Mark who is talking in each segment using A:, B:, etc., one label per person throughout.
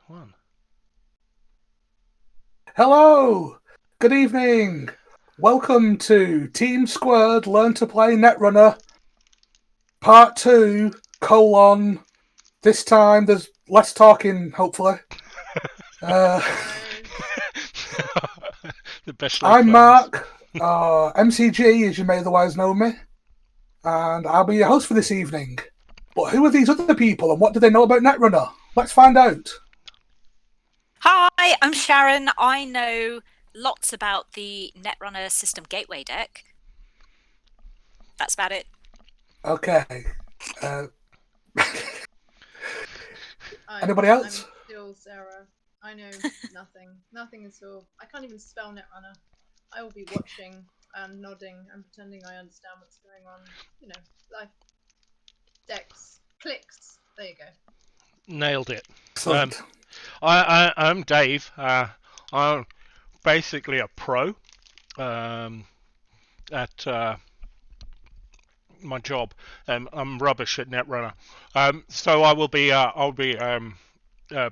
A: 1.
B: Hello! Good evening! Welcome to Team Squared Learn to Play Netrunner Part 2, This time there's less talking, hopefully.
A: The best
B: I'm Mark, MCG, as you may otherwise know me, and I'll be your host for this evening. But who are these other people and what do they know about Netrunner? Let's find out.
C: Hi, I'm Sharon. I know lots about the Netrunner system gateway deck. That's about it.
B: Okay. Anybody else?
D: I'm still Sarah. I know nothing at all. I can't even spell Netrunner. I will be watching and nodding and pretending I understand what's going on. You know, life, decks, clicks. There you go.
A: Nailed it.
B: Excellent.
A: I'm Dave. I'm basically a pro at my job. I'm rubbish at Netrunner. So I'll be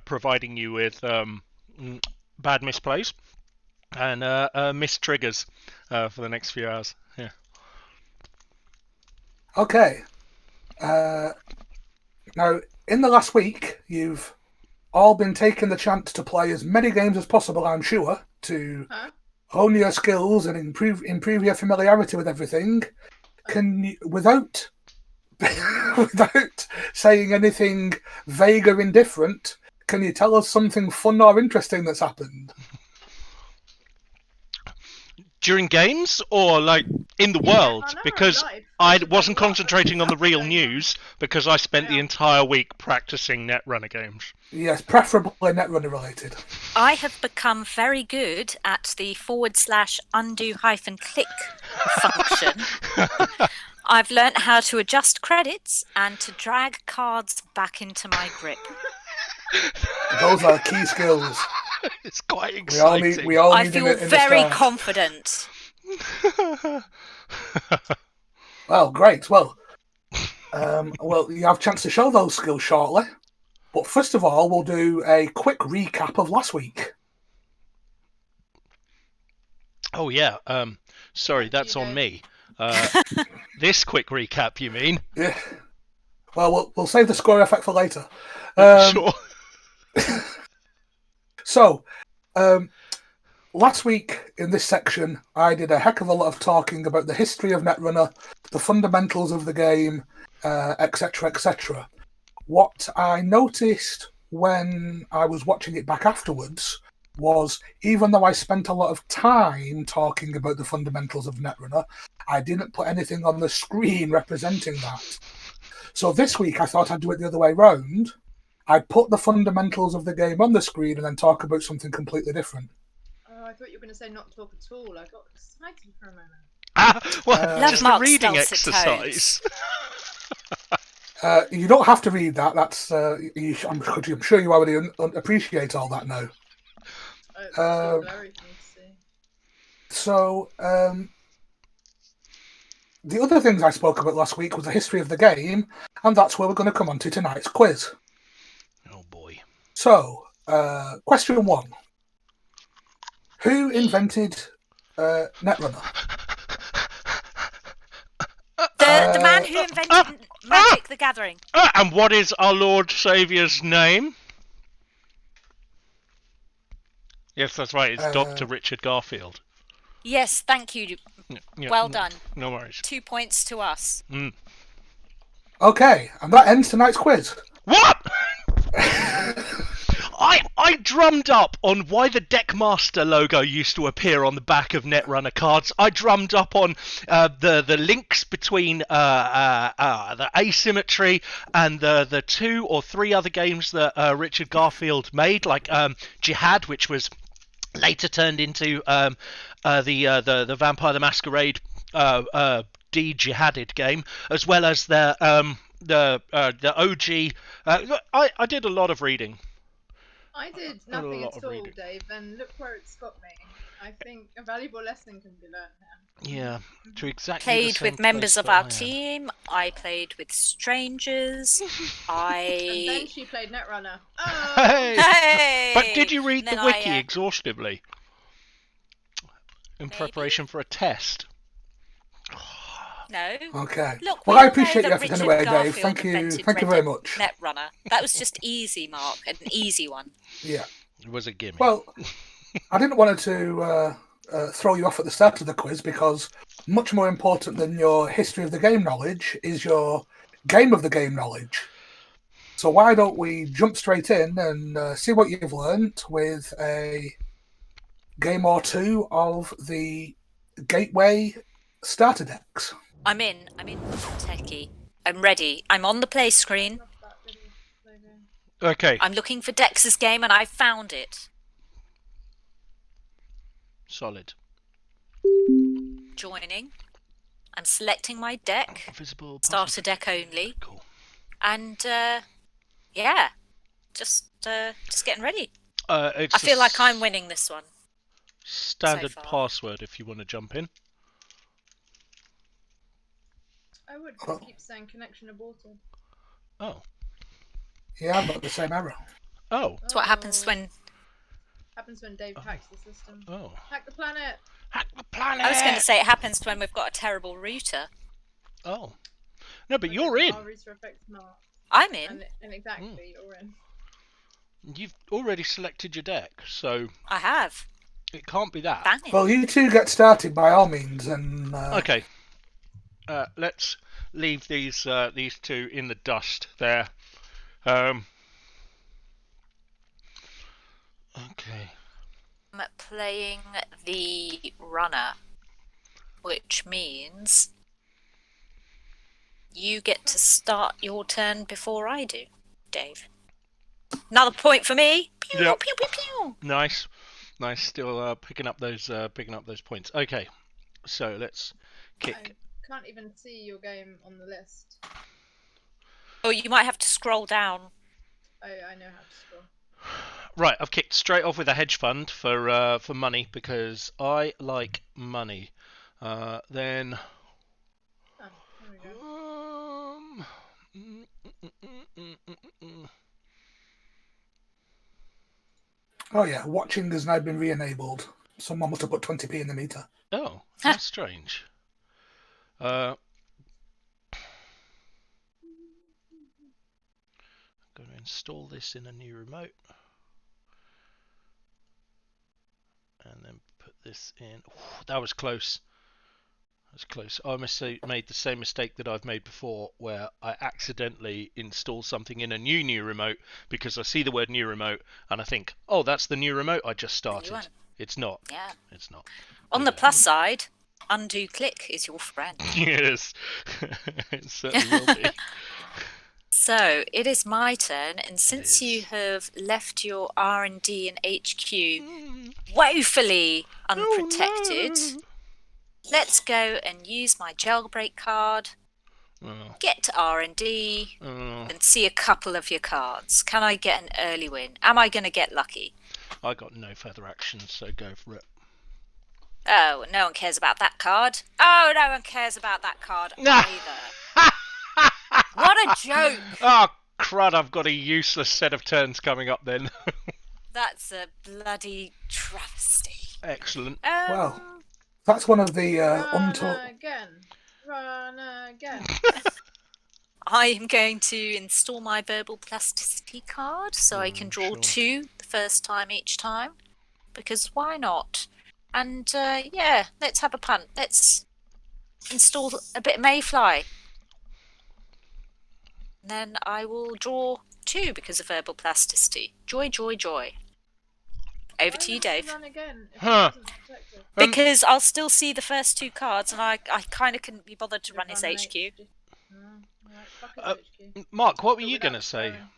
A: providing you with bad misplays and missed triggers for the next few hours. Yeah.
B: Okay. Now, in the last week, you've all been taking the chance to play as many games as possible, I'm sure, to hone your skills and improve your familiarity with everything. Can you, without saying anything vague or indifferent, can you tell us something fun or interesting that's happened?
A: During games or like in the world? Because I wasn't concentrating on the real news because I spent the entire week practicing Netrunner games.
B: Yes, preferably Netrunner related.
C: I have become very good at the /undo-click function. I've learnt how to adjust credits and to drag cards back into my grip.
B: Those are key skills.
A: It's quite exciting.
C: I feel very confident.
B: Well, great. Well, you have a chance to show those skills shortly. But first of all, we'll do a quick recap of last week.
A: Oh yeah. Sorry, that's on me. This quick recap, you mean?
B: Yeah. Well, we'll save the score effect for later.
A: Sure.
B: So, last week in this section, I did a heck of a lot of talking about the history of Netrunner, the fundamentals of the game, etc., etc. What I noticed when I was watching it back afterwards was, even though I spent a lot of time talking about the fundamentals of Netrunner, I didn't put anything on the screen representing that. So this week I thought I'd do it the other way round. I'd put the fundamentals of the game on the screen and then talk about something completely different.
D: Oh, I thought you were going to say not talk at all. I got excited for a moment.
A: Just a reading exercise.
B: You don't have to read that. That's I'm sure you already appreciate all that now. So, the other things I spoke about last week was the history of the game, and that's where we're going to come on to tonight's quiz.
A: Oh boy.
B: So, question 1. Who invented Netrunner?
C: The man who invented Magic the Gathering.
A: And what is our Lord Saviour's name? Yes, that's right. It's Dr. Richard Garfield.
C: Yes, thank you. Well done.
A: No worries.
C: 2 points to us.
B: Okay, and that ends tonight's quiz.
A: What? I drummed up on why the Deckmaster logo used to appear on the back of Netrunner cards. I drummed up on the links between the asymmetry and the 2 or 3 other games that Richard Garfield made, like Jihad, which was later turned into the Vampire the Masquerade de-jihaded game, as well as the OG. I did a lot of reading.
D: I did nothing at all, Dave, and look where it's got me. I think a valuable lesson can be learned here.
A: Yeah, to exactly the
C: Played
A: same
C: with members
A: place
C: of
A: that
C: our
A: I am.
C: team. I played with strangers.
D: And then
C: I.
D: she played Netrunner. Oh!
A: Hey!
C: Hey!
A: But did you read
C: And
A: the
C: then
A: wiki
C: I,
A: exhaustively in
C: maybe?
A: preparation for a test?
C: No.
B: Okay.
C: Look,
B: Well,
C: we
B: I
C: all
B: appreciate
C: know
B: your
C: that
B: effort
C: Richard
B: anyway, Dave.
C: Garfield
B: Thank you.
C: invented
B: Thank you very much.
C: Netrunner. That was just easy, Mark. An easy one.
B: Yeah.
A: It was a gimme.
B: Well, I didn't want to throw you off at the start of the quiz because much more important than your history of the game knowledge is your game of the game knowledge. So why don't we jump straight in and see what you've learned with a game or two of the Gateway starter decks.
C: I'm in, techie. I'm ready. I'm on the play screen.
D: Love that little logo.
A: Okay,
C: I'm looking for Dex's game and I found it.
A: solid.
C: Joining. I'm selecting my deck.
A: Visible.
C: Starter deck only.
A: Cool.
C: And yeah, just getting ready.
A: It's
C: I feel like I'm winning this one.
A: Standard
C: so far.
A: password if you want to jump in.
D: I would just keep saying connection aborted.
A: Oh.
B: Yeah, I've got the same error.
A: Oh.
C: That's what happens when.
D: Happens when Dave hacks the system.
A: Oh.
D: Hack the planet!
A: Hack the planet!
C: I was going to say it happens when we've got a terrible router.
A: Oh. No, but you're in.
D: Our router affects Mark.
C: I'm in.
D: And exactly, you're in.
A: You've already selected your deck, so
C: I have.
A: it can't be that.
C: Banging.
B: Well, you two get started by all means, and
A: Okay. Let's leave these two in the dust there. Okay.
C: I'm playing the runner, which means you get to start your turn before I do, Dave. Another point for me. Pew,
A: Yep.
C: pew, pew, pew.
A: Nice. Still picking up those points. Okay. So let's kick.
D: I can't even see your game on the list.
C: Oh, you might have to scroll down.
D: I know how to scroll.
A: Right, I've kicked straight off with a hedge fund for money because I like money. Then.
D: Oh, there we go.
B: oh yeah, watching has now been re-enabled. Someone must have put 20p in the meter.
A: Oh, that's strange. I'm going to install this in a new remote. And then put this in. Ooh, that was close. That's close. I made the same mistake that I've made before, where I accidentally install something in a new remote because I see the word new remote and I think, oh, that's the new remote I just started. It's not.
C: Yeah.
A: It's not.
C: On the plus side, undo click is your friend.
A: Yes, it certainly will be.
C: So it is my turn, and since you have left your R&D and HQ woefully unprotected, let's go and use my jailbreak card. Get to R&D and see a couple of your cards. Can I get an early win? Am I going to get lucky?
A: I got no further action, so go for it.
C: Oh, no one cares about that card. Oh, no one cares about that card either. What a joke!
A: Oh, crud, I've got a useless set of turns coming up then.
C: That's a bloody travesty.
A: Excellent.
B: Well, that's one of the
D: Run again.
C: I am going to install my verbal plasticity card so I can draw two the first time each time. Because why not? And yeah, let's have a punt. Let's install a bit of Mayfly. And then I will draw two because of verbal plasticity. Joy, joy, joy. Over to you, Dave.
D: Run again if
A: Huh.
D: it wasn't protected.
C: Because I'll still see the first two cards, and I kind of couldn't be bothered to run his
D: Run an
C: HQ.
D: Right, fuck his HQ.
A: Mark, what were
D: But
A: you going to
D: without
A: say?
D: swearing.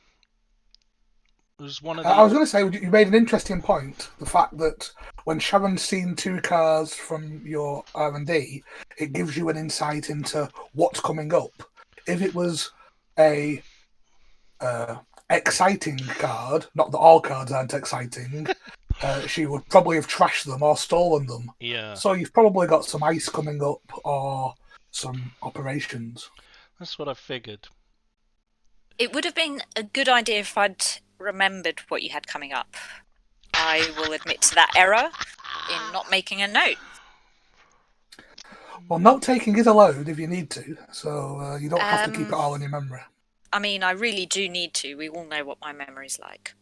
A: Was one of
B: I was going to say, you made an interesting point. The fact that when Sharon's seen two cards from your R&D, it gives you an insight into what's coming up. If it was a exciting card, not that all cards aren't exciting, she would probably have trashed them or stolen them.
A: Yeah.
B: So you've probably got some ice coming up or some operations.
A: That's what I figured.
C: It would have been a good idea if I'd remembered what you had coming up. I will admit to that error in not making a note.
B: Well, note taking is allowed if you need to, so you don't have to keep it all in your memory.
C: I mean, I really do need to. We all know what my memory's like.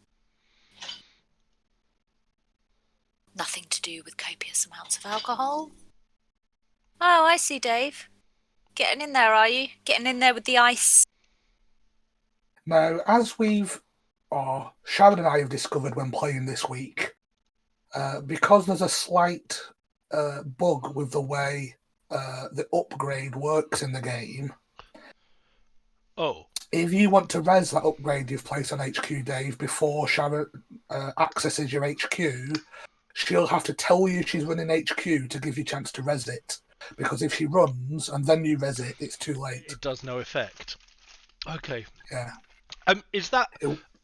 C: Nothing to do with copious amounts of alcohol. Oh, I see, Dave. Getting in there, are you? Getting in there with the ice?
B: Now, as Sharon and I have discovered when playing this week, because there's a slight bug with the way the upgrade works in the game.
A: Oh.
B: If you want to res that upgrade you've placed on HQ, Dave, before Sharon accesses your HQ, she'll have to tell you she's running HQ to give you a chance to res it. Because if she runs and then you res it, it's too late.
A: It does no effect. Okay.
B: Yeah.
A: Is that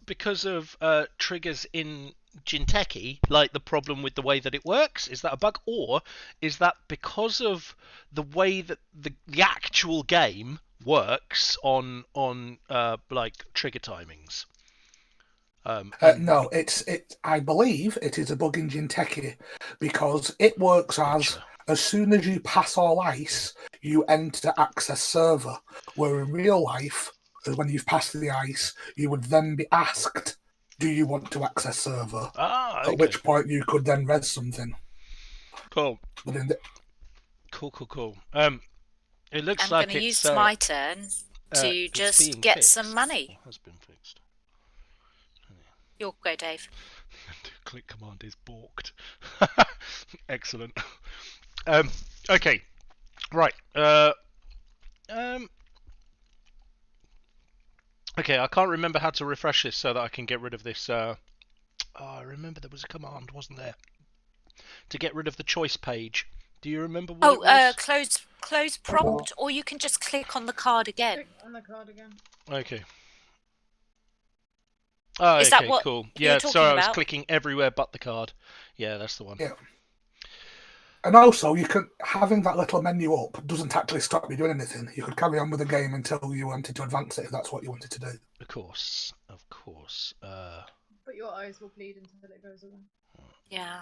A: because of triggers in Jinteki, like the problem with the way that it works? Is that a bug, or is that because of the way that the actual game works on like trigger timings?
B: No, I believe it is a bug in Jinteki because it works as soon as you pass all ice, you enter access server. Where in real life, when you've passed the ice, you would then be asked, "Do you want to access server?"
A: Okay.
B: At which point you could then res something.
A: Cool.
B: But
A: Cool. It looks
C: I'm
A: like
C: going to
A: it's
C: use my turn to just get some money.
A: Has been fixed.
C: You'll go, Dave.
A: Click command is balked. Excellent. Okay. Right. Okay, I can't remember how to refresh this so that I can get rid of this. I remember there was a command, wasn't there? To get rid of the choice page. Do you remember what it was?
C: Close prompt, or you can just click on the card again.
D: Click on the card again.
A: Okay. Oh,
C: Is
A: okay,
C: that what
A: cool.
C: you were
A: Yeah,
C: talking
A: sorry, I was
C: about?
A: clicking everywhere but the card. Yeah, that's the one.
B: Yeah. And also, having that little menu up doesn't actually stop you doing anything. You could carry on with the game until you wanted to advance it, if that's what you wanted to do.
A: Of course.
D: But your eyes will bleed until it goes away.
C: Yeah.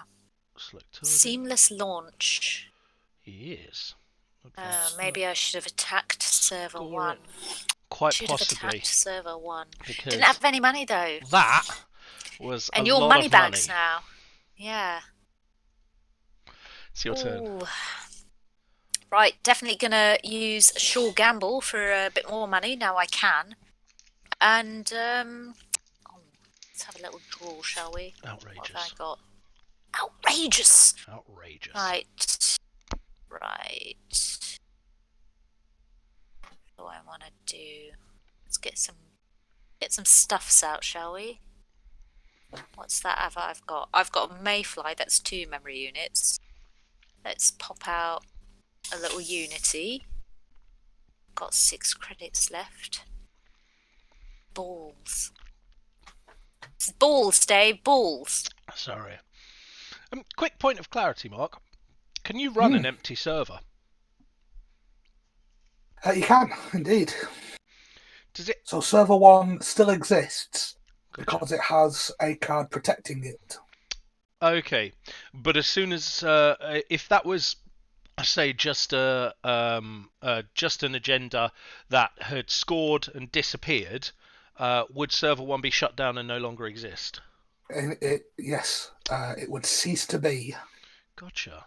A: Select target.
C: Seamless launch.
A: Yes.
C: Maybe I should have attacked server 1.
A: Quite
C: should
A: possibly.
C: have attacked server 1.
A: Because
C: didn't have any money though.
A: That was
C: and
A: a
C: your
A: lot
C: money
A: of
C: bags
A: money.
C: now. Yeah.
A: It's your turn.
C: Right, definitely gonna use a sure gamble for a bit more money. Now I can. And let's have a little draw, shall we?
A: Outrageous.
C: What have I got? Outrageous.
A: Outrageous.
C: Right. What do I want to do? Let's get some stuffs out, shall we? What's that have I've got? I've got a Mayfly, that's 2 memory units. Let's pop out a little Unity. Got 6 credits left. Balls. It's balls, Dave, balls.
A: Sorry. Quick point of clarity, Mark. Can you run an empty server?
B: You can, indeed.
A: Does it?
B: So server 1 still exists because it has a card protecting it.
A: Okay, but as soon as if that was, say, just an agenda that had scored and disappeared, would server 1 be shut down and no longer exist?
B: Yes, it would cease to be.
A: Gotcha.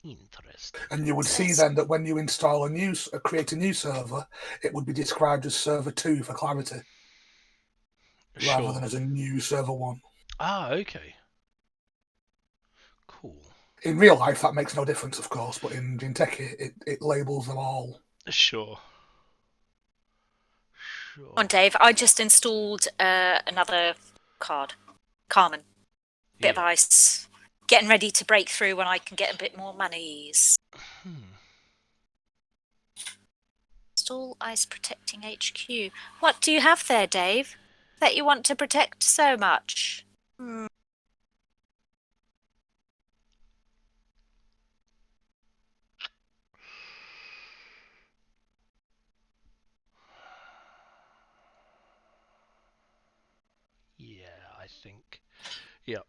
A: Interesting.
B: And you would see then that when you install create a new server, it would be described as server 2 for clarity, rather than as a new server 1.
A: Ah, okay. Cool.
B: In real life, that makes no difference, of course, but in Jinteki, it labels them all.
A: Sure.
C: Come on, Dave. I just installed another card. Carmen. Bit of ice. Getting ready to break through when I can get a bit more monies. Install ice protecting HQ. What do you have there, Dave, that you want to protect so much?
A: I think. Yep.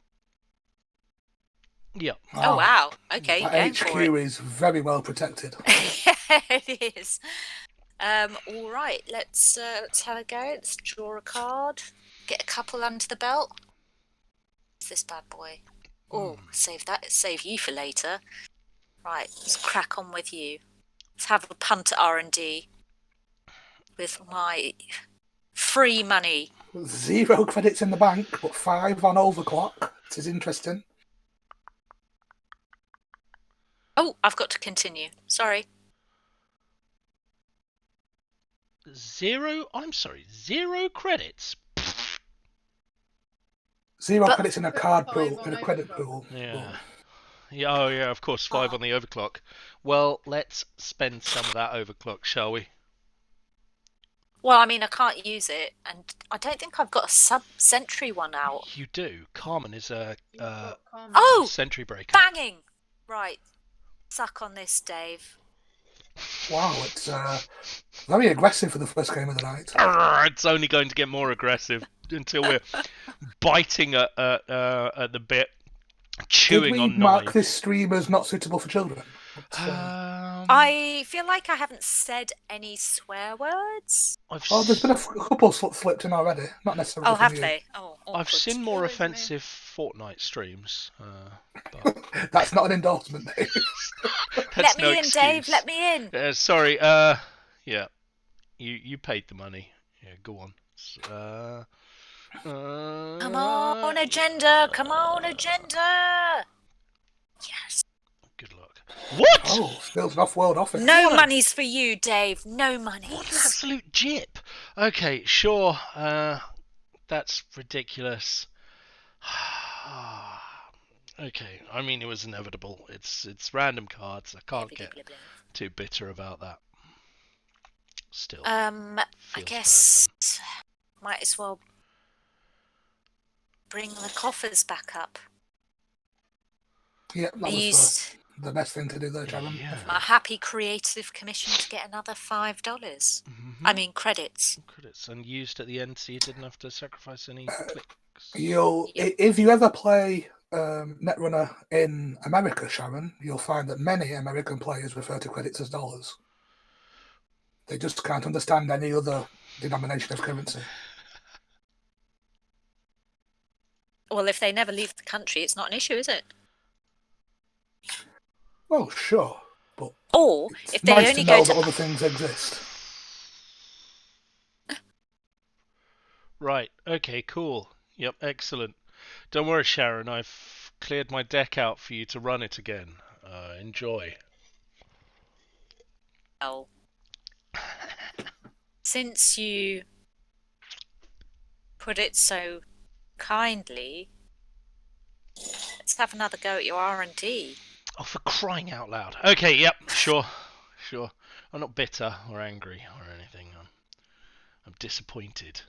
A: Yep.
C: Oh wow. Okay,
B: That
C: going for it.
B: HQ is very well protected.
C: Yeah, it is. All right. Let's have a go. Let's draw a card. Get a couple under the belt. What's this bad boy? Oh, save that. Save you for later. Right. Let's crack on with you. Let's have a punt at R&D with my free money.
B: 0 credits in the bank, but 5 on overclock. It is interesting.
C: Oh, I've got to continue. Sorry.
A: 0? I'm sorry, 0 credits?
B: 0
C: But-
B: credits in a
D: Put
B: card
D: 5
B: pool,
D: on
B: in a credit
D: overclock.
B: pool.
A: Yeah. Yeah, oh yeah, of course, 5 on the overclock. Well, let's spend some of that overclock, shall we?
C: Well, I mean, I can't use it, and I don't think I've got a sub-sentry one out.
A: You do. Carmen is a
D: You've got Carmen.
C: Oh,
A: sentry breaker.
C: banging! Right. Suck on this, Dave.
B: Wow, it's very aggressive for the first game of the night.
A: It's only going to get more aggressive until we're biting at the bit,
B: Did
A: chewing
B: we
A: on
B: mark
A: knives.
B: this stream as not suitable for children?
C: I feel like I haven't said any swear words.
B: Oh, there's been a couple slipped in already. Not necessarily
C: Oh,
B: from
C: have
B: you.
C: they? Oh,
A: I've
C: awkward.
A: seen more
D: Always me.
A: offensive Fortnite streams. But
B: That's not an endorsement, Dave.
A: that's
C: Let me
A: no
C: in,
A: excuse.
C: Dave. Let me in.
A: Sorry. Yeah. You paid the money. Yeah. Go on.
C: Come on, agenda. Come on, agenda. Yes.
A: Good luck. What?
B: Oh, spills an off-world office.
C: No
A: What a-
C: monies for you, Dave. No
A: What an
C: monies.
A: absolute jip. Okay, sure. That's ridiculous. Okay, I mean it was inevitable. It's random cards. I can't get too bitter about that. Still.
C: I
A: feels
C: guess might as well bring the coffers back up.
B: Yeah, that
C: I
B: was
C: used
B: the best thing to do there,
A: bad.
B: Sharon.
A: Yeah.
C: my happy creative commission to get another $5.
A: Mhm.
C: I mean credits.
A: Credits and used at the end, so you didn't have to sacrifice any clicks.
B: If you ever play Netrunner in America, Sharon, you'll find that many American players refer to credits as dollars. They just can't understand any other denomination of currency.
C: Well, if they never leave the country, it's not an issue, is it?
B: Well, sure, but
C: Or
B: it's
C: if they
B: nice
C: only
B: to know
C: go
B: that
C: to
B: other things exist.
A: Right. Okay. Cool. Yep. Excellent. Don't worry, Sharon. I've cleared my deck out for you to run it again. Enjoy.
C: well, since you put it so kindly, let's have another go at your R&D.
A: Oh, for crying out loud. Okay. Yep. Sure. Sure. I'm not bitter or angry or anything. I'm disappointed.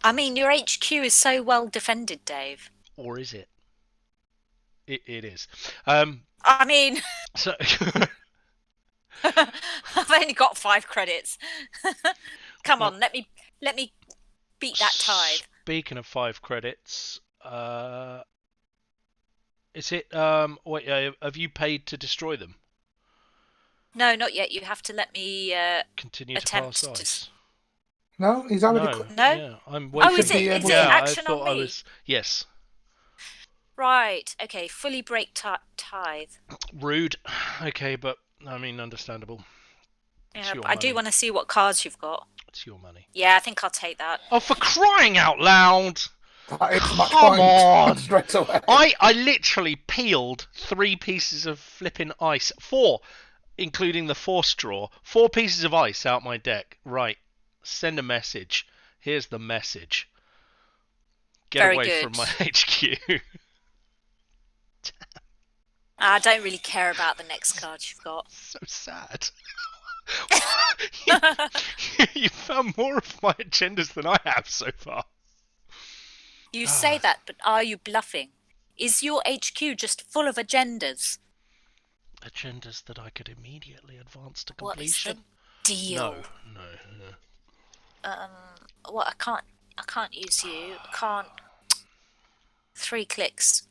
C: I mean, your HQ is so well defended, Dave.
A: Or is it? It is.
C: I mean,
A: So.
C: I've only got 5 credits. Come on, let me beat that tithe.
A: Speaking of 5 credits, is it wait, have you paid to destroy them?
C: No, not yet. You have to let me
A: Continue to
C: attempt
A: pass
C: to-
A: ice.
B: No, he's already.
C: No?
A: Yeah, I'm waiting.
C: Oh, is it?
B: be
C: Is
B: able
C: it
B: to-
A: Yeah,
C: action
A: I thought
C: on
A: I
C: me?
A: was. Yes.
C: Right. Okay. Fully break tithe.
A: Rude. Okay, but I mean, understandable. It's
C: Yeah,
A: your
C: but I do
A: money.
C: want to see what cards you've got.
A: It's your money.
C: Yeah, I think I'll take that.
A: Oh, for crying out loud!
B: That is match
A: Come
B: point
A: on!
B: straight away.
A: I literally peeled 3 pieces of flipping ice. 4, including the force draw. 4 pieces of ice out my deck. Right. Send a message. Here's the message. Get
C: Very
A: away
C: good.
A: from my HQ.
C: I don't really care about the next card you've got.
A: So sad. You found more of my agendas than I have so far.
C: You say
A: Ah.
C: that, but are you bluffing? Is your HQ just full of agendas?
A: Agendas that I could immediately advance to
C: What is the
A: completion?
C: deal?
A: No.
C: Well, I can't use you. I can't. 3 clicks.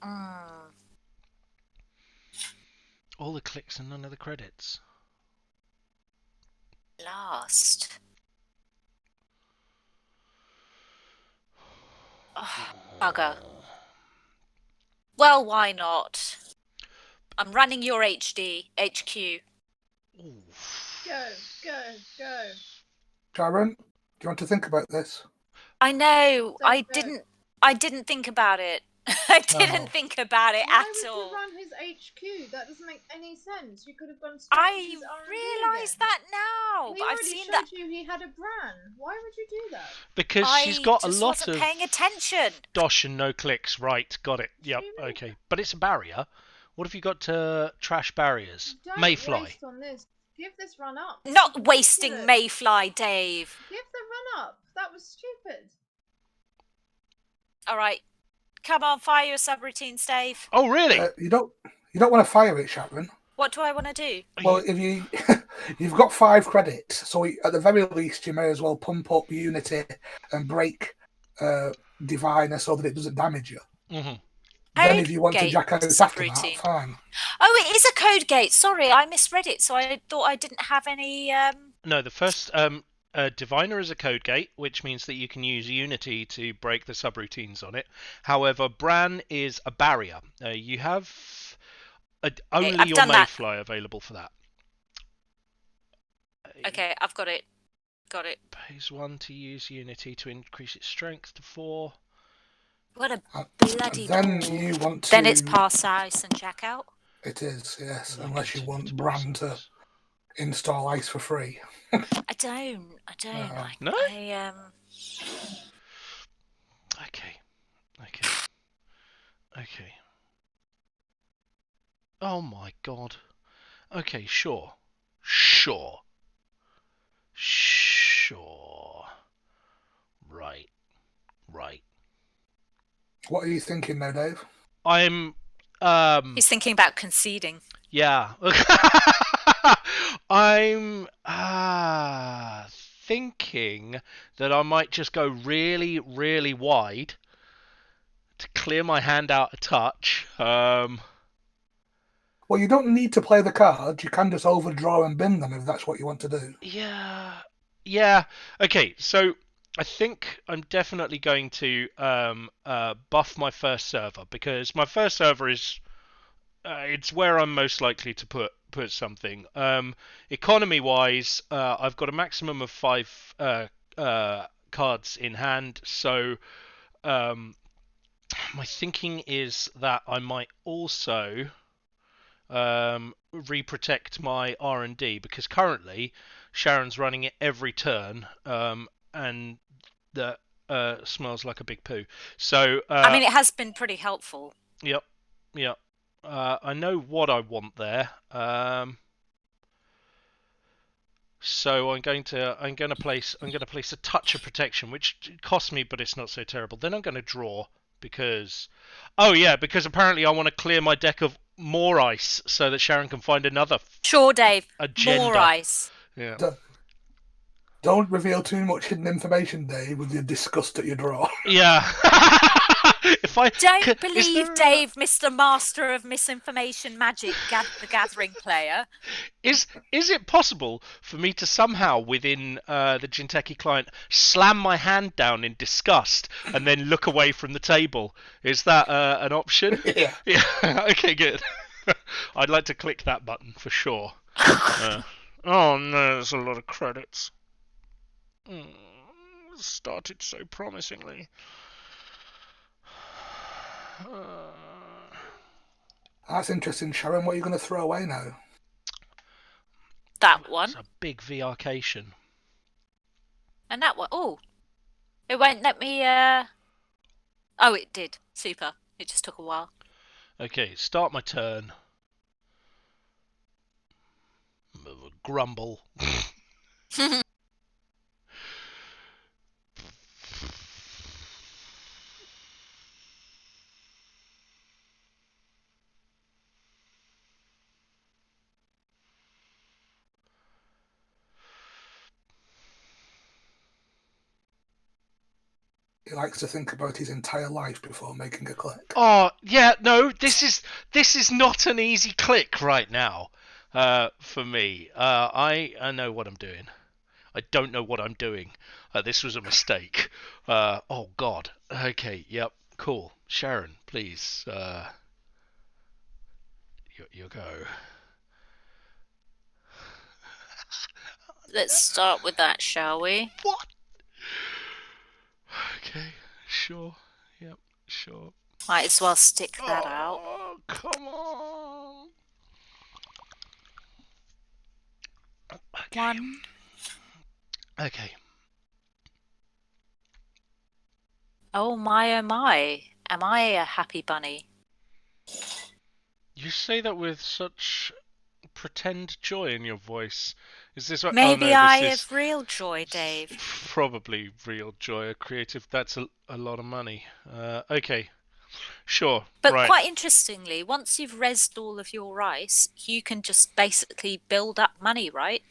A: All the clicks and none of the credits.
C: Last. Oh, bugger. Well, why not? I'm running your HQ.
A: Ooh.
D: Go, go, go.
B: Sharon, do you want to think about this?
C: I know.
D: Don't
C: I
D: go.
C: didn't think about it. I didn't think about it
D: Why
C: at
D: would
C: all.
D: you run his HQ? That doesn't make any sense. You could have gone straight
C: I
D: into his R&D
C: realise
D: again.
C: that now,
D: He
C: but I've
D: already
C: seen
D: showed
C: that.
D: you he had a Bran. Why would you do that?
A: Because she's got a
C: just
A: lot
C: wasn't
A: of
C: paying attention.
A: dosh and no clicks. Right, got it. Yep,
D: Extremely-
A: okay. But it's a barrier. What have you got to trash barriers?
D: Don't
A: Mayfly.
D: waste on this. Give this run up.
C: Not
D: It's
C: wasting
D: ridiculous.
C: Mayfly, Dave.
D: Give the run up. That was stupid.
C: All right, come on, fire your subroutines, Dave.
A: Oh, really?
B: You don't want to fire it, Sharon.
C: What do I want to do?
B: Well, if you've got 5 credits, so at the very least you may as well pump up Unity and break Diviner so that it doesn't damage you.
A: Mm-hmm.
B: Then if you want to
C: Code
B: jack out
C: gate
B: after that,
C: subroutine.
B: fine.
C: Oh, it is a code gate. Sorry, I misread it, so I thought I didn't have any.
A: No, the first Diviner is a code gate, which means that you can use Unity to break the subroutines on it. However, Bran is a barrier. You have only
C: I've
A: your
C: done that.
A: Mayfly available for that.
C: Okay, I've got it. Got it.
A: Pays 1 to use Unity to increase its strength to 4.
C: What a
B: And
C: bloody
B: then
C: ball.
B: you want to.
C: Then it's pass ice and check out.
B: It is, yes,
A: And then
B: unless you
A: continue
B: want
A: to
B: Bran
A: pass
B: to
A: ice.
B: install ice for free.
C: I don't.
A: No?
C: I
A: Okay. Oh my god. Okay, sure. Right.
B: What are you thinking now, Dave?
A: I'm
C: He's thinking about conceding.
A: yeah. I'm thinking that I might just go really, really wide to clear my hand out a touch.
B: Well, you don't need to play the cards. You can just overdraw and bin them if that's what you want to do.
A: Yeah. Okay, so I think I'm definitely going to buff my first server, because my first server is it's where I'm most likely to put something. Economy wise, I've got a maximum of 5 cards in hand, so my thinking is that I might also reprotect my R&D, because currently Sharon's running it every turn, and that smells like a big poo. So
C: I mean, it has been pretty helpful.
A: Yep. I know what I want there. So I'm going to place a touch of protection, which costs me, but it's not so terrible. Then I'm going to draw, because because apparently I want to clear my deck of more ice so that Sharon can find another
C: Sure, Dave.
A: agenda.
C: More ice.
A: Yeah.
B: Don't reveal too much hidden information, Dave, with your disgust at your draw.
A: Yeah. If I
C: Don't believe Dave, Mr. Master of Misinformation Magic, the Gathering player.
A: Is it possible for me to somehow, within the Jinteki client, slam my hand down in disgust and then look away from the table? Is that an option?
B: Yeah.
A: Yeah. Okay, good. I'd like to click that button for sure. Oh no, there's a lot of credits. Started so promisingly.
B: That's interesting, Sharon. What are you going to throw away now?
C: That one.
A: It's a big VRcation.
C: And that one. Oh. It won't let me. Oh, it did. Super. It just took a while.
A: Okay, start my turn. Grumble.
B: He likes to think about his entire life before making a click.
A: Oh yeah, no, this is not an easy click right now. For me, I know what I'm doing. I don't know what I'm doing. This was a mistake. Oh God. Okay. Yep. Cool. Sharon, please. You go.
C: Let's start with that, shall we?
A: What? Okay. Sure. Yep. Sure.
C: Might as well stick that out.
A: Oh, come on. Okay.
C: 1.
A: Okay.
C: Oh my, oh my. Am I a happy bunny?
A: You say that with such pretend joy in your voice. Is this right?
C: Maybe
A: oh no,
C: I
A: this is
C: have real joy, Dave.
A: probably real joy. A creative. That's a lot of money. Okay. Sure.
C: But
A: right.
C: quite interestingly, once you've rezzed all of your rice, you can just basically build up money, right?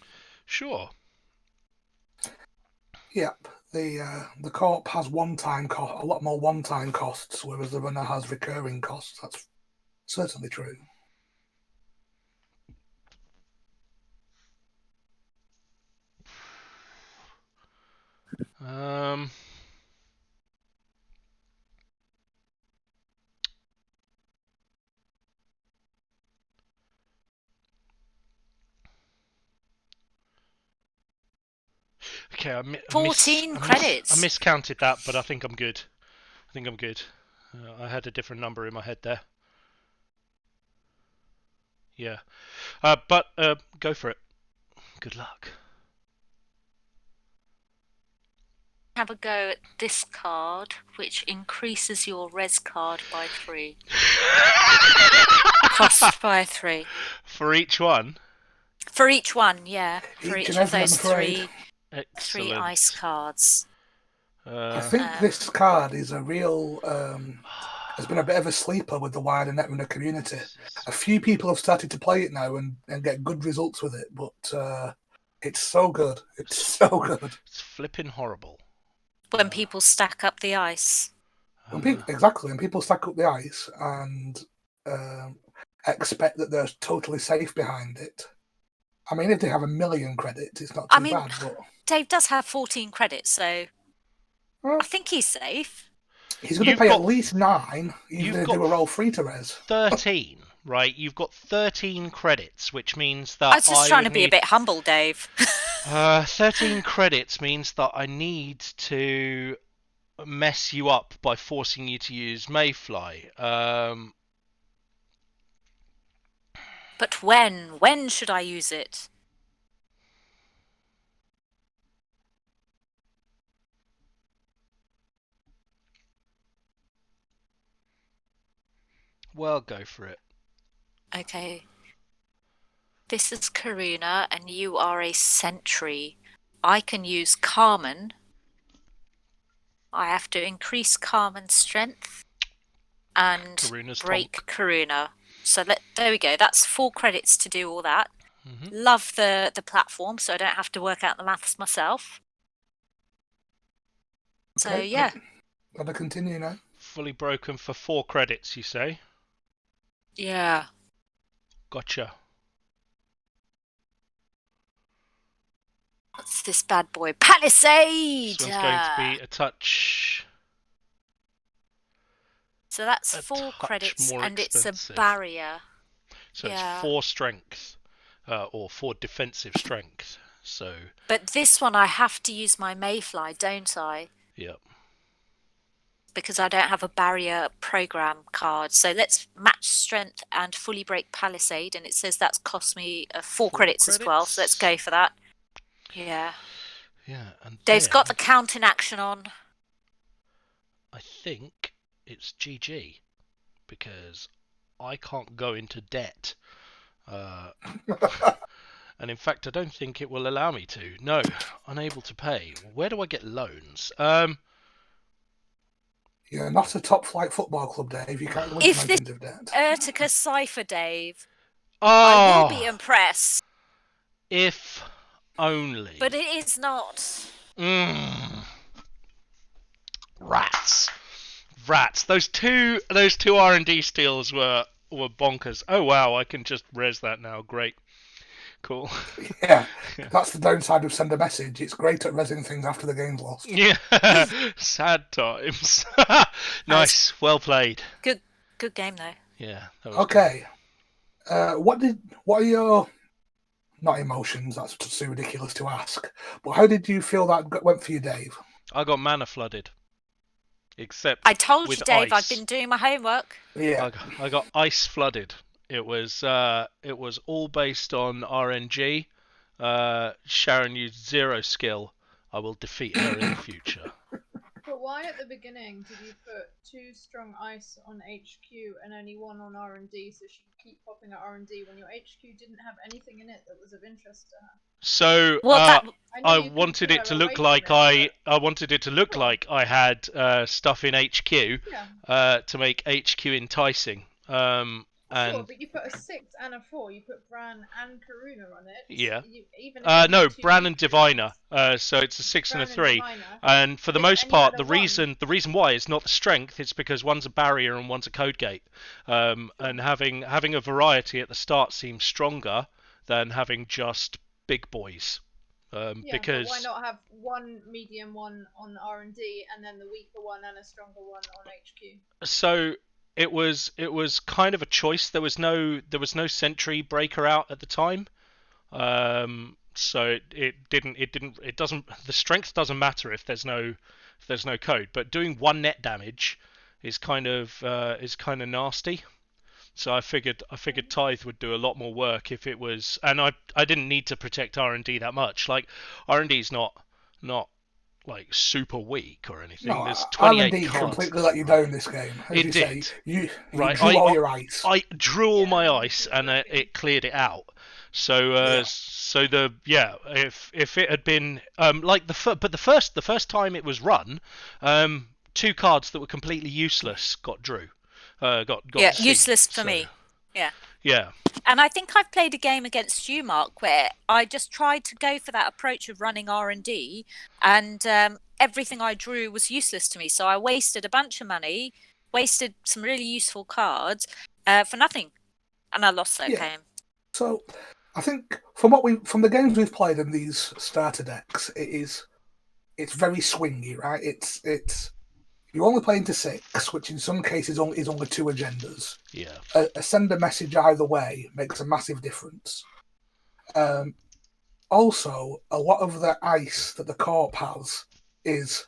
A: Sure.
B: Yep. The corp has one-time a lot more one-time costs, whereas the runner has recurring costs. That's certainly true.
A: Okay,
C: 14 credits.
A: I miscounted that, but I think I'm good. I had a different number in my head there. Yeah. But go for it. Good luck.
C: Have a go at this card, which increases your res card by 3. Cost by 3.
A: For each one?
C: For each one, yeah. For
B: Each
C: each
B: and
C: of
B: every,
C: those
B: I'm afraid.
C: three
A: Excellent.
C: ice cards.
B: I think this card is a real... has been a bit of a sleeper with the wider Netrunner community. A few people have started to play it now and get good results with it, but it's so good. It's so good.
A: It's flipping horrible.
C: When people stack up the ice.
B: Exactly, and people stack up the ice and expect that they're totally safe behind it. I mean, if they have 1 million credits, it's not too bad. But
C: Dave does have 14 credits, so I think he's safe.
B: He's going to pay at least 9, even if they were all free to res.
A: 13, right? You've got 13 credits, which means that
C: I was just trying to be a bit humble, Dave.
A: 13 credits means that I need to mess you up by forcing you to use Mayfly.
C: But when? When should I use it?
A: Well, go for it.
C: Okay. This is Karuna, and you are a sentry. I can use Carmen. I have to increase Carmen's strength and
A: Karuna's
C: break
A: tonk.
C: Karuna. So there we go. That's 4 credits to do all that.
A: Mm-hmm.
C: Love the platform, so I don't have to work out the maths myself. So
B: Okay,
C: yeah.
B: Gotta continue now.
A: Fully broken for 4 credits, you say?
C: Yeah.
A: Gotcha.
C: What's this bad boy? Palisade!
A: This one's going to be a touch...
C: So that's 4 credits, and
A: expensive.
C: it's a barrier.
A: So it's 4 strength, or 4 defensive strength. So.
C: But this one I have to use my Mayfly, don't I?
A: Yep.
C: Because I don't have a barrier program card. So let's match strength and fully break Palisade, and it says that's cost me 4 credits as well. So let's go for that. Yeah.
A: Yeah, and
C: Dave's got the counting action on.
A: I think it's GG because I can't go into debt. And in fact, I don't think it will allow me to. No, unable to pay. Where do I get loans?
B: You're not a top flight football club, Dave. You can't go into mountains of debt.
C: Urtica Cypher, Dave.
A: Oh,
C: I will be impressed.
A: If only.
C: But it is not.
A: Rat. rats. Those two R&D steals were bonkers. Oh wow, I can just res that now. Great. Cool.
B: Yeah, that's the downside of Send a Message. It's great at resing things after the game's lost.
A: Yeah. Sad times. Nice. Well played.
C: Good game though.
A: Yeah. That was
B: Okay. What are your, not emotions, that's just too ridiculous to ask, but how did you feel that went for you, Dave?
A: I got mana flooded. Except
C: I told
A: with
C: you, Dave,
A: ice.
C: I've been doing my homework.
B: Yeah.
A: I got ice flooded. It was all based on RNG. Sharon used 0 skill. I will defeat her in the future.
D: But why at the beginning did you put 2 strong ice on HQ and only 1 on R&D so she could keep popping at R&D when your HQ didn't have anything in it that was of interest to her?
A: So
C: Well,
A: I wanted it to look like I wanted it to look like I had stuff in HQ to make HQ enticing.
D: Sure, but you put a 6 and a 4. You put Bran and Karuna on it.
A: Yeah.
D: Even if
A: no,
D: two
A: Bran and
D: weaknesses-
A: Diviner. So it's a 6 and a 3. And for the most part, the reason why it's not the strength, it's because one's a barrier and one's a code gate. And having a variety at the start seems stronger than having just big boys. Because
D: why not have 1 medium one on R&D and then the weaker one and a stronger one on HQ?
A: So it was kind of a choice. There was no sentry breaker out at the time. So it doesn't, the strength doesn't matter if there's no code, but doing 1 net damage is kind of nasty. So I figured Tithe would do a lot more work if it was, and I didn't need to protect R&D that much. Like R&D's not like super weak or anything.
B: No,
A: There's 28
B: R&D
A: cards.
B: completely let you down this game. As
A: It
B: you
A: did.
B: say, you
A: Right,
B: drew all your ice.
A: I drew all my ice and it cleared it out. So if it had been the first time it was run, 2 cards that were completely useless got drew. Got seen,
C: useless for
A: so,
C: me. Yeah.
A: Yeah.
C: And I think I've played a game against you, Mark, where I just tried to go for that approach of running R&D, and everything I drew was useless to me. So I wasted a bunch of money, wasted some really useful cards for nothing, and I lost that game.
B: So I think from the games we've played in these starter decks, it's very swingy, right? It's you're only playing to 6, which in some cases is only 2 agendas.
A: Yeah.
B: A send a message either way makes a massive difference. Also, a lot of the ice that the Corp has is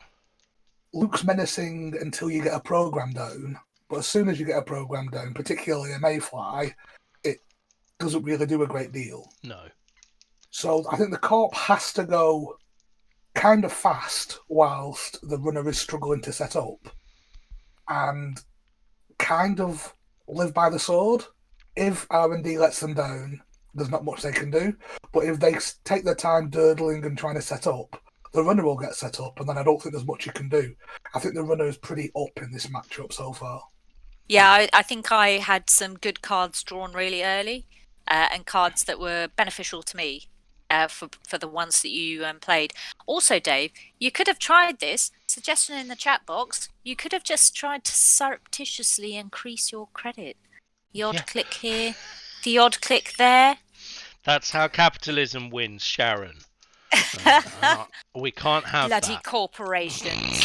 B: looks menacing until you get a program down, but as soon as you get a program down, particularly a Mayfly, it doesn't really do a great deal.
A: No.
B: So I think the Corp has to go kind of fast whilst the runner is struggling to set up, and kind of live by the sword. If R&D lets them down, there's not much they can do. But if they take their time durdling and trying to set up, the runner will get set up, and then I don't think there's much you can do. I think the runner is pretty up in this matchup so far.
C: Yeah, I think I had some good cards drawn really early, and cards that were beneficial to me for the ones that you played. Also, Dave, you could have tried this. Suggestion in the chat box. You could have just tried to surreptitiously increase your credit. The odd click here, the odd click there.
A: That's how capitalism wins, Sharon. We can't have
C: bloody
A: that.
C: corporations.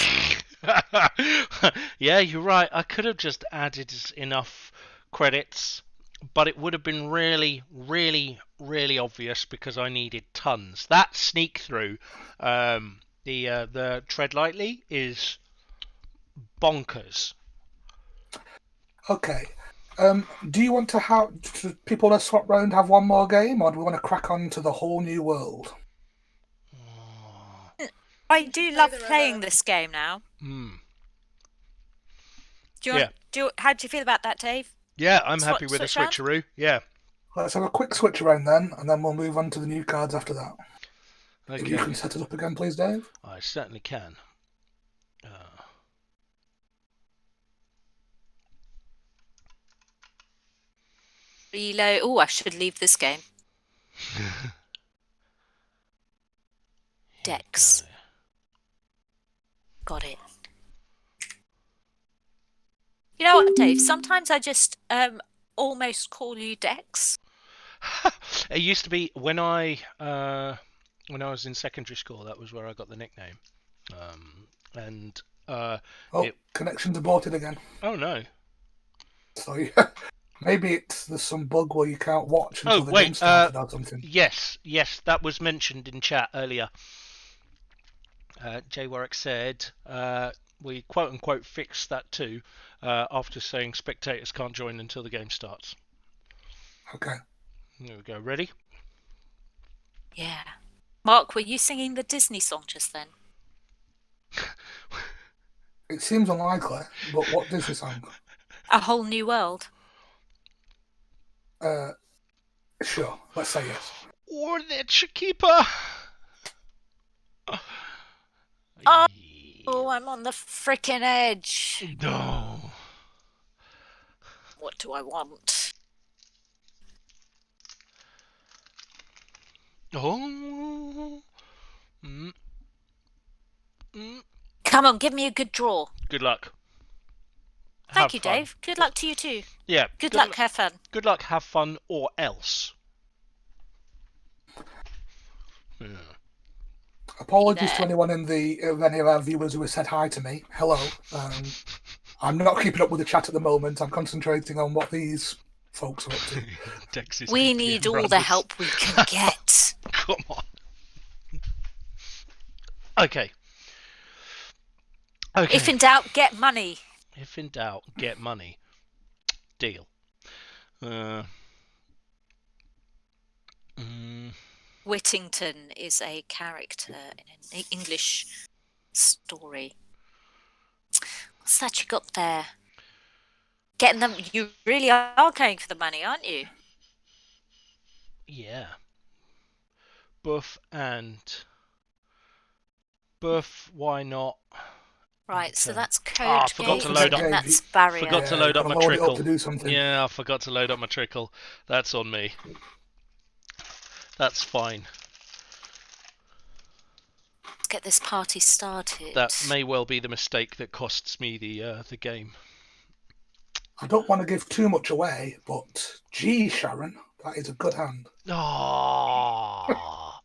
A: Yeah, you're right. I could have just added enough credits, but it would have been really, really, really obvious because I needed tons. That sneak through, the tread lightly is bonkers.
B: Okay. Do you want to have people that swap round have one more game, or do we want to crack on to the whole new world?
C: I do love playing this game now. How do you feel about that, Dave?
A: Yeah, I'm happy with the switcheroo. Yeah.
B: Let's have a quick switch around then, and then we'll move on to the new cards after that.
A: Okay.
B: If you can set it up again, please, Dave.
A: I certainly can.
C: Reload. Oh, I should leave this game. Decks. Got it. You know what, Dave? Sometimes I just almost call you Dex.
A: It used to be when I was in secondary school. That was where I got the nickname.
B: Connection's aborted again.
A: Oh no!
B: So maybe there's some bug where you can't watch until the game
A: wait,
B: started or something.
A: yes, that was mentioned in chat earlier. Jay Warwick said we quote unquote fixed that too after saying spectators can't join until the game starts.
B: Okay.
A: There we go. Ready?
C: Yeah. Mark, were you singing the Disney song just then?
B: It seems unlikely, but what Disney song?
C: A Whole New World.
B: Sure. Let's say yes.
A: Or that your keeper.
C: Oh, I'm on the frickin' edge.
A: No.
C: What do I want?
A: Oh.
C: Come on, give me a good draw.
A: Good luck.
C: Thank you, Dave. Good luck to you too.
A: Yeah.
C: Good luck, have fun.
A: Good luck, have fun, or else. Yeah.
B: Apologies to anyone of any of our viewers who have said hi to me. Hello. I'm not keeping up with the chat at the moment. I'm concentrating on what these folks are up to.
A: Texas
C: We
A: VPN
C: need all
A: brothers.
C: the help we can get.
A: Come on. Okay.
C: If in doubt, get money.
A: If in doubt, get money. Deal.
C: Whittington is a character in an English story. What's that you got there? Getting them. You really are going for the money, aren't you?
A: Yeah. Buff, why not?
C: Right, so that's
A: I
C: code
A: forgot
C: gate,
A: to load up.
C: and that's barrier.
A: Forgot to load up my
B: load it up
A: trickle.
B: to do something.
A: Yeah, I forgot to load up my trickle. That's on me. That's fine.
C: Let's get this party started.
A: That may well be the mistake that costs me the game.
B: I don't want to give too much away, but gee, Sharon, that is a good hand.
A: Oh.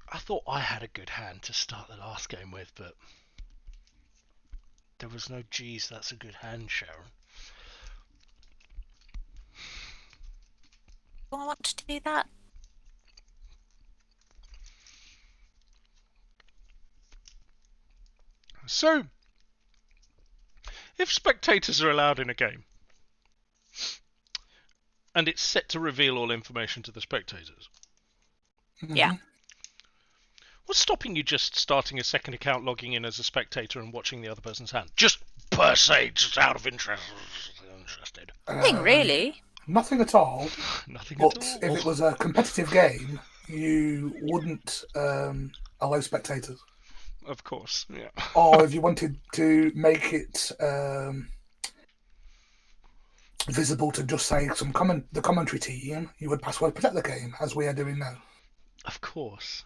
A: I thought I had a good hand to start the last game with, but there was no G's. That's a good hand, Sharon.
C: Do I want to do that?
A: So, if spectators are allowed in a game, and it's set to reveal all information to the spectators,
C: Yeah.
A: what's stopping you just starting a second account, logging in as a spectator, and watching the other person's hand? Just per se, just out of interest. Interested.
C: Nothing really.
B: Nothing at all.
A: Nothing
B: But
A: at all.
B: if it was a competitive game, you wouldn't allow spectators.
A: Of course, yeah.
B: Or if you wanted to make it visible to just say the commentary team, you would password protect the game, as we are doing now.
A: Of course.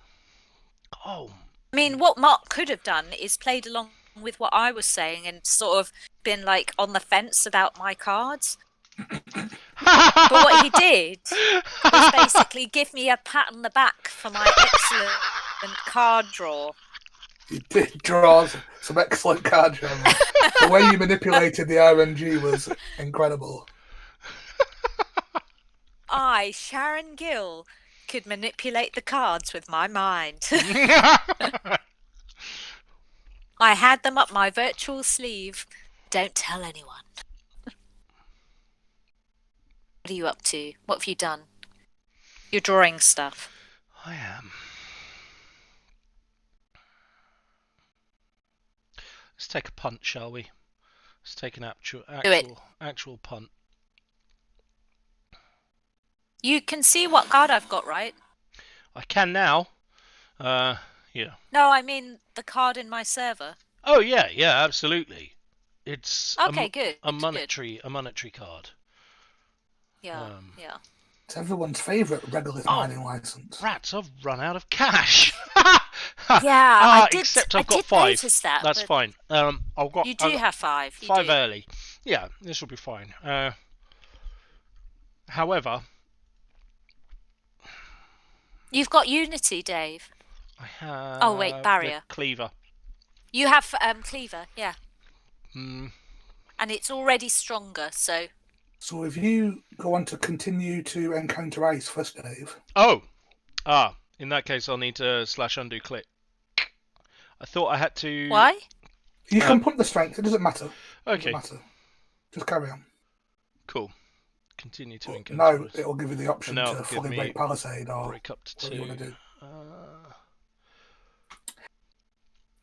A: Oh.
C: I mean, what Mark could have done is played along with what I was saying and sort of been like on the fence about my cards. But what he did was basically give me a pat on the back for my excellent card draw.
B: You did draw some excellent card drawing. The way you manipulated the RNG was incredible.
C: I, Sharon Gill, could manipulate the cards with my mind. I had them up my virtual sleeve. Don't tell anyone. What are you up to? What have you done? You're drawing stuff.
A: I am. Let's take a punt, shall we? Let's take an actual punt.
C: You can see what card I've got, right?
A: I can now. Yeah.
C: No, I mean the card in my server.
A: Oh yeah, absolutely. It's
C: good.
A: a monetary card.
C: Yeah, yeah.
B: It's everyone's favourite regolith mining license.
A: Rats! I've run out of cash.
C: Yeah, I did.
A: Except
C: I
A: I've got
C: did
A: 5.
C: notice that.
A: That's
C: but
A: fine. I've got.
C: You
A: I've
C: do
A: got
C: have 5. You
A: 5
C: do.
A: early. Yeah, this will be fine. However,
C: You've got Unity, Dave.
A: I have.
C: Oh wait,
A: the
C: barrier.
A: cleaver.
C: You have cleaver, yeah,
A: Hmm.
C: and it's already stronger. So
B: So if you go on to continue to encounter ice first, Dave.
A: Oh. In that case, I'll need to / undo click. I thought I had to.
C: why?
B: You can put the strength. It doesn't matter.
A: Okay.
B: Doesn't matter. Just carry on.
A: Cool. Continue to
B: But
A: encounter
B: now
A: ice.
B: it'll give you the option
A: And now
B: to
A: it'll give
B: fully
A: me
B: break palisade or
A: break up to
B: what
A: 2.
B: you want to do.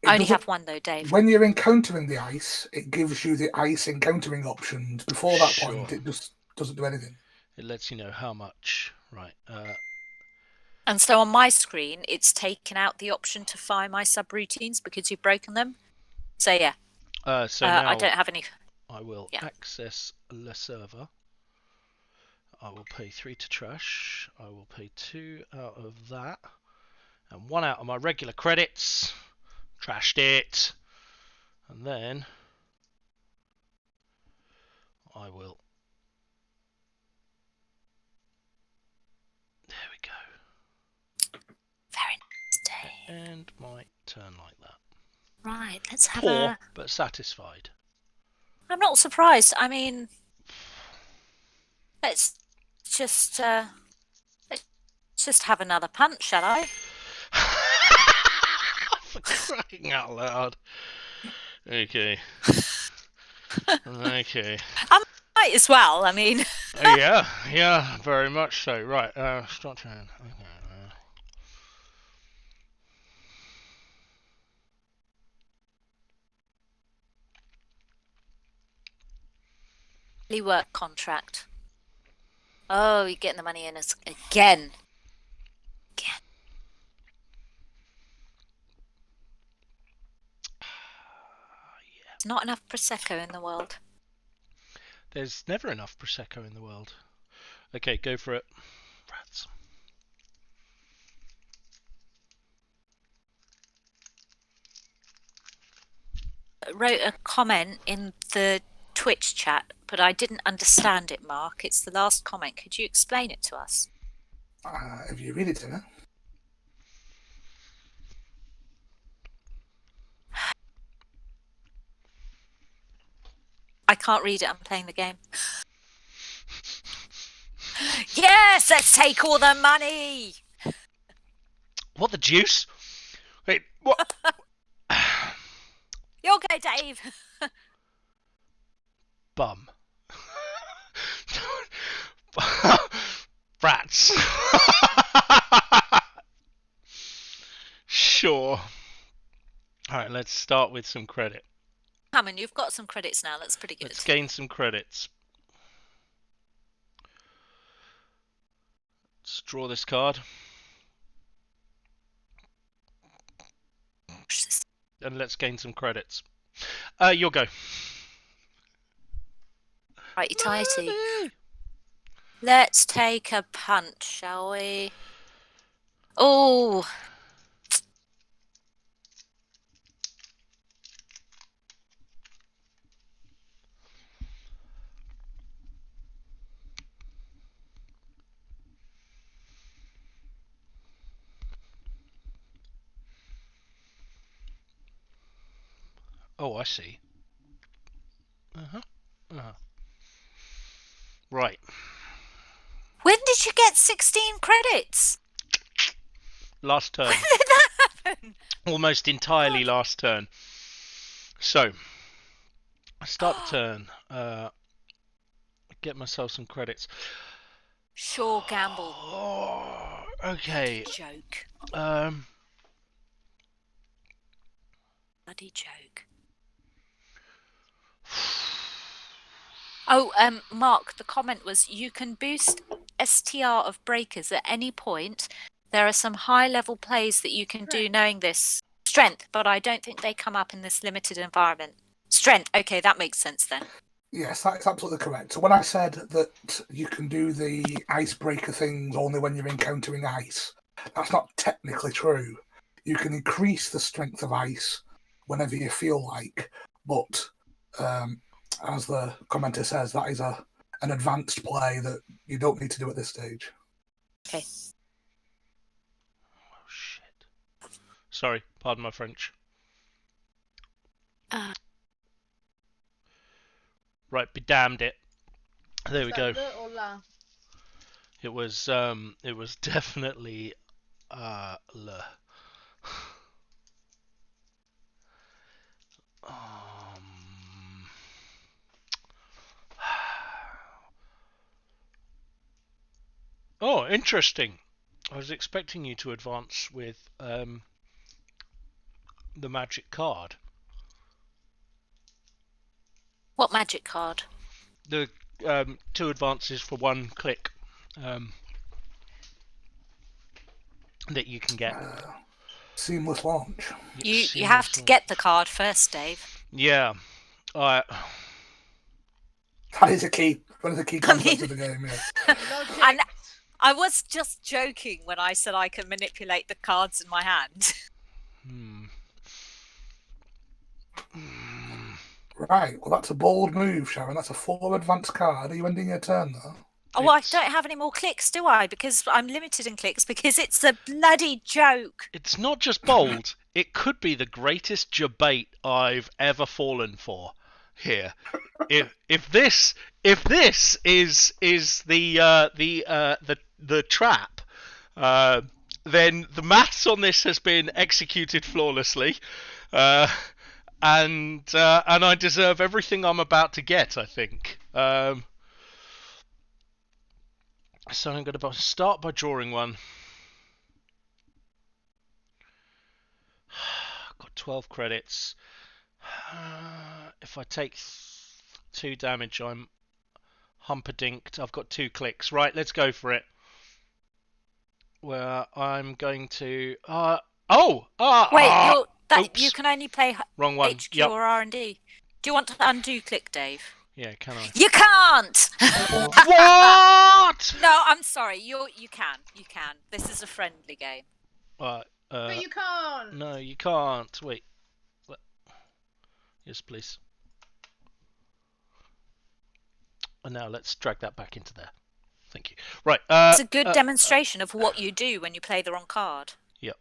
C: I only have 1 though, Dave.
B: When you're encountering the ice, it gives you the ice encountering options. Before that
A: Sure.
B: point, it just doesn't do anything.
A: It lets you know how much. Right.
C: And so on my screen, it's taken out the option to fire my subroutines because you've broken them. So yeah,
A: So now
C: I don't have any.
A: I will access the server. I will pay 3 to trash. I will pay 2 out of that. And 1 out of my regular credits. Trashed it. And then I will. There we go.
C: Very nice, Dave.
A: End my turn like that.
C: Right, let's have
A: Poor, but satisfied.
C: I'm not surprised. I mean, let's just have another punt, shall I?
A: For crying out loud. Okay. Okay.
C: I might as well. I mean,
A: Yeah, very much so. Right, start turn.
C: okay. Work contract. Oh, you're getting the money in again. There's not enough Prosecco in the world.
A: There's never enough Prosecco in the world. Okay, go for it. Rats.
C: I wrote a comment in the Twitch chat, but I didn't understand it, Mark. It's the last comment. Could you explain it to us?
B: If you read it to me.
C: I can't read it. I'm playing the game. Yes, let's take all the money.
A: What the juice? Wait, what?
C: You'll go, Dave.
A: Bum. Rats. Sure. Alright, let's start with some credit.
C: Hammond, you've got some credits now. That's pretty good.
A: Let's gain some credits. Let's draw this card. And let's gain some credits. You'll go.
C: Righty tighty. Let's take a punt, shall we? Oh.
A: Oh, I see. Right.
C: When did you get 16 credits?
A: Last turn.
C: When did that happen?
A: Almost entirely last turn. So, I start the turn. Get myself some credits.
C: Sure, gamble.
A: Oh, okay.
C: Joke. Bloody joke. Oh, Mark, the comment was you can boost STR of breakers at any point. There are some high-level plays that you can do knowing this. Strength, but I don't think they come up in this limited environment. Strength, okay, that makes sense then.
B: Yes, that's absolutely correct. So when I said that you can do the icebreaker things only when you're encountering ice, that's not technically true. You can increase the strength of ice whenever you feel like, but as the commenter says, that is an advanced play that you don't need to do at this stage.
C: Okay.
A: Oh shit! Sorry, pardon my French. Right, be damned it. There we go.
D: Le or la?
A: It was definitely le. Oh, interesting. I was expecting you to advance with the magic card.
C: What magic card?
A: The 2 advances for 1 click that you can get.
B: Seamless launch.
C: You have to get the card first, Dave.
A: Yeah.
B: That is one of the key concepts of the game, yes.
C: And I was just joking when I said I can manipulate the cards in my hand.
B: Right, well that's a bold move, Sharon. That's a 4 advanced card. Are you ending your turn, though?
C: Oh, I don't have any more clicks, do I? Because I'm limited in clicks because it's a bloody joke.
A: It's not just bold. It could be the greatest debate I've ever fallen for here. If this is the trap, then the maths on this has been executed flawlessly, and I deserve everything I'm about to get, I think. So I'm going to start by drawing one. Got 12 credits. If I take 2 damage, I'm humpadinked. I've got 2 clicks. Right, let's go for it. Where I'm going to...
C: Wait, you can only play
A: Wrong one.
C: HQ
A: Yep.
C: or R&D. Do you want to undo click, Dave?
A: Yeah, can I?
C: You can't!
A: What?
C: No, I'm sorry. You can. You can. This is a friendly game.
D: But you can't.
A: No, you can't. Wait. Yes, please. And now let's drag that back into there. Thank you. Right.
C: It's a good demonstration of what you do when you play the wrong card.
A: Yep.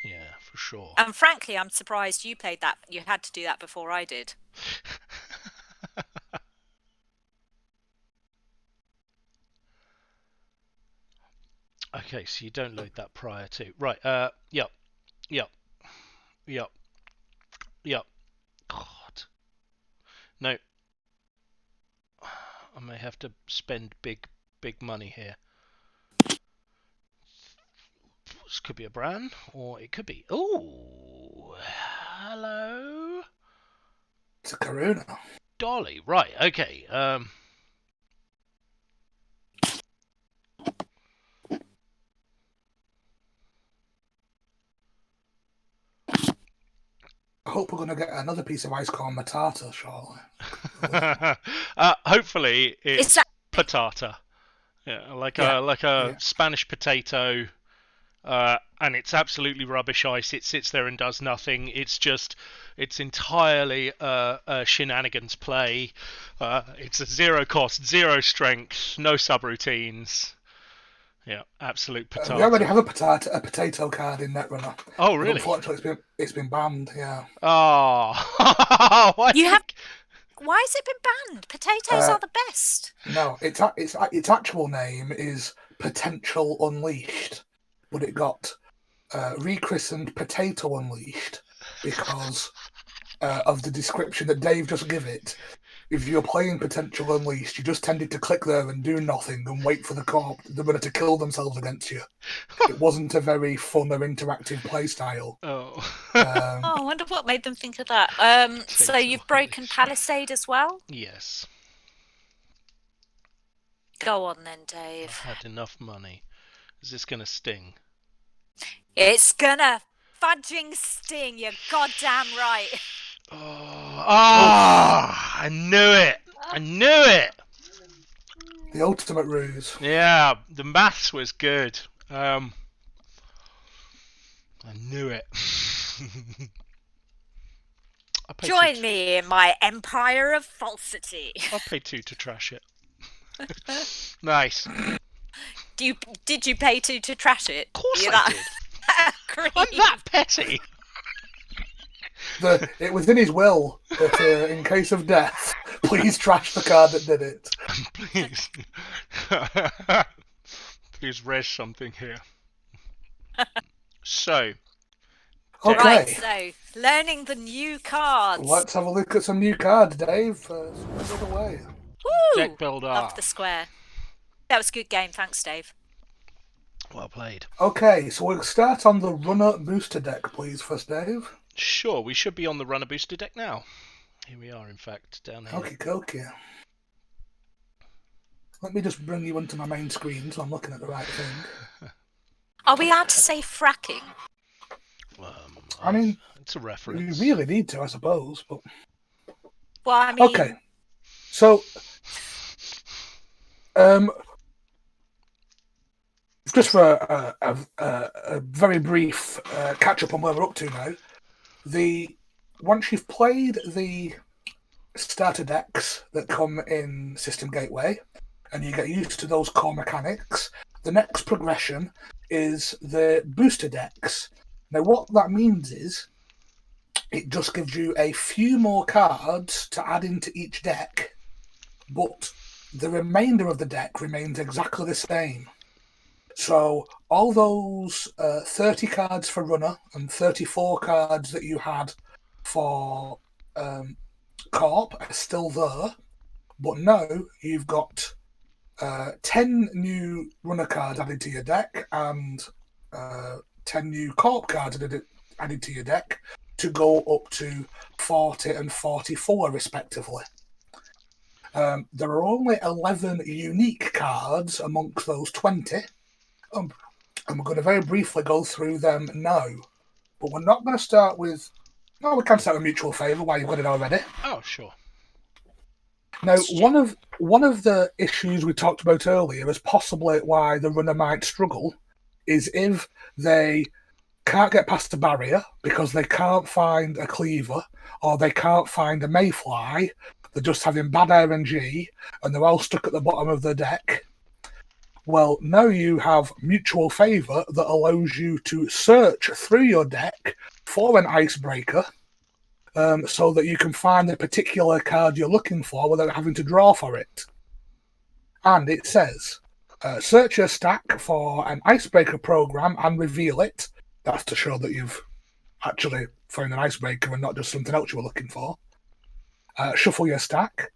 A: Yeah, for sure.
C: And frankly, I'm surprised you played that. You had to do that before I did.
A: Okay, so you don't load that prior to. Right, yep. God. No. I may have to spend big money here. This could be a Bran, or it could be... Ooh! Hello?
B: It's a Karuna.
A: Dolly, right, okay.
B: I hope we're going to get another piece of ice called Matata shortly.
A: Hopefully it's patata. Yeah, like a Spanish potato, and it's absolutely rubbish ice. It sits there and does nothing. It's entirely shenanigans play. It's a 0 cost, 0 strength, no subroutines. Yeah, absolute potato.
B: We already have a potato card in Netrunner.
A: Oh, really?
B: Unfortunately, it's been banned. Yeah.
A: Oh,
C: Why has it been banned? Potatoes are the best.
B: No, its actual name is Potential Unleashed, but it got rechristened Potato Unleashed because of the description that Dave just gave it. If you're playing Potential Unleashed, you just tended to click there and do nothing and wait for the runner to kill themselves against you. It wasn't a very fun or interactive play style.
A: Oh.
C: I wonder what made them think of that. So you've broken Palisade as well?
A: Yes.
C: Go on then, Dave.
A: I've had enough money. Is this going to sting?
C: It's gonna fudging sting, you're goddamn right.
A: I knew it. I knew it.
B: The ultimate ruse.
A: Yeah, the maths was good. I knew it. I'll pay
C: Join
A: two
C: me in my empire of falsity.
A: I'll pay 2 to trash it. Nice.
C: Did you pay 2 to trash it?
A: Of course
C: You're
A: I
C: that
A: did.
C: creep.
A: I'm that petty.
B: It was in his will that in case of death, please trash the card that did it.
A: Please. Please raise something here. So,
B: Okay,
C: Right, so learning the new cards.
B: let's have a look at some new cards, Dave. Spread it away.
C: Woo!
A: deck builder.
C: Love the square. That was a good game, thanks, Dave.
A: Well played.
B: Okay, so we'll start on the runner booster deck, please, first, Dave.
A: Sure, we should be on the runner booster deck now. Here we are, in fact, down here.
B: Okay. Let me just bring you onto my main screen so I'm looking at the right thing.
C: Are we allowed to say fracking?
B: I mean,
A: it's a
B: you
A: reference.
B: really need to, I suppose. But
C: Well, I mean,
B: okay, so just for a very brief catch up on where we're up to now. Once you've played the starter decks that come in System Gateway, and you get used to those core mechanics, the next progression is the booster decks. Now, what that means is it just gives you a few more cards to add into each deck, but the remainder of the deck remains exactly the same. So all those 30 cards for runner and 34 cards that you had for Corp are still there, but now you've got 10 new runner cards added to your deck and 10 new Corp cards added to your deck to go up to 40 and 44 respectively. There are only 11 unique cards amongst those 20, and we're going to very briefly go through them now. But we're not going to start with... No, we can start with Mutual Favour while you've got it already.
A: Oh, sure.
B: Now, one of the issues we talked about earlier as possibly why the runner might struggle is if they can't get past the barrier because they can't find a cleaver or they can't find a mayfly, they're just having bad RNG and they're all stuck at the bottom of the deck. Well, now you have Mutual Favour that allows you to search through your deck for an icebreaker so that you can find the particular card you're looking for without having to draw for it. And it says, search your stack for an icebreaker program and reveal it. That's to show that you've actually found an icebreaker and not just something else you were looking for. Shuffle your stack.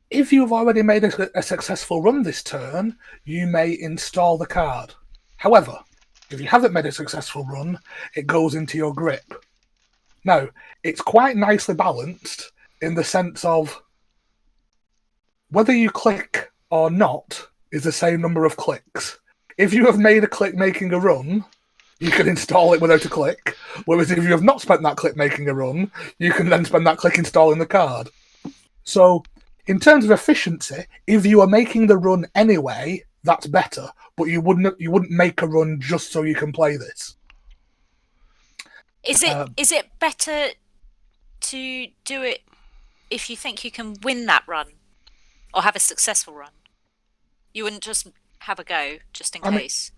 B: If you've already made a successful run this turn, you may install the card. However, if you haven't made a successful run, it goes into your grip. Now, it's quite nicely balanced in the sense of whether you click or not is the same number of clicks. If you have made a click making a run, you can install it without a click. Whereas if you have not spent that click making a run, you can then spend that click installing the card. So, in terms of efficiency, if you are making the run anyway, that's better. But you wouldn't make a run just so you can play this.
C: is it better to do it if you think you can win that run or have a successful run? You wouldn't just have a go just in case.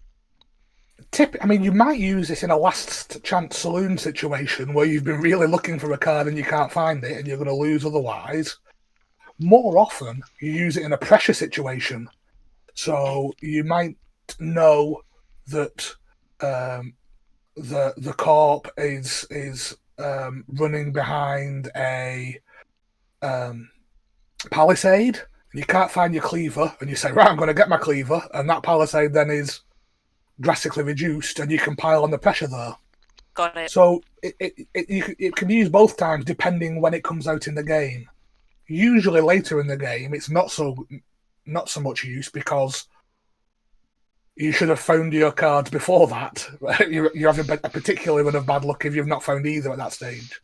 B: You might use this in a last chance saloon situation where you've been really looking for a card and you can't find it and you're going to lose otherwise. More often, you use it in a pressure situation. So you might know that the corp is running behind a palisade. You can't find your cleaver, and you say, right, I'm going to get my cleaver, and that palisade then is drastically reduced, and you can pile on the pressure there.
C: Got it.
B: So it can be used both times depending when it comes out in the game. Usually later in the game, it's not so much use because you should have found your cards before that. You're having a particular run of bad luck if you've not found either at that stage.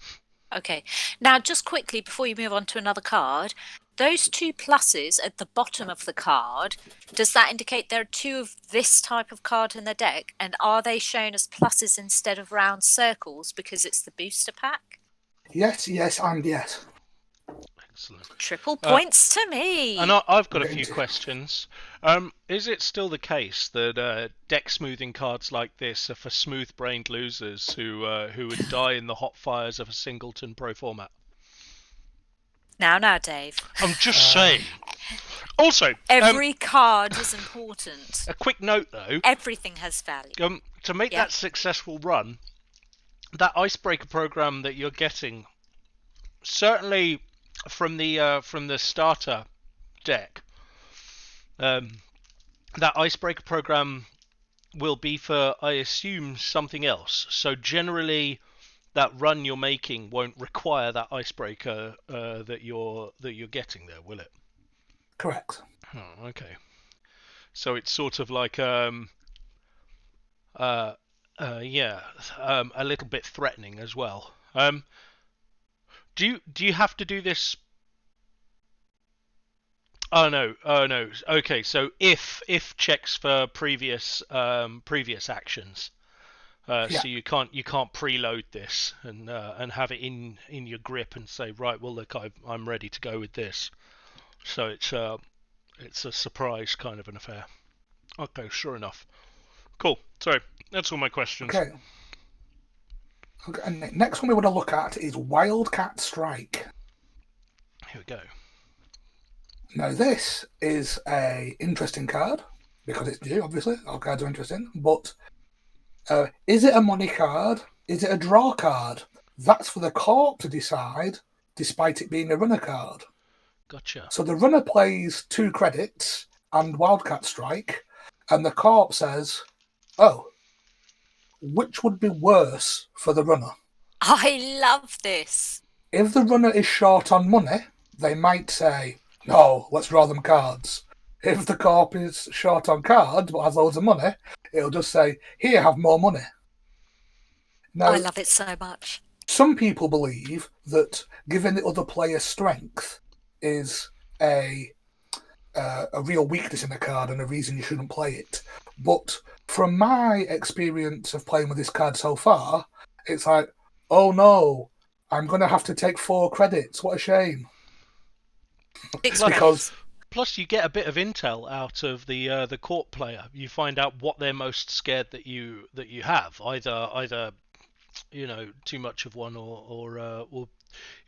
C: Okay. Now, just quickly before you move on to another card, those 2 pluses at the bottom of the card, does that indicate there are 2 of this type of card in the deck? And are they shown as pluses instead of round circles because it's the booster pack?
B: Yes, and yes.
A: Excellent.
C: Triple points to me.
A: And I've got a few questions. Is it still the case that deck smoothing cards like this are for smooth-brained losers who would die in the hot fires of a singleton pro format?
C: Now, Dave.
A: I'm just saying. Also,
C: every card is important.
A: A quick note, though.
C: Everything has value.
A: To make that successful run, that icebreaker program that you're getting, certainly from the starter deck, that icebreaker program will be for, I assume, something else. So generally, that run you're making won't require that icebreaker that you're getting there, will it?
B: Correct.
A: Oh, okay. So it's sort of like a little bit threatening as well. Do you have to do this? Oh no. Okay, so if checks for previous actions. So you can't preload this and have it in your grip and say, right, well look, I'm ready to go with this. So it's a surprise kind of an affair. Okay, sure enough. Cool. Sorry, that's all my questions.
B: Okay. And next one we want to look at is Wildcat Strike.
A: Here we go.
B: Now this is a interesting card because it's new. Obviously, all cards are interesting, but. Is it a money card? Is it a draw card? That's for the corp to decide, despite it being a runner card.
A: Gotcha.
B: So the runner plays 2 credits and Wildcat Strike, and the corp says, oh, which would be worse for the runner?
C: I love this.
B: If the runner is short on money, they might say, no, let's draw them cards. If the corp is short on cards but has loads of money, it'll just say, here, have more money. Now,
C: I love it so much.
B: Some people believe that giving the other player strength is a real weakness in a card and a reason you shouldn't play it. But from my experience of playing with this card so far, it's like, oh no, I'm going to have to take 4 credits. What a shame. Because...
A: Plus, you get a bit of intel out of the court player. You find out what they're most scared that you have. Either too much of one, or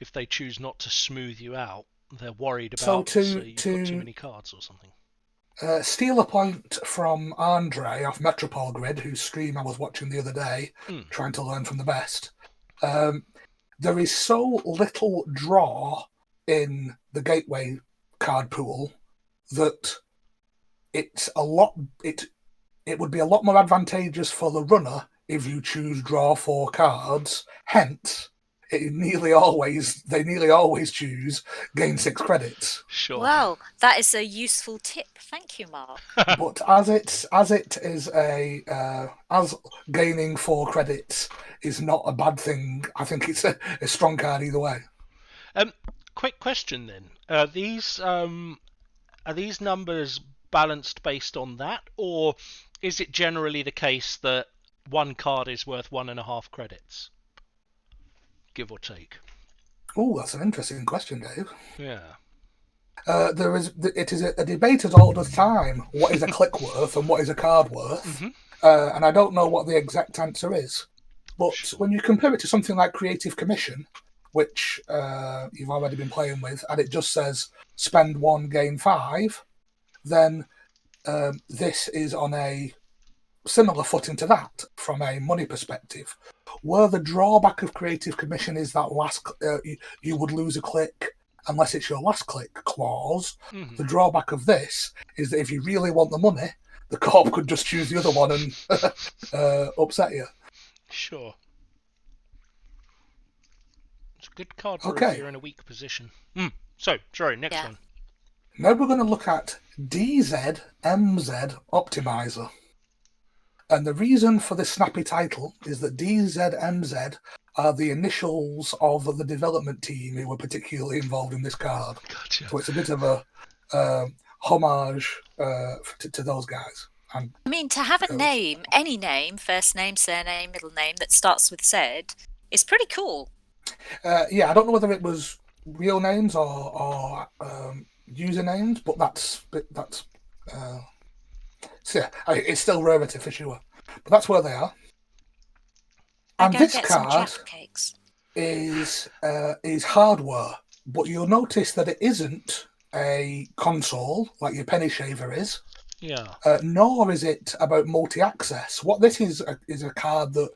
A: if they choose not to smooth you out, they're worried about you've got too many cards or something.
B: Steal a point from Andre off Metropole Grid, whose stream I was watching the other day, trying to learn from the best. There is so little draw in the gateway card pool that it would be a lot more advantageous for the runner if you choose draw 4 cards. Hence, they nearly always choose gain 6 credits.
A: Sure.
C: Wow, that is a useful tip. Thank you, Mark.
B: But as it is as gaining 4 credits is not a bad thing, I think it's a strong card either way.
A: Quick question then: are these numbers balanced based on that, or is it generally the case that 1 card is worth 1.5 credits, give or take?
B: Oh, that's an interesting question, Dave.
A: Yeah.
B: It is a debate as old as time. What is a click worth and what is a card worth?
A: Mm-hmm.
B: And I don't know what the exact answer is. But when you compare it to something like Creative Commission, which you've already been playing with, and it just says spend 1, gain 5, then this is on a similar footing to that from a money perspective. Where the drawback of Creative Commission is that you would lose a click unless it's your last click clause. Mm-hmm. The drawback of this is that if you really want the money, the corp could just choose the other one and upset you.
A: Sure. It's a good card for if you're in a weak position. So, sorry, next one. Now
B: we're going to look at DZMZ Optimizer. And the reason for this snappy title is that DZMZ are the initials of the development team who were particularly involved in this card.
A: Gotcha.
B: So it's a bit of a homage to those guys. And
C: I mean, to have a name, any name, first name, surname, middle name, that starts with Z is pretty cool.
B: yeah, I don't know whether it was real names or usernames, but that's so yeah, it's still rarity for sure. But that's where they are. And
C: Go
B: this
C: get some
B: card
C: Jaffa cakes.
B: is hardware, but you'll notice that it isn't a console like your penny shaver is.
A: Yeah.
B: Nor is it about multi-access. What this is a card that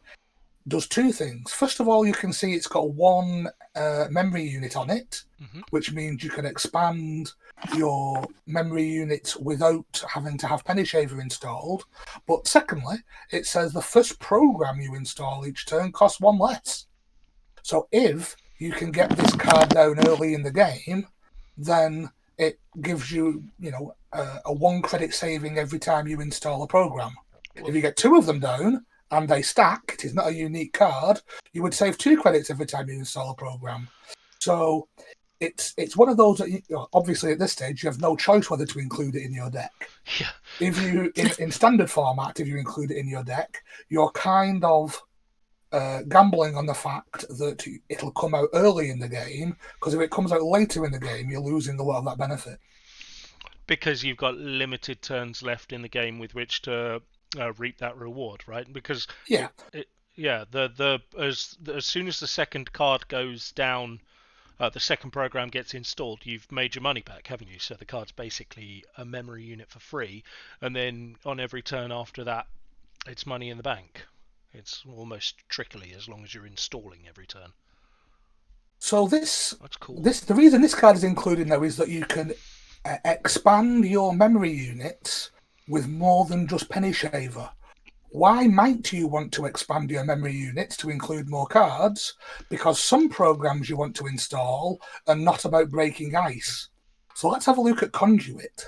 B: does two things. First of all, you can see it's got one memory unit on it, which means you can expand your memory units without having to have penny shaver installed. But secondly, it says the first program you install each turn costs one less. So if you can get this card down early in the game, then it gives you, a 1 credit saving every time you install a program. If you get 2 of them down and they stack, it is not a unique card, you would save 2 credits every time you install a program. So it's one of those that obviously at this stage you have no choice whether to include it in your deck.
A: Yeah.
B: If you in standard format, if you include it in your deck, you're kind of gambling on the fact that it'll come out early in the game, because if it comes out later in the game, you're losing a lot of that benefit.
A: Because you've got limited turns left in the game with which to reap that reward, right? Because
B: yeah,
A: as soon as the second card goes down, the second program gets installed, you've made your money back, haven't you? So the card's basically a memory unit for free, and then on every turn after that, it's money in the bank. It's almost trickly as long as you're installing every turn.
B: So that's
A: cool.
B: The reason this card is included now is that you can expand your memory units with more than just penny shaver. Why might you want to expand your memory units to include more cards? Because some programs you want to install are not about breaking ice. So let's have a look at Conduit.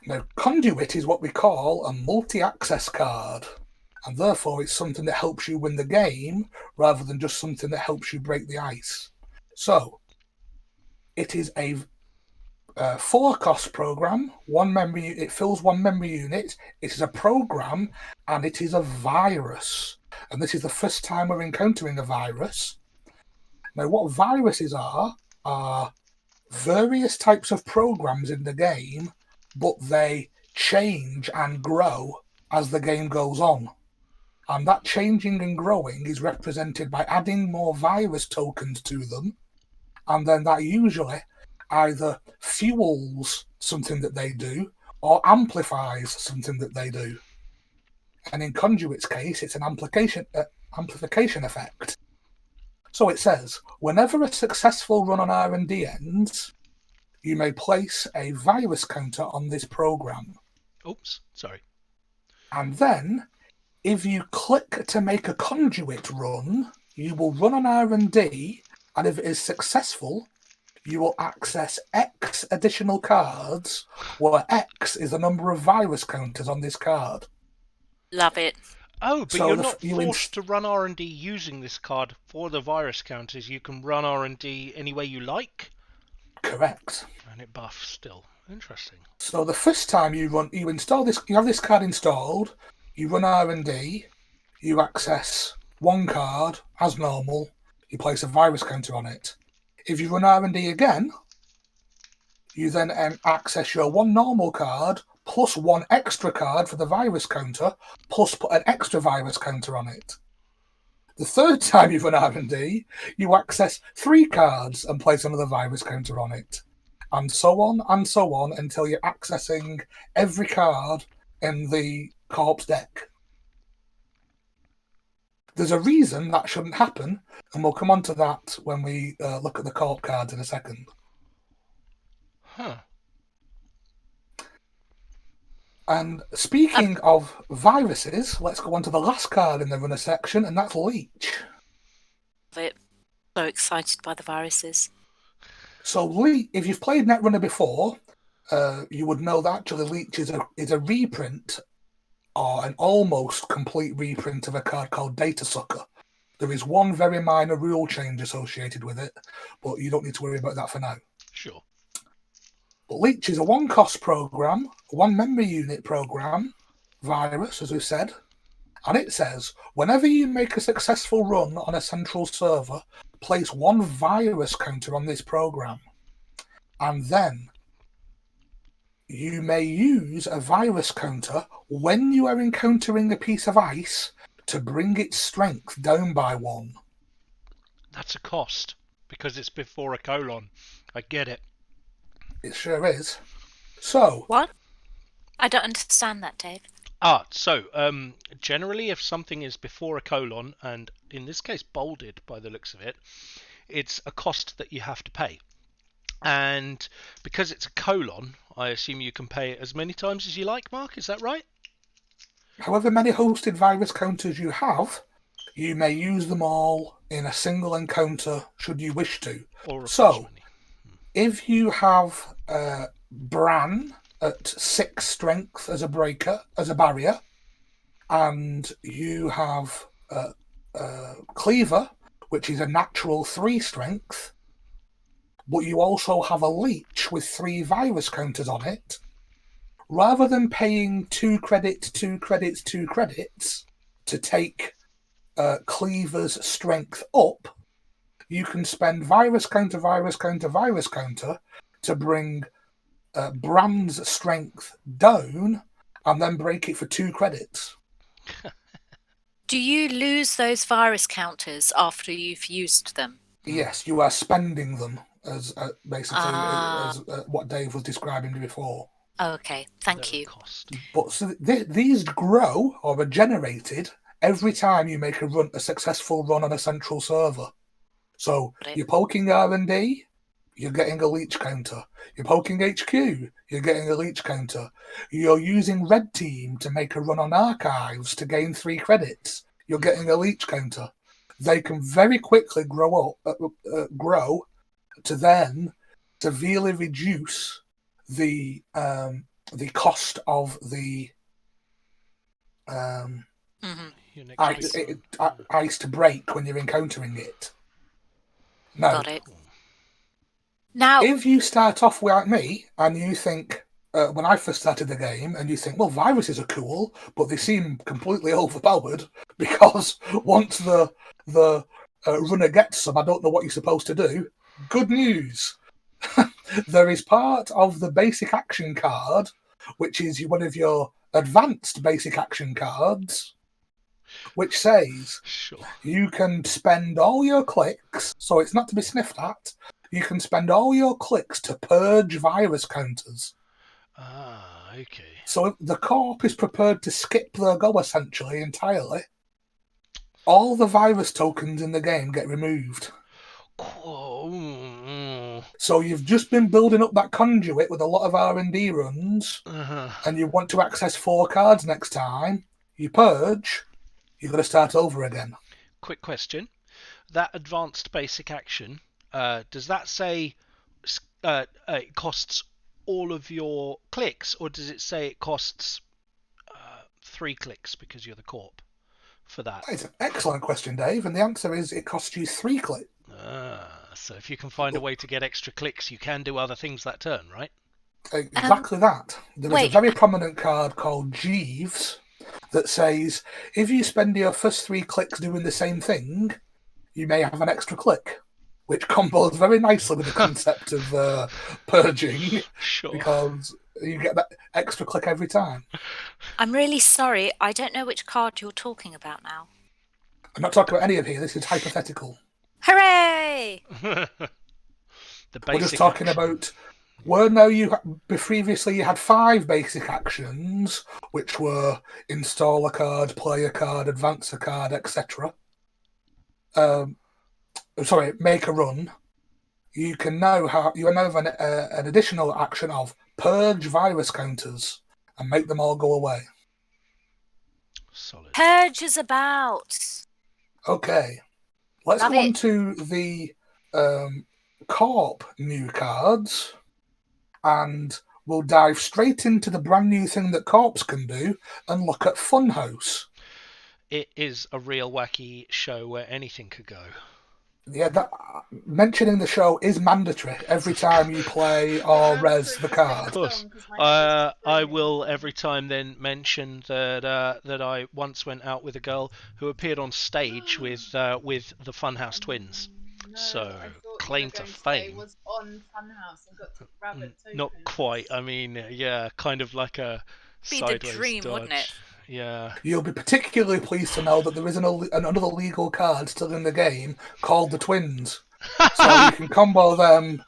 B: Now, Conduit is what we call a multi-access card, and therefore it's something that helps you win the game rather than just something that helps you break the ice. So, it is a 4-cost program. It fills 1 memory unit. It is a program, and it is a virus. And this is the first time we're encountering a virus. Now, what viruses are various types of programs in the game, but they change and grow as the game goes on. And that changing and growing is represented by adding more virus tokens to them, and then that usually either fuels something that they do or amplifies something that they do. And in Conduit's case, it's an amplification effect. So it says, whenever a successful run on R&D ends, you may place a virus counter on this program.
A: Oops, sorry.
B: And then, if you click to make a Conduit run, you will run an R&D, and if it is successful, you will access X additional cards, where X is the number of virus counters on this card.
C: Love it.
A: Oh, but so you're not forced to run R&D using this card for the virus counters. You can run R&D any way you like?
B: Correct.
A: And it buffs still. Interesting.
B: So the first time you install this, you have this card installed, you run R&D, you access 1 card as normal, you place a virus counter on it. If you run R&D again, you then access your 1 normal card plus 1 extra card for the virus counter, plus put an extra virus counter on it. The third time you run R&D, you access 3 cards and place another virus counter on it. And so on until you're accessing every card in the corpse deck. There's a reason that shouldn't happen, and we'll come on to that when we look at the corp cards in a second.
A: Huh.
B: And speaking of viruses, let's go on to the last card in the runner section, and that's Leech.
C: So excited by the viruses.
B: So Leech, if you've played Netrunner before, you would know that actually Leech is a reprint, or an almost complete reprint of a card called Data Sucker. There is one very minor rule change associated with it, but you don't need to worry about that for now.
A: Sure.
B: But Leech is a one-cost program, one memory unit program, virus, as we've said, and it says, whenever you make a successful run on a central server, place one virus counter on this program, and then you may use a virus counter when you are encountering a piece of ice to bring its strength down by 1.
A: That's a cost, because it's before a colon. I get it.
B: It sure is. So,
C: What? I don't understand that, Dave.
A: So generally if something is before a colon, and in this case bolded by the looks of it, it's a cost that you have to pay. And because it's a colon, I assume you can pay it as many times as you like, Mark, is that right?
B: however many hosted virus counters you have, you may use them all in a single encounter should you wish to.
A: Or
B: So,
A: money.
B: if you have Bran at 6 strength as a barrier, and you have Cleaver, which is a natural 3 strength, but you also have a Leech with 3 virus counters on it, rather than paying 2 credits, 2 credits, 2 credits to take Cleaver's strength up, you can spend virus counter, virus counter, virus counter to bring Bran's strength down and then break it for 2 credits.
C: Do you lose those virus counters after you've used them?
B: Yes, you are spending them as basically as what Dave was describing before.
C: Okay, thank you.
A: Cost.
B: But so these grow or are generated every time you make a successful run on a central server. So you're poking R&D, you're getting a Leech counter. You're poking HQ, you're getting a Leech counter. You're using Red Team to make a run on Archives to gain 3 credits. You're getting a Leech counter. They can very quickly grow to then severely reduce the cost of the ice to break when you're encountering it. Now,
C: got it. Now,
B: if you start off like me and you think, when I first started the game, and you think, well, viruses are cool, but they seem completely overpowered because once the runner gets them, I don't know what you're supposed to do. Good news. There is part of the basic action card, which is one of your advanced basic action cards, which says you can spend all your clicks, so it's not to be sniffed at, you can spend all your clicks to purge virus counters.
A: Okay.
B: So the Corp is prepared to skip their go essentially entirely. All the virus tokens in the game get removed. So you've just been building up that conduit with a lot of R&D runs, and you want to access 4 cards next time, you purge, you've got to start over again.
A: Quick question. That advanced basic action, does that say it costs all of your clicks, or does it say it costs 3 clicks because you're the Corp for that?
B: It's an excellent question, Dave, and the answer is it costs you 3 clicks.
A: So if you can find a way to get extra clicks, you can do other things that turn, right?
B: Exactly that. There is a very prominent card called Jeeves that says if you spend your first 3 clicks doing the same thing, you may have an extra click, which combos very nicely with the concept of purging, because you get that extra click every time.
C: I'm really sorry, I don't know which card you're talking about now.
B: I'm not talking about any of here, this is hypothetical.
C: Hooray!
A: We're
B: just talking about previously you had 5 basic actions, which were install a card, play a card, advance a card, etc. Make a run. You now have an additional action of purge virus counters and make them all go away.
A: Solid.
C: Purge is about.
B: Okay, let's go on to the Corp new cards. And we'll dive straight into the brand new thing that Corpse can do and look at Funhouse.
A: It is a real wacky show where anything could go.
B: Yeah, mentioning the show is mandatory every time you play or res the card.
A: Of course. I will every time then mention that I once went out with a girl who appeared on stage with the Funhouse twins.
D: No,
A: So
D: I thought
A: claim
D: you
A: to
D: were going to say
A: fame.
D: was on Funhouse and got to rabbit tokens.
A: Not quite. I mean, yeah, kind of like a
C: Be the
A: sideways
C: dream,
A: dodge.
C: wouldn't it?
A: Yeah.
B: You'll be particularly pleased to know that there is another legal card still in the game called the Twins. So you can combo them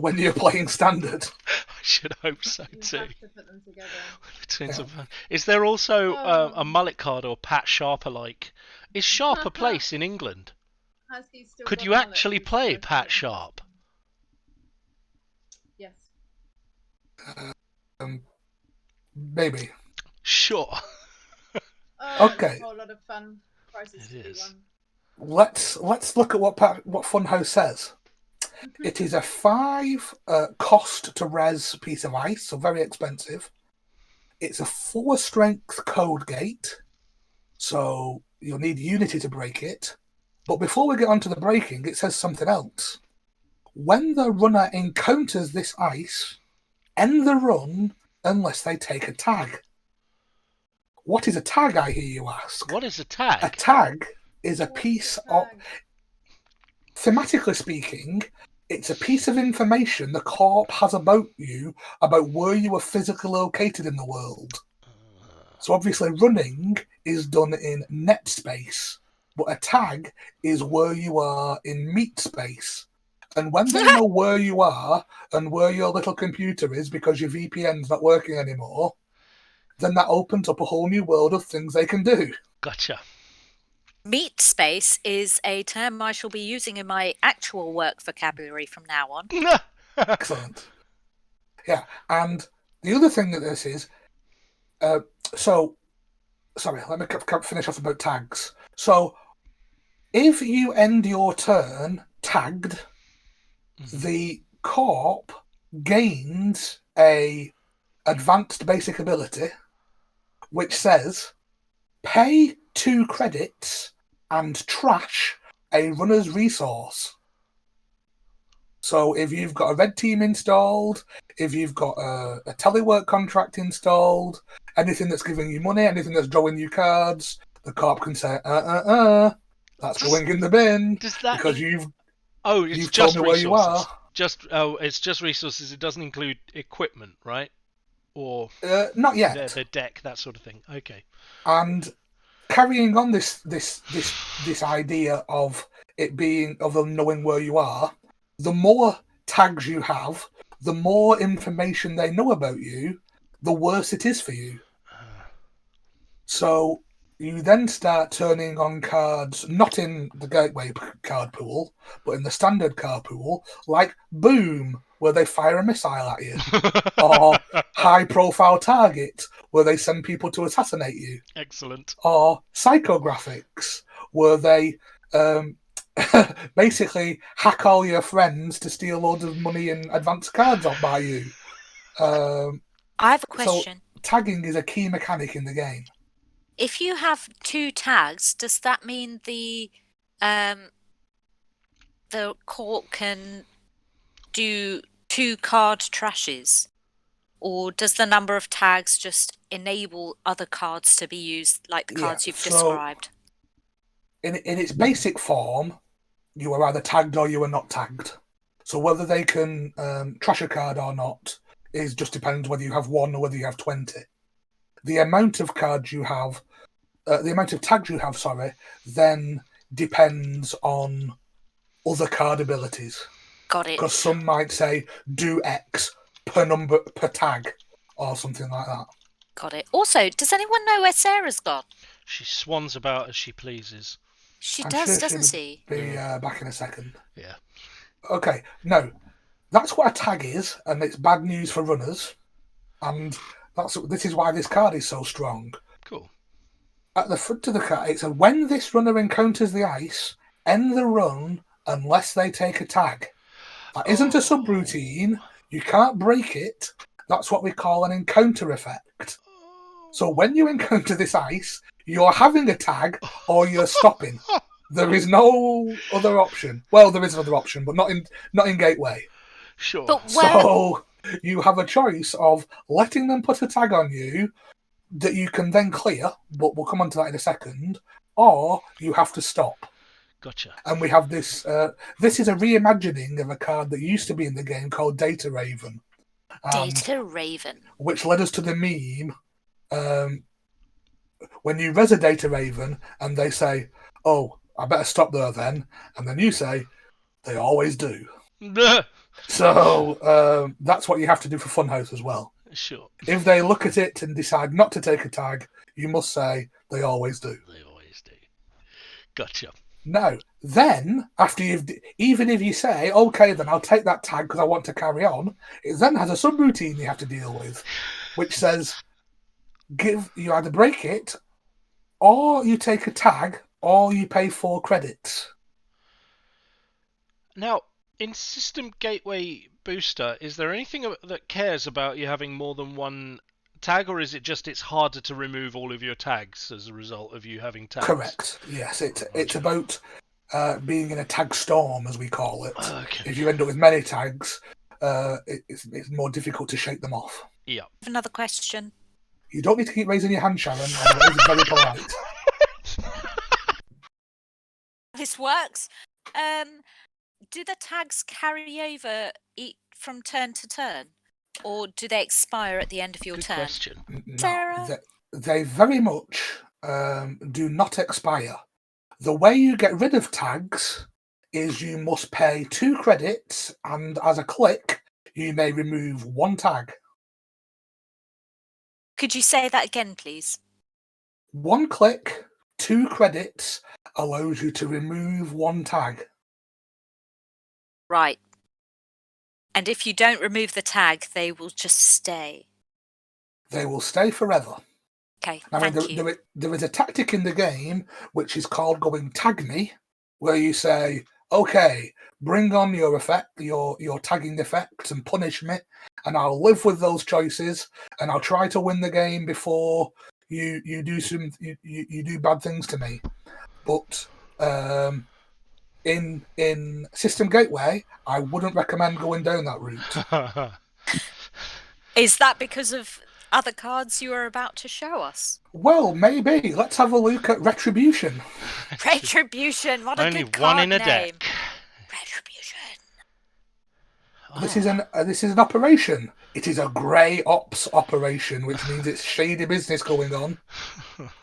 B: when you're playing standard.
A: I should hope so
D: You
A: too.
D: have to put them together.
A: The twins are fun. Is there also a mullet card or Pat Sharp alike? Is Sharp a place in England?
D: Has he still
A: Could
D: got
A: you
D: a mullet
A: actually
D: who's
A: play
D: supposed to
A: Pat
D: be-
A: Sharp?
D: Yes.
B: Maybe.
A: Sure.
D: Oh,
B: Okay.
D: It's a whole lot of fun. Prizes
A: It
D: to be
A: is.
D: won.
B: Let's look at what Funhouse says. It is a 5 cost to res piece of ice, so very expensive. It's a 4 strength code gate, so you'll need Unity to break it. But before we get on to the breaking, it says something else. When the runner encounters this ice, end the run unless they take a tag. What is a tag, I hear you ask?
A: What is a tag?
B: A tag is a
D: What's
B: piece
D: the
B: of...
D: tag?
B: Thematically speaking, it's a piece of information the Corp has about you, about where you are physically located in the world. So obviously running is done in net space, but a tag is where you are in meat space. And when they know where you are and where your little computer is because your VPN's not working anymore, then that opens up a whole new world of things they can do.
A: Gotcha.
C: Meat space is a term I shall be using in my actual work vocabulary from now on.
B: Excellent. Yeah, and the other thing that this is, sorry, let me finish off about tags. So, if you end your turn tagged, the Corp gains a advanced basic ability, which says, pay 2 credits and trash a runner's resource. So if you've got a red team installed, if you've got a telework contract installed, anything that's giving you money, anything that's drawing you cards, the Corp can say, that's going in the bin
A: Does that
B: because
A: it's
B: you've
A: just
B: told me where
A: resources.
B: you are.
A: It's just resources. It doesn't include equipment, right? Or
B: Not yet.
A: the deck, that sort of thing. Okay.
B: And carrying on this idea of them knowing where you are, the more tags you have, the more information they know about you, the worse it is for you. So you then start turning on cards, not in the gateway card pool, but in the standard card pool, like Boom, where they fire a missile at you, or High Profile Target, where they send people to assassinate you.
A: Excellent.
B: Or Psychographics, where they basically hack all your friends to steal loads of money and advance cards off by you.
C: I have a question.
B: So tagging is a key mechanic in the game.
C: If you have 2 tags, does that mean the Corp can do 2 card trashes? Or does the number of tags just enable other cards to be used, like the cards you've described?
B: In its basic form, you are either tagged or you are not tagged. So whether they can trash a card or not just depends whether you have 1 or whether you have 20. The amount of cards you have, the amount of tags you have, then depends on other card abilities.
C: Got it.
B: Because some might say do X per tag or something like that.
C: Got it. Also, does anyone know where Sarah's gone?
A: She swans about as she pleases.
C: She
B: I'm
C: does,
B: sure
C: doesn't
B: she'll
C: she?
B: Be back in a second.
A: Yeah.
B: Okay, no, that's what a tag is, and it's bad news for runners, and this is why this card is so strong.
A: Cool.
B: At the front of the card, it says, when this runner encounters the ice, end the run unless they take a tag. That isn't a subroutine. You can't break it, That's what we call an encounter effect. So when you encounter this ice, you're having a tag or you're stopping. There is no other option. Well, there is another option, but not in Gateway.
A: Sure.
C: But where?
B: So you have a choice of letting them put a tag on you that you can then clear, but we'll come on to that in a second, or you have to stop.
A: Gotcha.
B: And we have this. This is a reimagining of a card that used to be in the game called Data Raven.
C: Data Raven.
B: Which led us to the meme. When you res a Data Raven and they say, "Oh, I better stop there then," and then you say, "They always do." So that's what you have to do for Funhouse as well.
A: Sure.
B: If they look at it and decide not to take a tag, you must say, "They always do."
A: They always do. Gotcha.
B: Now, then, after even if you say, "Okay, then I'll take that tag because I want to carry on," it then has a subroutine you have to deal with, which says, you either break it, or you take a tag, or you pay 4 credits.
A: Now, in System Gateway Booster, is there anything that cares about you having more than one tag, or is it just it's harder to remove all of your tags as a result of you having tags?
B: Correct. Yes, it's about being in a tag storm, as we call it.
A: Okay.
B: If you end up with many tags, it's more difficult to shake them off.
A: Yeah.
C: Another question.
B: You don't need to keep raising your hand, Sharon. It's very polite.
C: This works. Do the tags carry over from turn to turn, or do they expire at the end of your
A: Good
C: turn?
A: question.
B: No,
C: Sarah?
B: they very much do not expire. The way you get rid of tags is you must pay 2 credits, and as a click, you may remove 1 tag.
C: Could you say that again, please?
B: 1 click, 2 credits allows you to remove 1 tag.
C: Right. And if you don't remove the tag, they will just stay.
B: They will stay forever.
C: Okay,
B: I mean,
C: thank you.
B: there is a tactic in the game which is called going tag me, where you say, "Okay, bring on your effect, your tagging effects, and punish me, and I'll live with those choices, and I'll try to win the game before you do you do bad things to me." But in System Gateway, I wouldn't recommend going down that route.
C: Is that because of other cards you are about to show us?
B: Well, maybe. Let's have a look at Retribution.
C: Retribution, what a
A: Only
C: good card
A: one in a
C: name.
A: deck.
C: Retribution.
B: This is an operation. It is a grey ops operation, which means it's shady business going on.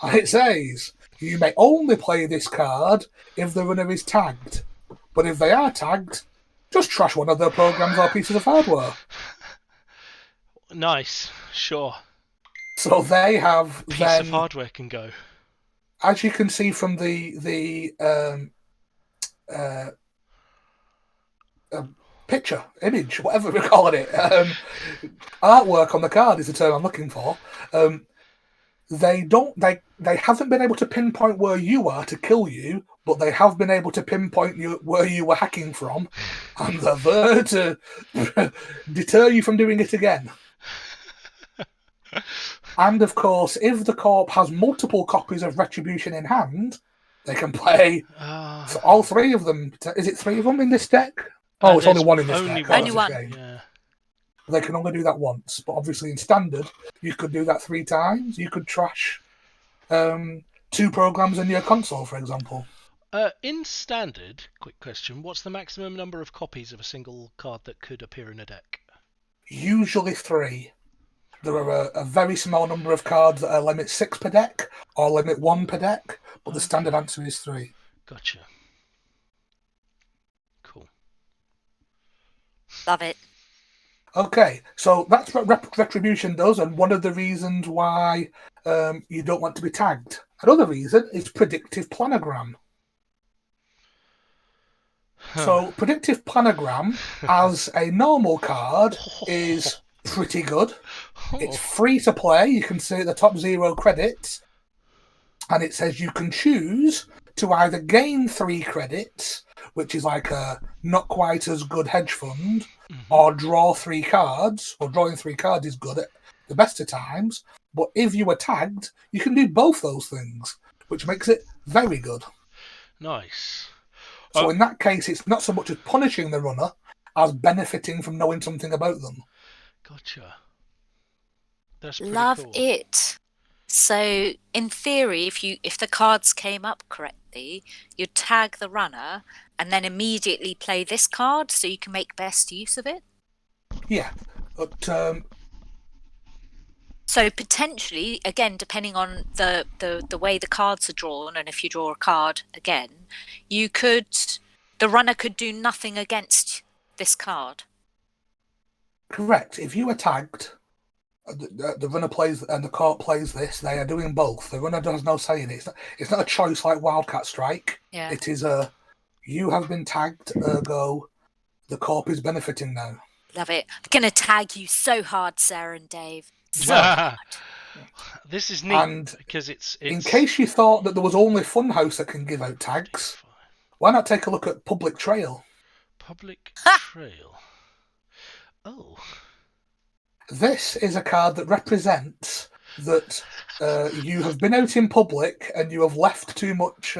B: And it says, you may only play this card if the runner is tagged. But if they are tagged, just trash one of their programs or pieces of hardware.
A: Nice. Sure.
B: So they have
A: Piece of hardware can go.
B: As you can see from the picture, image, whatever we're calling it, artwork on the card is the term I'm looking for. They haven't been able to pinpoint where you are to kill you, but they have been able to pinpoint where you were hacking from, and they're there to deter you from doing it again. And of course, if the corp has multiple copies of Retribution in hand, they can play all 3 of them. Is it 3 of them in this deck? Oh, it's only 1 in this deck.
C: Only one.
A: Yeah.
B: They can only do that once, but obviously in Standard, you could do that 3 times. You could trash 2 programs in your console, for example.
A: In Standard, quick question, what's the maximum number of copies of a single card that could appear in a deck?
B: Usually 3. There are a very small number of cards that are limit 6 per deck or limit 1 per deck, but the standard answer is 3.
A: Gotcha. Cool.
C: Love it.
B: Okay, so that's what Retribution does, and one of the reasons why you don't want to be tagged. Another reason is Predictive Planogram. So Predictive Planogram, as a normal card, is pretty good. It's free to play. You can see at the top 0 credits, and it says you can choose to either gain 3 credits which is like a not quite as good hedge fund,
A: Mhm.
B: or draw 3 cards, or drawing 3 cards is good at the best of times. But if you were tagged, you can do both those things, which makes it very good.
A: Nice.
B: So in that case, it's not so much as punishing the runner as benefiting from knowing something about them.
A: Gotcha. That's pretty
C: Love
A: cool.
C: it. So, in theory, if the cards came up correctly, you'd tag the runner and then immediately play this card so you can make best use of it.
B: Yeah, but
C: So potentially, again, depending on the way the cards are drawn, and if you draw a card again, the runner could do nothing against this card.
B: correct. If you are tagged, the runner plays and the court plays this. They are doing both. The runner does no say in it. It's not a choice like Wildcat Strike.
C: Yeah.
B: It is you have been tagged, ergo the corp is benefiting now.
C: Love it. I'm gonna tag you so hard, Sarah and Dave. So
A: Well,
C: hard.
A: This is neat
B: And
A: because it's
B: in case you thought that there was only Funhouse that can give out tags, why not take a look at Public Trail?
A: Public Trail. Oh.
B: This is a card that represents that you have been out in public and you have left too much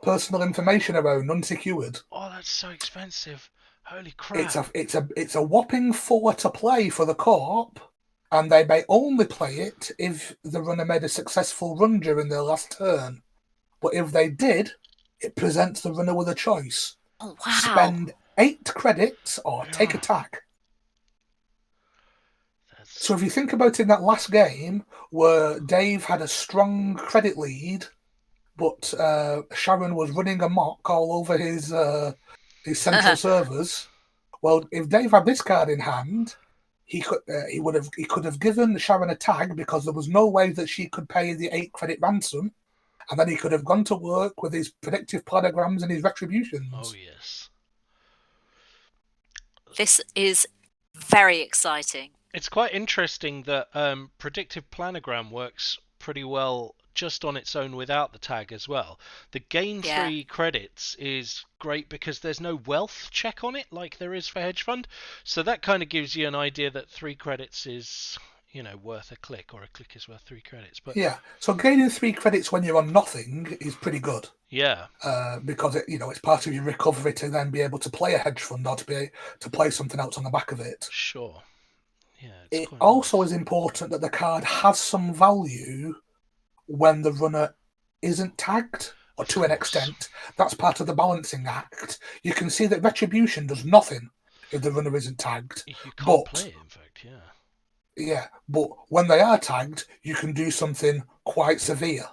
B: personal information around unsecured.
A: Oh, that's so expensive. Holy crap.
B: It's a whopping 4 to play for the corp, and they may only play it if the runner made a successful run during their last turn. But if they did, it presents the runner with a choice.
C: Oh wow.
B: Spend 8 credits or take a tag. So if you think about in that last game where Dave had a strong credit lead, but Sharon was running amok all over his central servers, well, if Dave had this card in hand, he could have given Sharon a tag because there was no way that she could pay the 8 credit ransom, and then he could have gone to work with his predictive planograms and his retributions.
A: Oh yes.
C: This is very exciting.
A: It's quite interesting that predictive planogram works pretty well just on its own without the tag as well. The gain 3 credits is great because there's no wealth check on it like there is for hedge fund. So that kind of gives you an idea that 3 credits is, worth a click, or a click is worth 3 credits. But
B: yeah, so gaining 3 credits when you're on nothing is pretty good.
A: Yeah.
B: Because it's part of your recovery to then be able to play a hedge fund or to play something else on the back of it.
A: Sure. Yeah.
B: It also is important that the card has some value when the runner isn't tagged, or to an extent. That's part of the balancing act. You can see that retribution does nothing if the runner isn't tagged.
A: You can't play it, in fact, yeah.
B: Yeah, but when they are tagged, you can do something quite severe.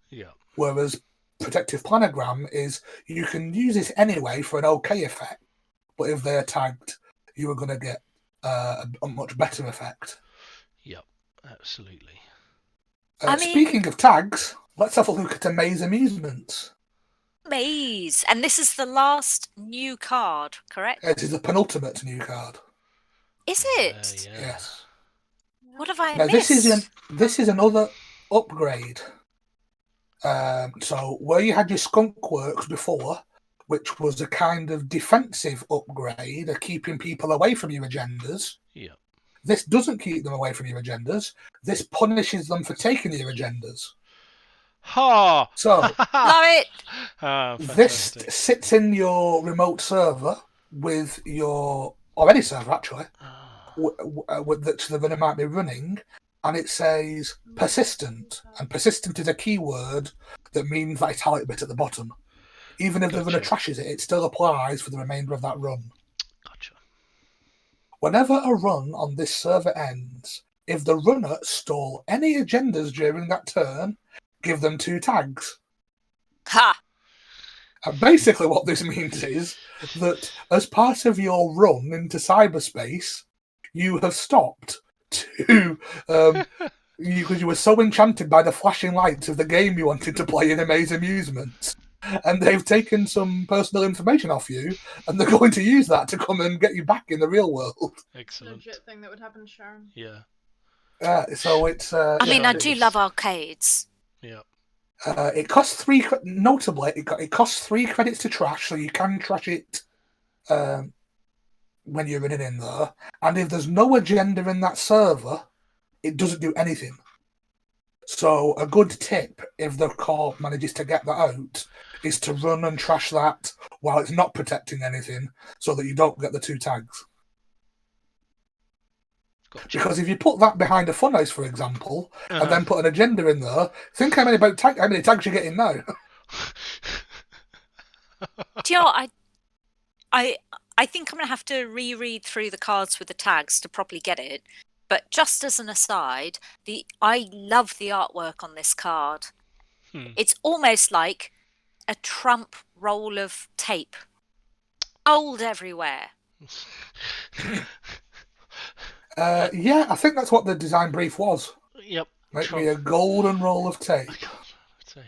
A: Yeah.
B: Whereas protective planogram is you can use it anyway for an okay effect, but if they're tagged, you are going to get a much better effect.
A: Yep, absolutely.
B: Speaking of tags, let's have a look at Maze Amusements.
C: Maze, and this is the last new card, correct?
B: It is the penultimate new card.
C: Is it?
B: Yes.
C: What have I
B: Now
C: missed?
B: this is another upgrade. So where you had your skunk works before, which was a kind of defensive upgrade of keeping people away from your agendas.
A: Yeah.
B: This doesn't keep them away from your agendas. This punishes them for taking your agendas.
A: Ha!
B: So
C: love it.
B: This sits in your remote server with or any server actually, that the runner might be running, and it says persistent, and persistent is a keyword that means that italic bit at the bottom. Even if the runner trashes it, it still applies for the remainder of that run.
A: Gotcha.
B: Whenever a run on this server ends, if the runner stole any agendas during that turn, give them 2 tags.
C: Ha!
B: And basically what this means is that as part of your run into cyberspace, you have stopped to... because you were so enchanted by the flashing lights of the game you wanted to play in Maze Amusements. And they've taken some personal information off you, and they're going to use that to come and get you back in the real world.
A: Excellent.
D: Legit thing that would happen to Sharon.
A: Yeah.
B: So it's...
C: I mean, I do love arcades.
A: Yeah.
B: It costs notably, it costs 3 credits to trash, so you can trash it when you're running in there. And if there's no agenda in that server, it doesn't do anything. So a good tip, if the core manages to get that out, is to run and trash that while it's not protecting anything, so that you don't get the 2 tags.
A: Gotcha.
B: Because if you put that behind a funhouse, for example, and then put an agenda in there, think how many tags you're getting now.
C: Do you know what? I think I'm going to have to reread through the cards with the tags to properly get it. But just as an aside, I love the artwork on this card. It's almost like a Trump roll of tape. Old everywhere.
B: Yeah, I think that's what the design brief was.
A: Yep.
B: Make me a golden roll of tape.
A: Tape.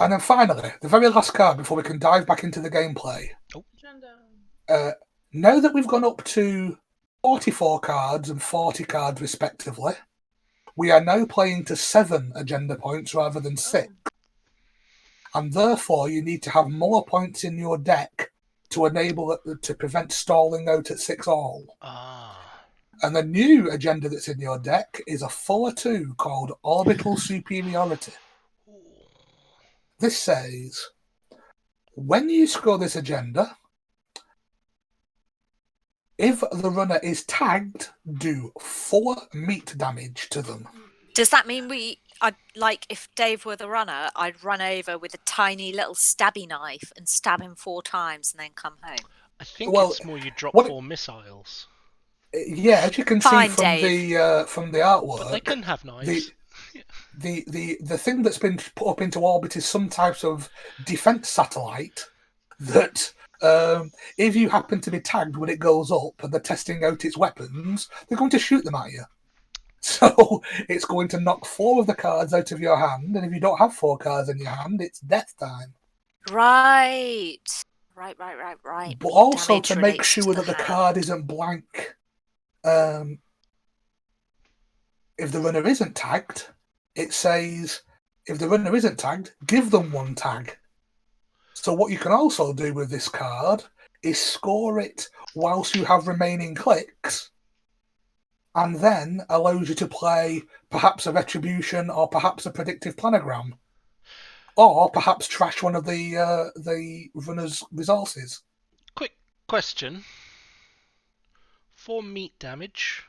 B: And then finally, the very last card before we can dive back into the gameplay. Now that we've gone up to 44 cards and 40 cards respectively, we are now playing to 7 agenda points rather than 6. And therefore, you need to have more points in your deck to enable it to prevent stalling out at 6 all. And the new agenda that's in your deck is a 4/2 called Orbital Superiority. This says, when you score this agenda, if the runner is tagged, do 4 meat damage to them.
C: Does that mean like if Dave were the runner, I'd run over with a tiny little stabby knife and stab him 4 times and then come home?
A: I think it's more you drop 4 missiles.
B: Yeah, as you can see from the artwork,
A: but they can have knives.
B: The thing that's been put up into orbit is some types of defense satellite that if you happen to be tagged when it goes up and they're testing out its weapons, they're going to shoot them at you. So it's going to knock 4 of the cards out of your hand, and if you don't have 4 cards in your hand, it's death time.
C: Right.
B: But also to make sure that the card isn't blank. If the runner isn't tagged, it says, if the runner isn't tagged, give them 1 tag. So what you can also do with this card is score it whilst you have remaining clicks, and then allows you to play perhaps a retribution or perhaps a predictive planogram, or perhaps trash one of the runner's resources.
A: Quick question. 4 meat damage.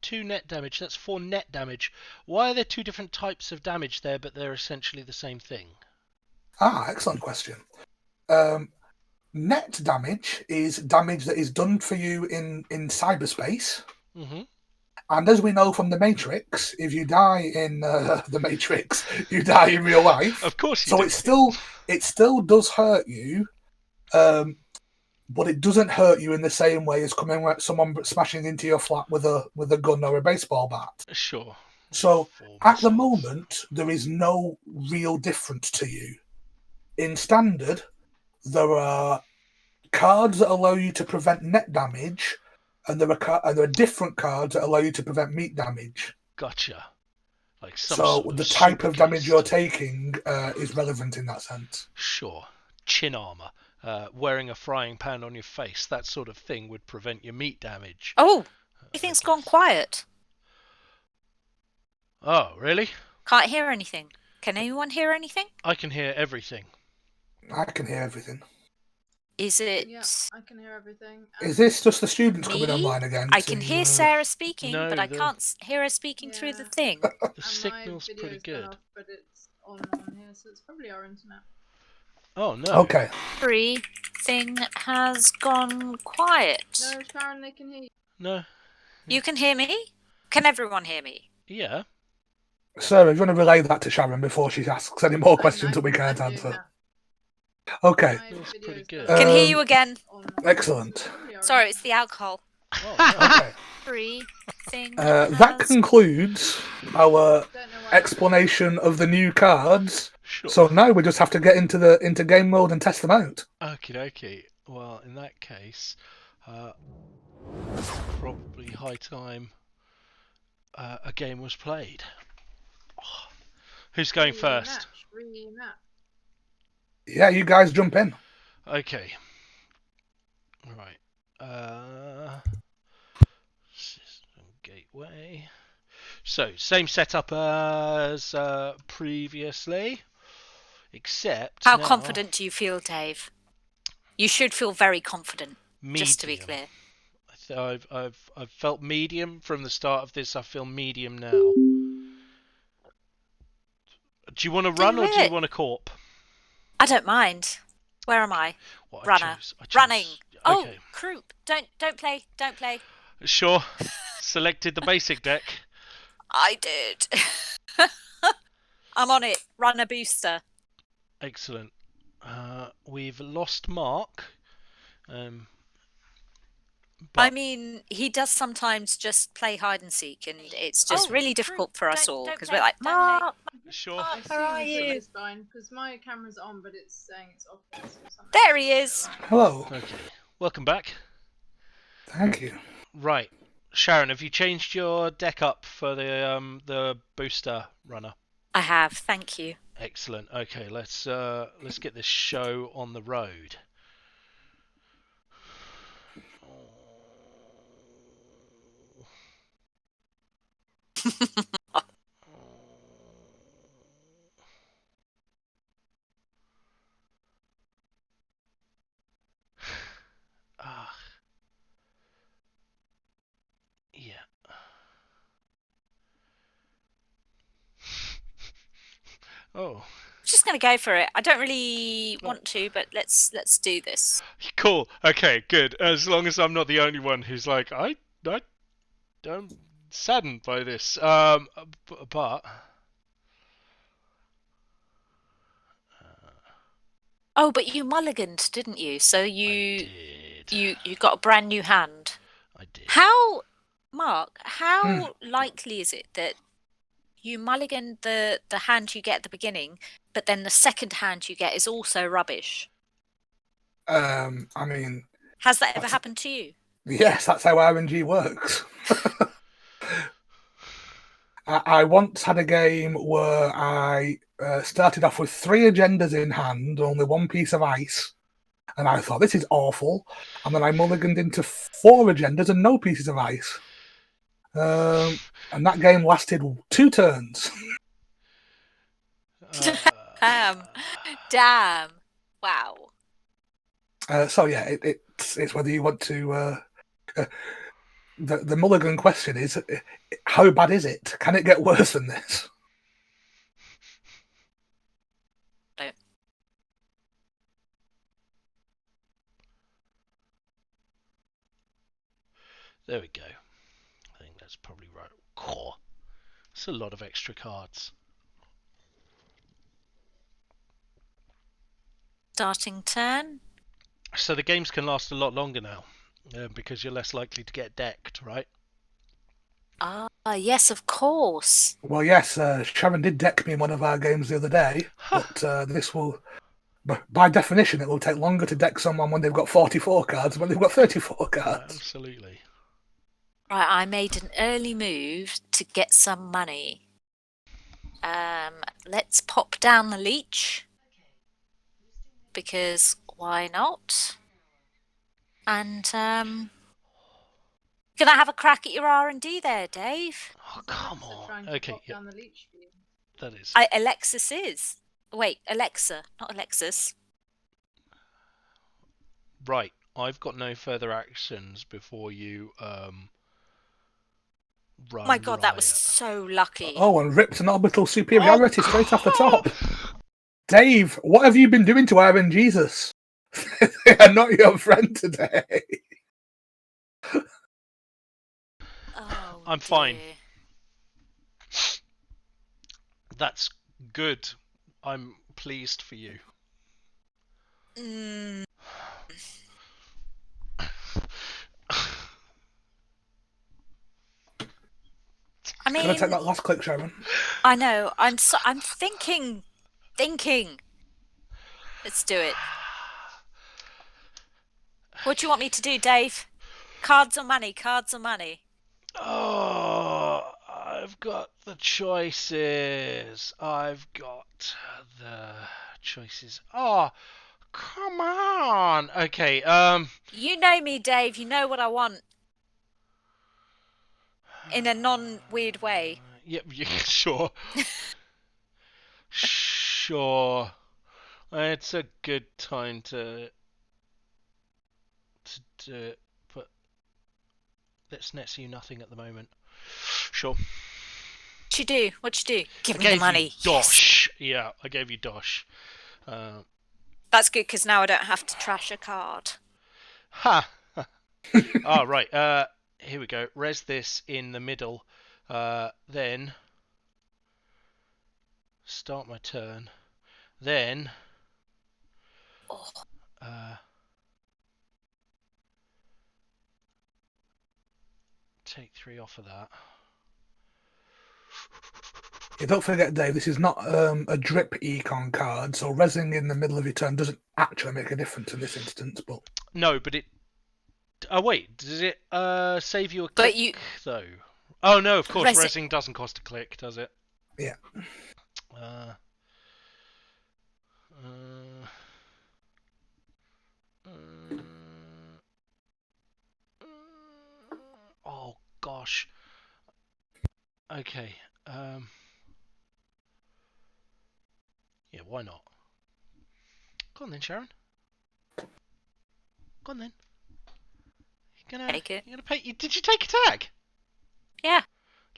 A: 2 net damage. That's 4 net damage. Why are there 2 different types of damage there, but they're essentially the same thing?
B: Excellent question. Net damage is damage that is done for you in cyberspace. And as we know from the Matrix, if you die in the Matrix, you die in real life.
A: Of course
B: you do. So it still does hurt you, but it doesn't hurt you in the same way as someone smashing into your flat with a gun or a baseball bat.
A: Sure.
B: So at the moment, there is no real difference to you. In Standard, there are cards that allow you to prevent net damage, and there are different cards that allow you to prevent meat damage.
A: Gotcha. Like
B: so the type of damage you're taking is relevant in that sense.
A: Sure. Chin armor. Wearing a frying pan on your face, that sort of thing would prevent your meat damage.
C: Oh, everything's gone quiet.
A: Oh, really?
C: Can't hear anything. Can anyone hear anything?
A: I can hear everything.
B: I can hear everything.
C: Is it...
D: Yeah, I can hear everything.
B: Is this just the students coming online again?
C: I can hear Sarah speaking,
A: No,
C: but I can't hear her speaking through the thing.
A: The signal's pretty good.
D: Off, but it's on here, so it's probably our internet.
A: Oh, no.
B: Okay.
C: Everything has gone quiet.
D: No, Sharon, they can hear you.
A: No.
C: You can hear me? Can everyone hear me?
A: Yeah.
B: Sarah, do you want to relay that to Sharon before she asks any more questions that we can't answer? Okay.
A: Pretty good.
C: Can hear you again.
B: Excellent.
C: Sorry, it's the alcohol.
B: Okay.
C: Everything
B: that concludes our explanation of the new cards.
A: Sure.
B: So now we just have to get into game mode and test them out.
A: Okie dokie. Well, in that case, probably high time a game was played. Oh. Who's going first?
D: Rematch.
B: Yeah, you guys jump in.
A: Okay. Right. System gateway. So, same setup as previously, except
C: How
A: now
C: confident do you feel, Dave? You should feel very confident, just to be
A: medium.
C: clear.
A: I've felt medium from the start of this. I feel medium now. Do you want to run or do you
C: it.
A: want to corp?
C: I don't mind. Where am I?
A: What
C: Runner.
A: I chose.
C: Running. Oh,
A: Okay.
C: croup. Don't play. Don't play.
A: Sure. Selected the basic deck.
C: I did. I'm on it. Runner booster.
A: Excellent. We've lost Mark.
C: I mean, he does sometimes just play hide and seek, and it's just really difficult for us all because we're like, Mark,
A: Sure.
C: Mark,
D: I
C: where are
D: assume
C: you?
D: it's fine because my camera's on, but it's saying it's off or something.
C: There he is.
B: Hello.
A: Okay. Welcome back.
B: Thank you.
A: Right. Sharon, have you changed your deck up for the booster runner?
C: I have, thank you.
A: Excellent. Okay, let's get this show on the road. Ah. Yeah. Oh.
C: Just gonna go for it. I don't really want to, but let's do this.
A: Cool. Okay, good. As long as I'm not the only one who's like, I'm saddened by this. But
C: Oh, but you mulliganed, didn't you? So
A: I did.
C: you got a brand new hand.
A: I did.
C: Mark, how likely is it that you mulligan the hand you get at the beginning, but then the second hand you get is also rubbish?
B: I mean,
C: Has that ever happened to you?
B: yes, that's how RNG works. I once had a game where I started off with 3 agendas in hand, only 1 piece of ice, and I thought, this is awful. And then I mulliganed into 4 agendas and no pieces of ice. And that game lasted 2 turns.
C: Damn. Wow.
B: So yeah, it's whether you want to. The mulligan question is, how bad is it? Can it get worse than this?
A: There we go. I think that's probably right. Core. It's a lot of extra cards.
C: Starting turn.
A: So the games can last a lot longer now, because you're less likely to get decked, right?
C: Ah, yes, of course.
B: Well, yes, Sharon did deck me in one of our games the other day, but this will, by definition, it will take longer to deck someone when they've got 44 cards than when they've got 34 cards.
A: Absolutely.
C: Right, I made an early move to get some money. Let's pop down the leech, because why not? And can I have a crack at your R&D there, Dave?
A: Oh, come on. Okay, yeah.
D: Down the leech for you.
A: That is.
C: Alexis is. Wait, Alexa, not Alexis.
A: Right, I've got no further actions before you run.
C: My God, that
A: riot.
C: was so lucky.
B: Oh, and ripped an orbital superiority straight off the top. Dave, what have you been doing to Iron Jesus? They are not your friend today.
C: Oh,
A: I'm fine.
C: dear.
A: That's good. I'm pleased for you.
C: I mean,
B: Can I take that last click, Sharon?
C: I know. I'm thinking. Let's do it. What do you want me to do, Dave? Cards or money? Cards or money?
A: Oh, I've got the choices. Oh, come on. Okay.
C: You know me, Dave. You know what I want. In a non-weird way.
A: Yep. Yeah, sure. Sure. It's a good time to do it, but let's net you nothing at the moment. Sure.
C: What'd you do? What'd you do? Give
A: I
C: me the
A: gave
C: money.
A: you dosh. Yes. Yeah, I gave you dosh.
C: That's good because now I don't have to trash a card.
A: Ha! Oh, right. Here we go. Res this in the middle. Then start my turn. Then take 3 off of that.
B: Yeah, don't forget, Dave, this is not a drip econ card, so resing in the middle of your turn doesn't actually make a difference in this instance. But
A: no, but it. Oh wait, does it save you a
C: But
A: click though? Oh no, of course,
C: Resi-
A: resing doesn't cost a click, does it?
B: yeah.
A: Oh gosh. Okay. Yeah, why not? Go on then, Sharon. Go on then.
C: Take it.
A: You're gonna pay. Did you take a tag?
C: Yeah.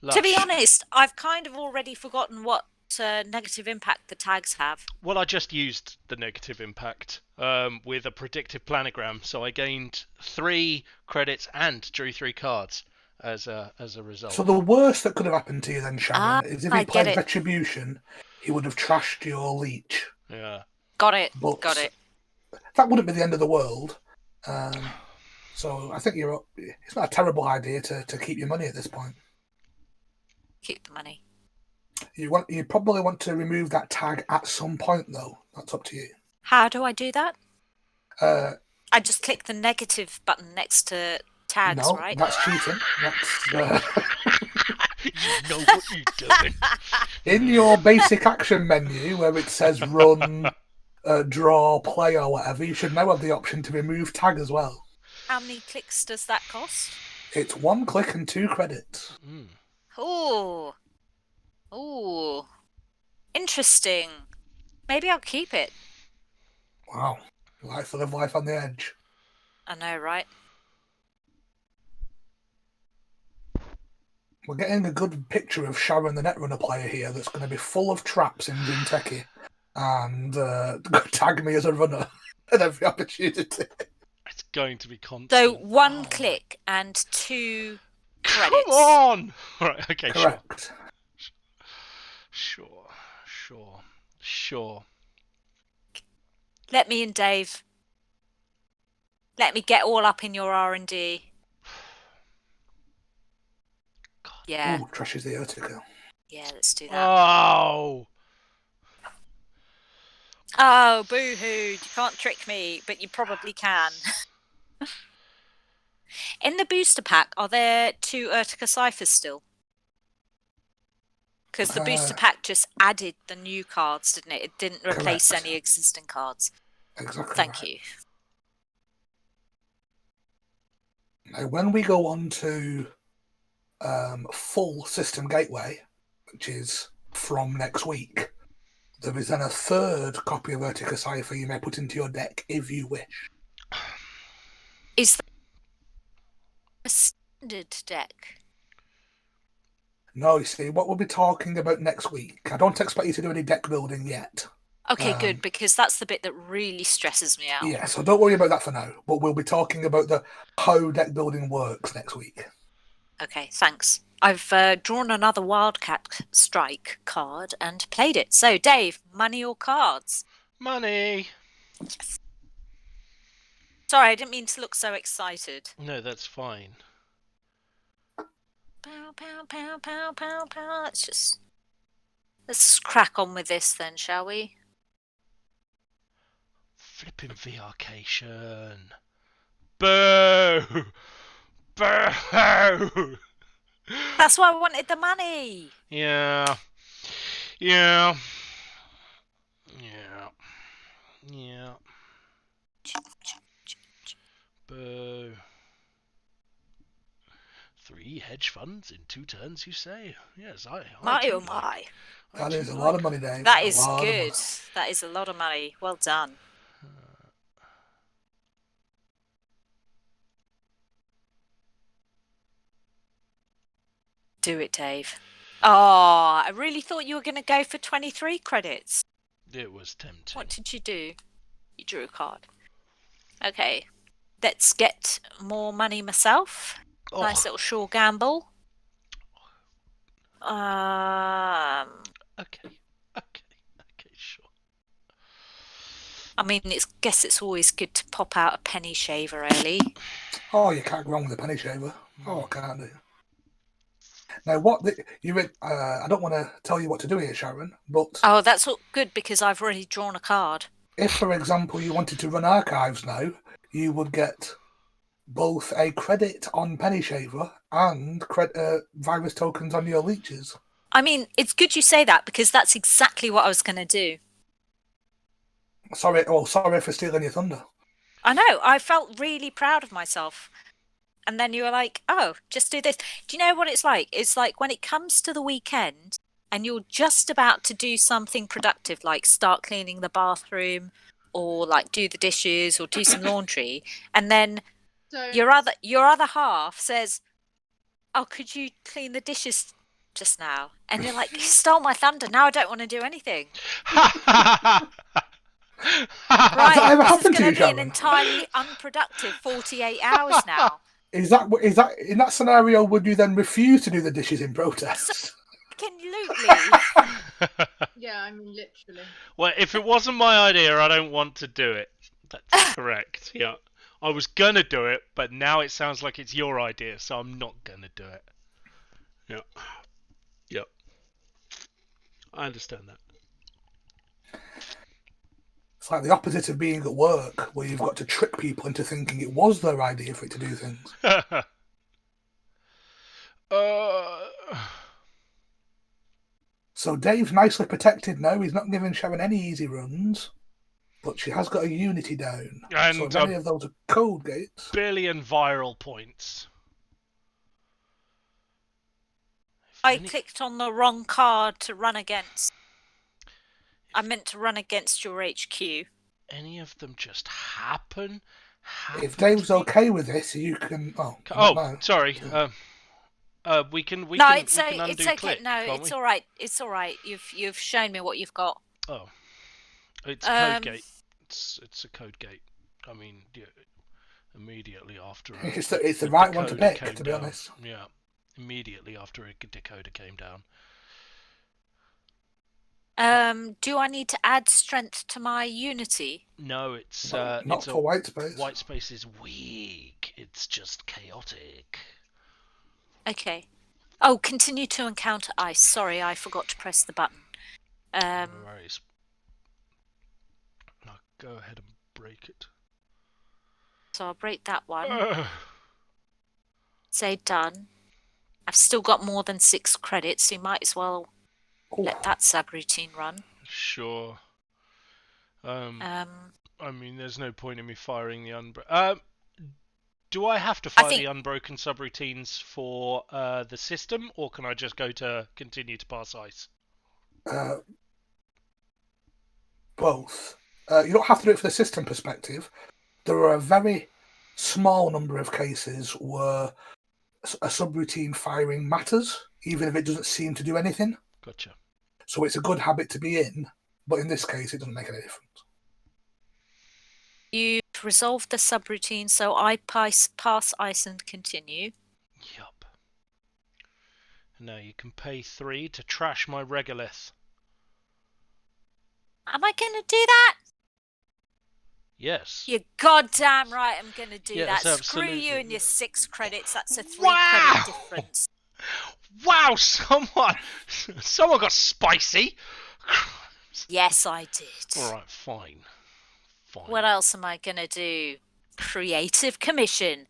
A: Lush.
C: To be honest, I've kind of already forgotten what negative impact the tags have.
A: Well, I just used the negative impact with a predictive planogram, so I gained 3 credits and drew 3 cards as a result.
B: So the worst that could have happened to you then, Sharon, is if he played Retribution, he would have trashed your leech.
A: Yeah.
C: Got it.
B: But
C: Got it.
B: that wouldn't be the end of the world. So I think it's not a terrible idea to keep your money at this point.
C: Keep the money.
B: You probably want to remove that tag at some point, though. That's up to you.
C: How do I do that?
B: I
C: just click the negative button next to tags,
B: no,
C: right?
B: That's cheating. That's
A: You know what you're doing.
B: In your basic action menu where it says run, draw, play, or whatever, you should now have the option to remove tag as well.
C: How many clicks does that cost?
B: It's 1 click and 2 credits.
C: Ooh. Interesting. Maybe I'll keep it.
B: Wow. Life to live life on the edge.
C: I know, right?
B: We're getting a good picture of Sharon, the Netrunner player here, that's going to be full of traps in Jinteki and tag me as a runner at every opportunity.
A: It's going to be constant.
C: So 1 click and 2 credits.
A: Come on! Right, okay,
B: Correct.
A: Sure.
C: Let me in, Dave. Let me get all up in your R&D.
A: God.
C: Yeah.
B: Ooh, trashes the Urtica.
C: Yeah, let's do that.
A: Oh!
C: Oh, boo-hoo. You can't trick me, but you probably can. In the booster pack, are there 2 Urtica ciphers still? Because the booster pack just added the new cards, didn't it? It didn't replace any existing cards.
B: Exactly.
C: Thank you.
B: Now, when we go on to full system gateway, which is from next week, there is then a 3rd copy of Urtica Cipher you may put into your deck if you wish.
C: Is that a standard deck?
B: No, you see, what we'll be talking about next week, I don't expect you to do any deck building yet.
C: Okay, good, because that's the bit that really stresses me out.
B: Yeah, so don't worry about that for now, but we'll be talking about how deck building works next week.
C: Okay, thanks. I've drawn another Wildcat Strike card and played it. So, Dave, money or cards?
A: Money!
C: Yes. Sorry, I didn't mean to look so excited.
A: No, that's fine.
C: Pow, pow, pow, pow, pow, pow. Let's crack on with this then, shall we?
A: Flipping VRcation. Boo! Boo!
C: That's why I wanted the money.
A: Yeah. Yeah. Yeah. Yeah. Boo. 3 hedge funds in 2 turns, you say? Yes, I
C: My
A: too
C: oh
A: like.
C: my.
B: That is a
A: like
B: lot of money, Dave.
C: That
B: a
C: is
B: lot of money.
C: good. That is a lot of money. Well done. Do it, Dave. Oh, I really thought you were going to go for 23 credits.
A: It was tempting.
C: What did you do? You drew a card. Okay. Let's get more money myself.
A: Oh.
C: Nice little sure gamble.
A: Okay. Okay, sure.
C: I mean, guess it's always good to pop out a penny shaver early.
B: Oh, you can't go wrong with a penny shaver. Oh, can't do. Now, I don't want to tell you what to do here, Sharon, but...
C: Oh, that's all good because I've already drawn a card.
B: If, for example, you wanted to run archives now, you would get both a credit on penny shaver and virus tokens on your leeches.
C: I mean, it's good you say that because that's exactly what I was going to do.
B: Sorry for stealing your thunder.
C: I know. I felt really proud of myself. And then you were like, oh, just do this. Do you know what it's like? It's like when it comes to the weekend and you're just about to do something productive, like start cleaning the bathroom or like do the dishes or do some laundry. And then your other half says, oh, could you clean the dishes just now? And you're like, you stole my thunder. Now I don't want to do anything. Right,
B: that ever
C: this is
B: happened to
C: going
B: you,
C: to be an
B: Sharon?
C: entirely unproductive 48 hours now.
B: Is that in that scenario? Would you then refuse to do the dishes in protest?
C: Absolutely.
D: Yeah, I mean, literally.
A: Well, if it wasn't my idea, I don't want to do it. That's correct. Yeah, I was gonna do it, but now it sounds like it's your idea, so I'm not gonna do it. Yeah. Yep. I understand that.
B: It's like the opposite of being at work, where you've got to trick people into thinking it was their idea for it to do things. So Dave's nicely protected now. He's not giving Sharon any easy runs, but she has got a unity down.
A: And
B: so if any of those are code gates...
A: billion viral points.
C: I clicked on the wrong card to run against. I meant to run against your HQ.
A: Any of them just happen
B: if Dave's okay with this, you can...
A: sorry. We can undo
C: it's okay.
A: click,
C: No, it's all right. It's all right. You've shown me what you've got.
A: Oh, it's code gate. It's a code gate. I mean, yeah, immediately after.
B: It's the right one to pick, to be honest.
A: Yeah, immediately after a decoder came down.
C: Do I need to add strength to my unity?
A: No, it's
B: not for white space.
A: White space is weak. It's just chaotic.
C: Okay. Oh, continue to encounter ice. Sorry, I forgot to press the button.
A: No worries. Now go ahead and break it.
C: So I'll break that one. Say done. I've still got more than 6 credits, so you might as well let that subroutine run.
A: Sure. I mean, there's no point in me firing the do I have to fire the unbroken subroutines for the system, or can I just go to continue to pass ice?
B: Both. You don't have to do it for the system perspective. There are a very small number of cases where a subroutine firing matters, even if it doesn't seem to do anything.
A: Gotcha.
B: So it's a good habit to be in, but in this case, it doesn't make any difference.
C: You've resolved the subroutine, so I pass ice and continue.
A: Yup. Now you can pay 3 to trash my regolith.
C: Am I going to do that?
A: Yes.
C: You're goddamn right I'm going to do
A: yes,
C: that.
A: Absolutely.
C: Screw you and your 6 credits. That's a 3 credit difference.
A: Wow, someone got spicy.
C: Yes, I did.
A: Alright, fine.
C: What else am I going to do? Creative commission.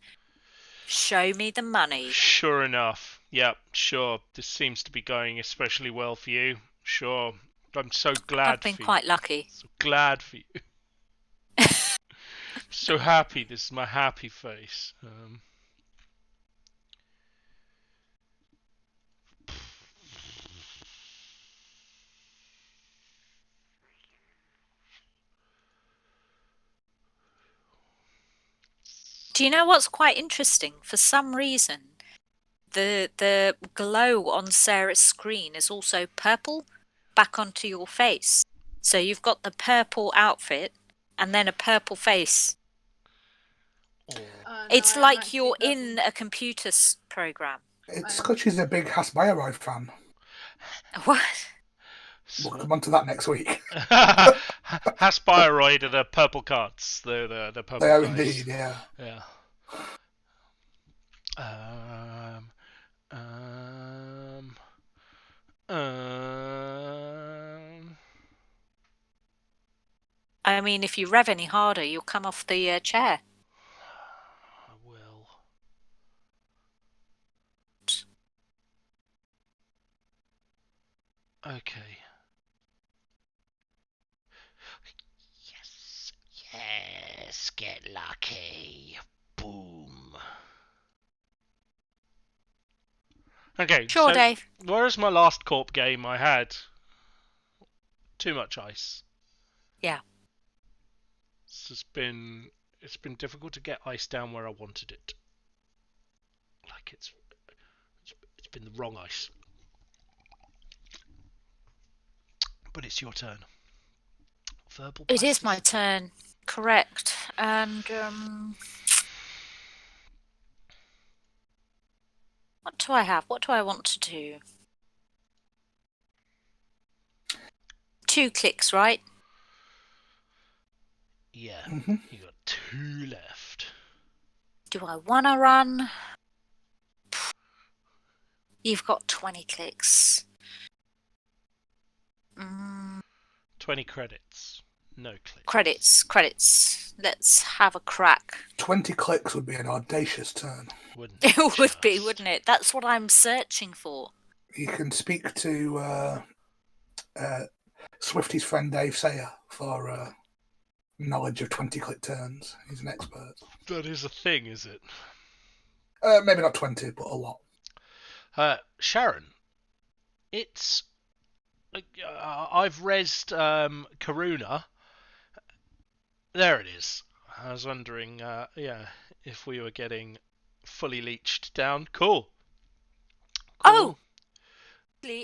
C: Show me the money.
A: Sure enough. Yeah, sure. This seems to be going especially well for you. Sure. I'm so glad
C: I've been
A: for you.
C: quite lucky.
A: So glad for you. So happy. This is my happy face.
C: Do you know what's quite interesting? For some reason, the glow on Sarah's screen is also purple back onto your face. So you've got the purple outfit and then a purple face.
A: Oh.
D: No,
C: It's
D: I am
C: like
D: actually
C: you're
D: purple.
C: in a computer program.
B: It's because she's a big Hasbiorite fan.
C: What?
B: We'll come on to that next week.
A: Haspiroid are the purple cards. The purple
B: They are
A: guys.
B: indeed, yeah.
A: Yeah. Um. Um. Um.
C: I mean, if you rev any harder, you'll come off the chair.
A: I will. Okay. Yes. Yes. Get lucky. Boom. Okay.
C: Sure,
A: So,
C: Dave.
A: whereas my last corp game, I had too much ice.
C: Yeah.
A: It's been difficult to get ice down where I wanted it. Like it's been the wrong ice. But it's your turn. Verbal
C: It is my
A: plasticity.
C: turn. Correct. And what do I have? What do I want to do? 2 clicks, right?
A: Yeah.
B: Mm-hmm.
A: You got 2 left.
C: Do I want to run? You've got 20 clicks.
A: 20 credits. No
C: Credits. Let's have a crack.
B: 20 clicks would be an audacious turn.
A: Wouldn't
C: It would be,
A: just.
C: wouldn't it? That's what I'm searching for.
B: You can speak to Swifty's friend Dave Sayer for knowledge of 20-click turns. He's an expert.
A: That is a thing, is it?
B: Maybe not 20, but a lot.
A: Sharon, it's... I've rezzed Karuna. There it is. I was wondering, if we were getting fully leached down. Cool.
C: Oh!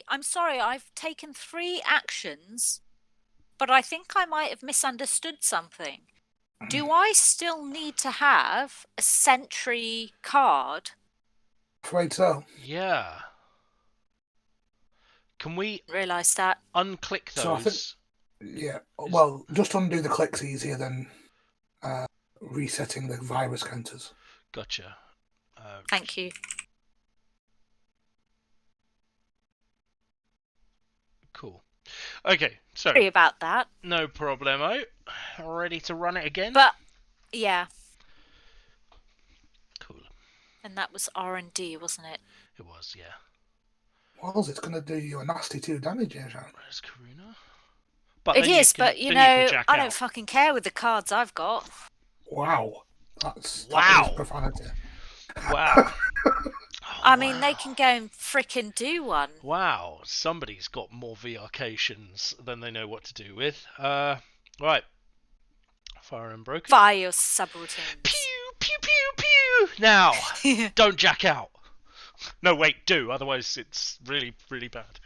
C: I'm sorry, I've taken 3 actions, but I think I might have misunderstood something. Do I still need to have a sentry card?
B: Afraid so.
A: Yeah. Can we
C: Realise that.
A: unclick those?
B: So I think, yeah. Well, just undo the clicks easier than resetting the virus counters.
A: Gotcha.
C: Thank you.
A: Cool. Okay, so
C: Sorry about that.
A: no problemo. Ready to run it again?
C: But yeah,
A: Cool.
C: and that was R&D, wasn't it?
A: It was, yeah.
B: Well, it's going to do you a nasty 2 damage here, Sharon.
A: Where's Karuna? But
C: It
A: then
C: is,
A: can,
C: but you
A: then
C: know,
A: you can jack
C: I
A: out.
C: don't fucking care with the cards I've got.
B: Wow. That is profanity.
A: Wow.
C: I mean, they can go and frickin' do one.
A: Wow, somebody's got more VRcations than they know what to do with. Right. Fire Unbroken.
C: Fire your subroutines.
A: Pew, pew, pew, pew. Now, don't jack out. No, wait, do. Otherwise, it's really, really bad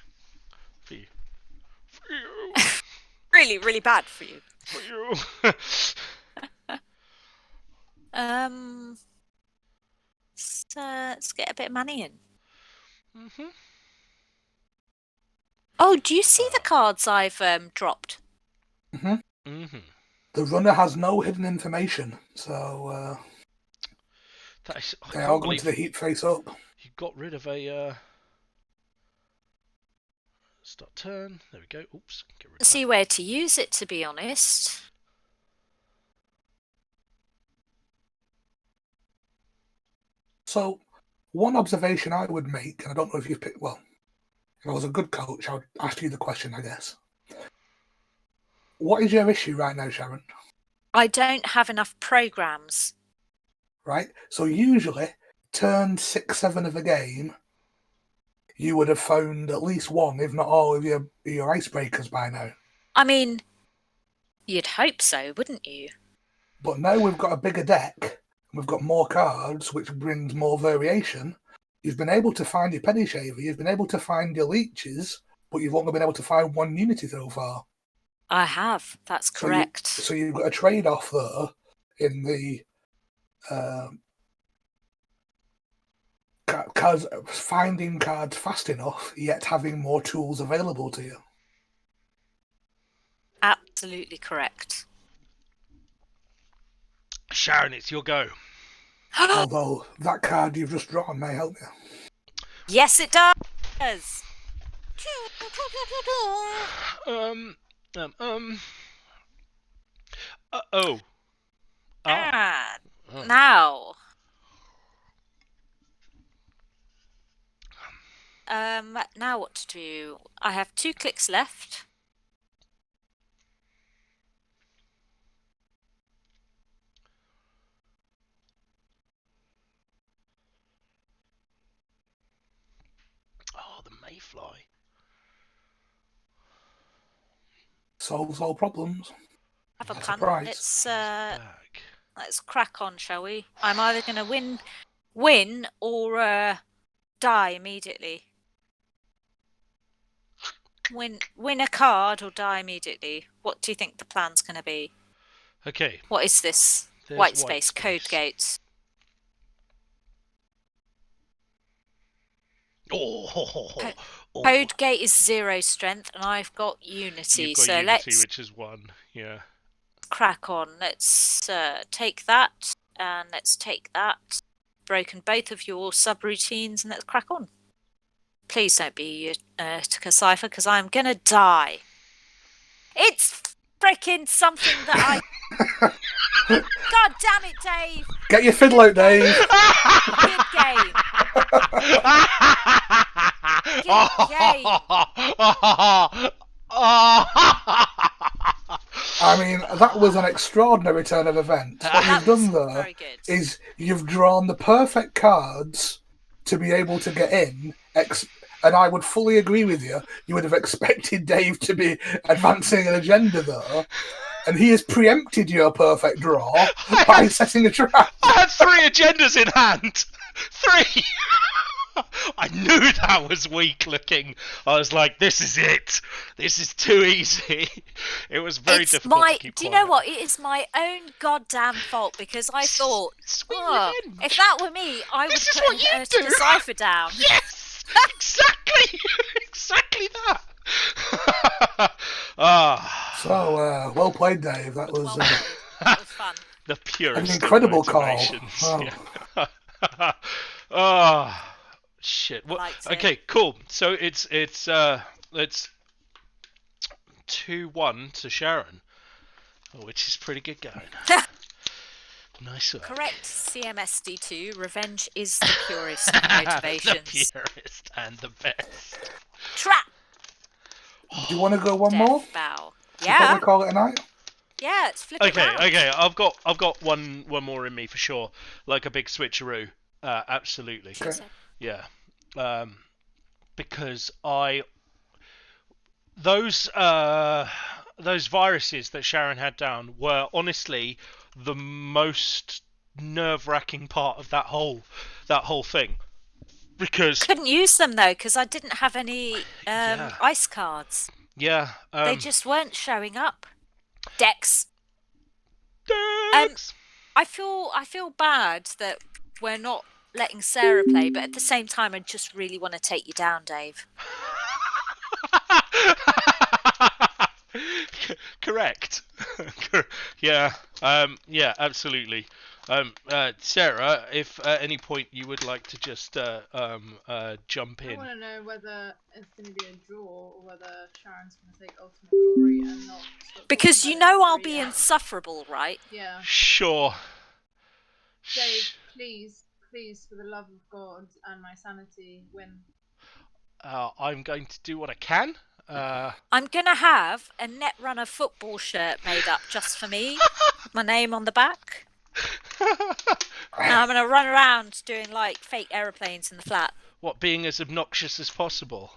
A: for you. For you.
C: Really, really bad for you.
A: For you.
C: Let's get a bit of money in.
A: Mm-hmm.
C: Oh, do you see the cards I've dropped?
B: Mm-hmm.
A: Mm-hmm.
B: The runner has no hidden information, so they are going to the heat face up.
A: You got rid of a start turn. There we go. Oops. Get rid of
C: See where to use it, to be honest.
B: So One observation I would make, and I don't know if you've picked, well, if I was a good coach, I would ask you the question, I guess. What is your issue right now, Sharon?
C: I don't have enough programs.
B: Right? So usually, turn 6, 7 of a game, you would have found at least one, if not all, of your icebreakers by now.
C: I mean, you'd hope so, wouldn't you?
B: But now we've got a bigger deck, we've got more cards, which brings more variation. You've been able to find your penny shaver, you've been able to find your leeches, but you've only been able to find one unity so far.
C: I have. That's correct.
B: So you've got a trade-off there in the cards, finding cards fast enough, yet having more tools available to you.
C: Absolutely correct.
A: Sharon, it's your go.
B: Although that card you've just drawn may help you.
C: Yes, it does.
A: Oh. Ah.
C: Now. Now what to do? I have 2 clicks left.
A: Oh, the mayfly.
B: Solves all problems.
C: Have a
B: That's
C: punt.
B: a prize.
C: Let's crack on, shall we? I'm either going to win or die immediately. Win a card or die immediately. What do you think the plan's going to be?
A: Okay.
C: What is this?
A: There's
C: White space, code gates. Code gate is 0 strength, and I've got unity.
A: You've got
C: so
A: unity,
C: let's
A: which is 1. Yeah.
C: crack on. Let's take that, and let's take that. Broken both of your subroutines, and let's crack on. Please don't be a cipher, because I'm gonna die. It's freaking something that I. God damn it, Dave!
B: Get your fiddle out, Dave.
C: Good game.
B: I mean, that was an extraordinary turn of events. What you've done there is you've drawn the perfect cards to be able to get in, and I would fully agree with you. You would have expected Dave to be advancing an agenda there, and he has preempted your perfect draw by setting a trap.
A: I had 3 agendas in hand. 3. I knew that was weak looking. I was like, this is it. This is too easy. It was very difficult to keep quiet.
C: Do you know what? It is my own goddamn fault, because I thought, if that were me, I would put a decipher down.
A: Yes! Exactly! Exactly that!
B: So, well played, Dave. That was
C: fun.
A: The purest
B: an incredible call.
A: Oh. Shit. Well, okay, cool. So it's 2-1 to Sharon, which is pretty good going. Nice work.
C: Correct, CMSD2. Revenge is the purest of motivations.
A: The purest and the best.
C: Trap.
B: Do you want to go one more?
C: Bow.
B: Yeah. We call it a night.
C: Yeah, let's flip it around.
A: Okay. I've got one more in me for sure. Like a big switcheroo. Absolutely.
B: Okay.
A: Yeah. Because those viruses that Sharon had down were honestly the most nerve-wracking part of that whole thing. Because
C: couldn't use them though, because I didn't have any ice cards.
A: Yeah.
C: They just weren't showing up. Dex. I feel bad that we're not letting Sarah play, but at the same time, I just really want to take you down, Dave.
A: Correct. Yeah. Yeah. Absolutely. Sarah, if at any point you would like to just jump in.
D: I want to know whether it's going to be a draw or whether Sharon's going to take ultimate glory and not.
C: Because you know I'll be insufferable, right?
D: Yeah.
A: Sure.
D: Dave, please please, for the love of God and my sanity, win.
A: I'm going to do what I can.
C: I'm gonna have a Netrunner football shirt made up just for me, with my name on the back. And I'm gonna run around doing like fake aeroplanes in the flat.
A: What, being as obnoxious as possible?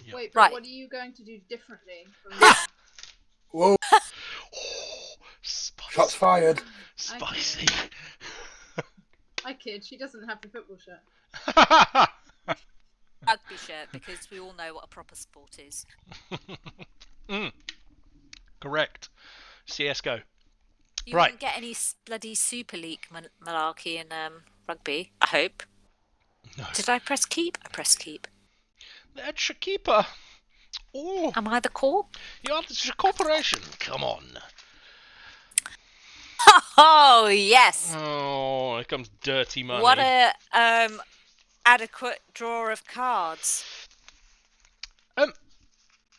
A: Yep.
D: Wait, but
C: Right.
D: what are you going to do differently from now?
B: Whoa,
A: Oh, spicy.
B: shots fired.
A: Spicy.
D: I kid, she doesn't have the football shirt.
C: Rugby shirt, because we all know what a proper sport is.
A: Correct. CS:GO.
C: You
A: Right.
C: wouldn't get any bloody Super League malarkey in rugby, I hope.
A: No.
C: Did I press keep? I pressed keep.
A: The extra keeper. Oh,
C: Am I the core?
A: you're the corporation. Come on.
C: Oh, yes.
A: Oh, here comes dirty money.
C: What a adequate draw of cards.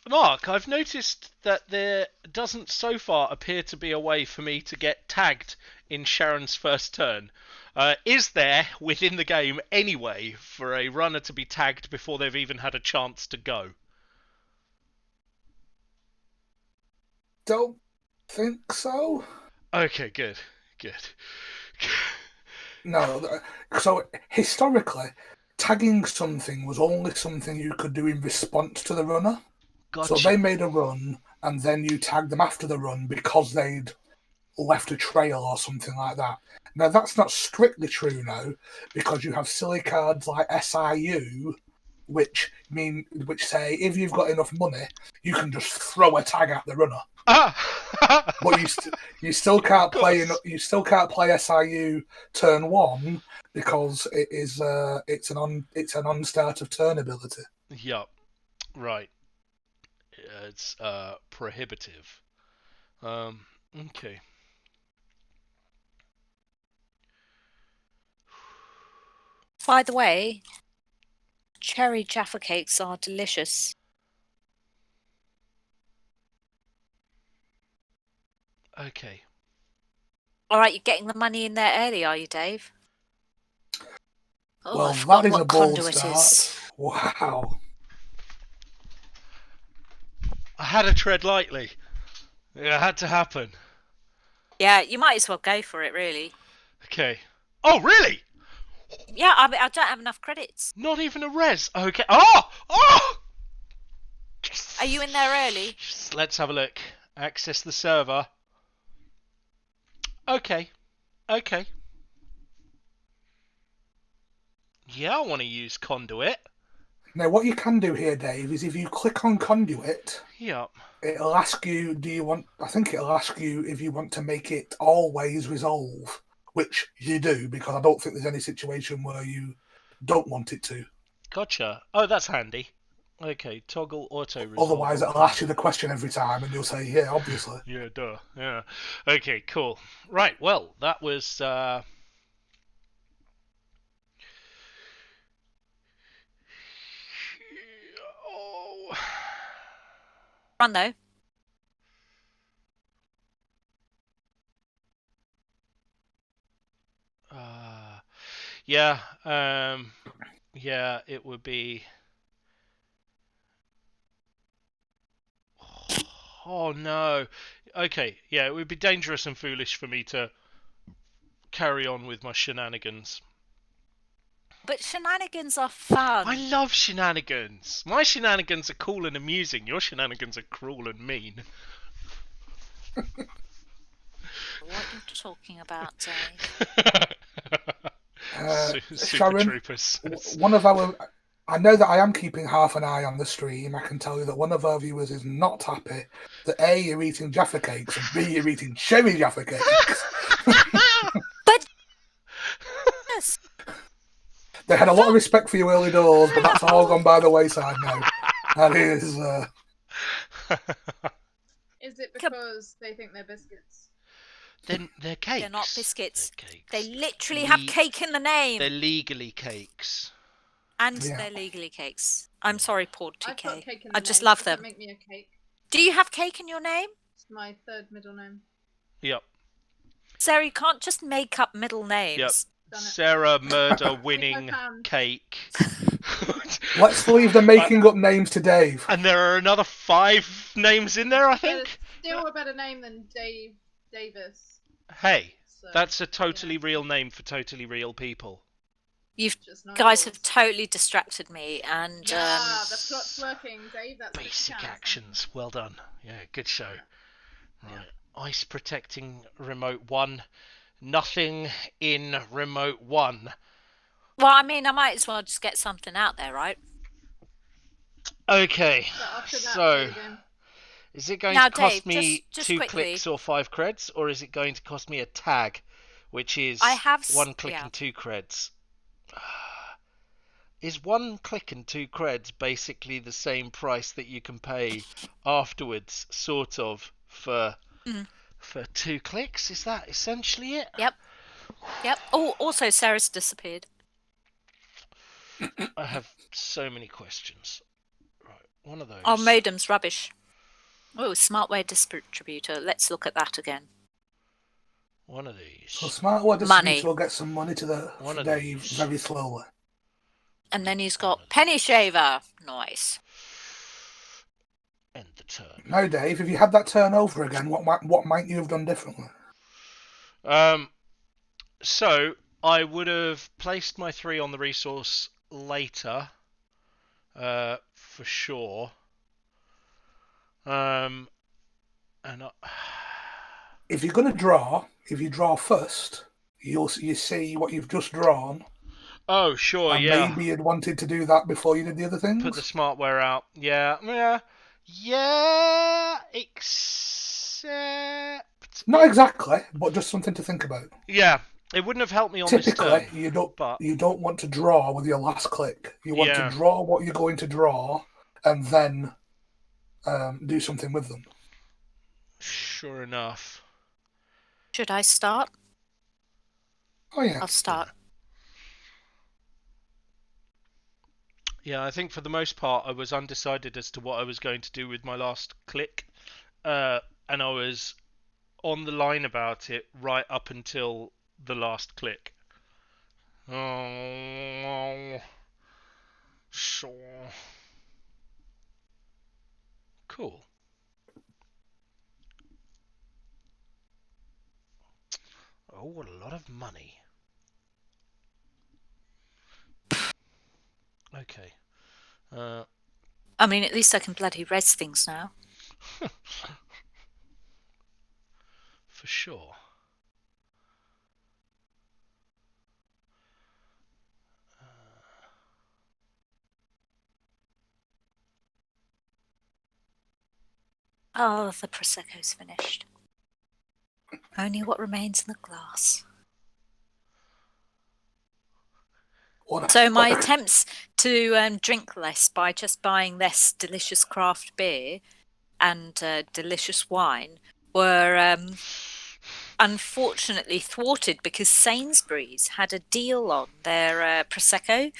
A: Mark, I've noticed that there doesn't so far appear to be a way for me to get tagged in Sharon's first turn. Is there, within the game, any way for a runner to be tagged before they've even had a chance to go?
B: Don't think so.
A: Okay, good. Good.
B: No. So historically, tagging something was only something you could do in response to the runner.
A: Gotcha.
B: So they made a run, and then you tagged them after the run because they'd left a trail or something like that. Now, that's not strictly true now, because you have silly cards like SIU, which say if you've got enough money, you can just throw a tag at the runner. But you still can't play SIU turn one because it's an on start of turn ability.
A: Yup. Right. It's prohibitive. Okay.
C: By the way, cherry Jaffa cakes are delicious.
A: Okay.
C: All right, you're getting the money in there early, are you, Dave? Oh,
B: Well,
C: I forgot
B: that is
C: what
B: a bold
C: conduit
B: start.
C: is.
B: Wow.
A: I had to tread lightly. It had to happen.
C: Yeah, you might as well go for it, really.
A: Okay. Oh, really?
C: Yeah, I don't have enough credits.
A: Not even a res. Okay. Oh! Oh! Yes.
C: Are you in there early?
A: Yes. Let's have a look. Access the server. Okay. Okay. Yeah, I want to use conduit.
B: Now, what you can do here, Dave, is if you click on conduit,
A: Yep.
B: it'll ask you, I think it'll ask you if you want to make it always resolve, which you do, because I don't think there's any situation where you don't want it to.
A: Gotcha. Oh, that's handy. Okay, toggle auto resolve.
B: Otherwise, it'll ask you the question every time, and you'll say, yeah, obviously.
A: Yeah, duh. Yeah. Okay, cool. Right, well, that was... Oh.
C: Run, though.
A: Yeah, yeah, it would be... Oh, no. Okay, yeah, it would be dangerous and foolish for me to carry on with my shenanigans.
C: But shenanigans are fun.
A: I love shenanigans. My shenanigans are cool and amusing. Your shenanigans are cruel and mean.
C: What are you talking about, Dave?
A: Super
B: Sharon,
A: Troopers.
B: I know that I am keeping half an eye on the stream. I can tell you that one of our viewers is not happy that A, you're eating Jaffa cakes, and B, you're eating cherry Jaffa cakes.
C: But yes.
B: They had a lot of respect for you early doors, but that's all gone by the wayside now. That is...
D: Is it because they think they're biscuits?
A: Then they're cakes.
C: They're not biscuits.
A: They're cakes.
C: They literally have cake in the name.
A: They're legally cakes.
C: And
B: Yeah.
C: they're legally cakes. I'm sorry, Paul
D: I've got
C: 2K.
D: cake in the
C: I just
D: name.
C: love
D: Does that
C: them.
D: make me a cake?
C: Do you have cake in your name?
D: It's my third middle name.
A: Yep.
C: Sarah, you can't just make up middle names.
A: Yep.
D: Done it.
A: Sarah murder winning
D: hand.
A: cake.
B: Let's leave the making up names to Dave.
A: And there are another 5 names in there, I think.
D: Still a better name than Davis.
A: Hey,
D: So,
A: that's a totally real name for totally real people.
C: You
D: just not
C: guys
D: yours.
C: have totally distracted me, and
D: Yeah, the plot's working, Dave. That's what
A: Basic
D: counts.
A: actions. Well done. Yeah, good show. Right. Ice protecting remote 1. Nothing in remote 1.
C: well, I mean, I might as well just get something out there, right?
A: Okay.
D: But after that,
A: So,
D: play the game.
A: is it going
C: Now,
A: to cost
C: Dave,
A: me
C: just
A: 2
C: quickly.
A: clicks or 5 creds, or is it going to cost me a tag, which is
C: I have
A: 1 click and 2 creds? Is 1 click and 2 creds basically the same price that you can pay afterwards, sort of, for 2 clicks? Is that essentially it?
C: Yep. Oh, also, Sarah's disappeared.
A: I have so many questions. Right, one of those.
C: Our modem's rubbish. Oh, smartware distributor. Let's look at that again.
A: One of these.
B: So Smartware Distributor will get some money to Dave very slowly.
C: And then he's got Penny Shaver. Nice.
A: End the turn.
B: Now, Dave, if you had that turn over again, what might you have done differently?
A: So I would have placed my 3 on the resource later, for sure. And
B: if you're going to draw, if you draw first, you see what you've just drawn.
A: Oh, sure,
B: and
A: yeah.
B: Maybe you'd wanted to do that before you did the other things.
A: Put the smartware out. Yeah. Except
B: not exactly, but just something to think about.
A: Yeah, it wouldn't have helped me on
B: Typically,
A: this turn.
B: you don't want to draw with your last click. You want to draw what you're going to draw, and then do something with them.
A: Sure enough.
C: Should I start?
B: Oh yeah,
C: I'll start.
A: Yeah, I think for the most part I was undecided as to what I was going to do with my last click, and I was on the line about it right up until the last click. Oh, sure. Cool. Oh, what a lot of money. Okay.
C: I mean, at least I can bloody res things now.
A: For sure.
C: Oh, the Prosecco's finished. Only what remains in the glass. So my attempts to drink less by just buying less delicious craft beer and delicious wine were unfortunately thwarted because Sainsbury's had a deal on their Prosecco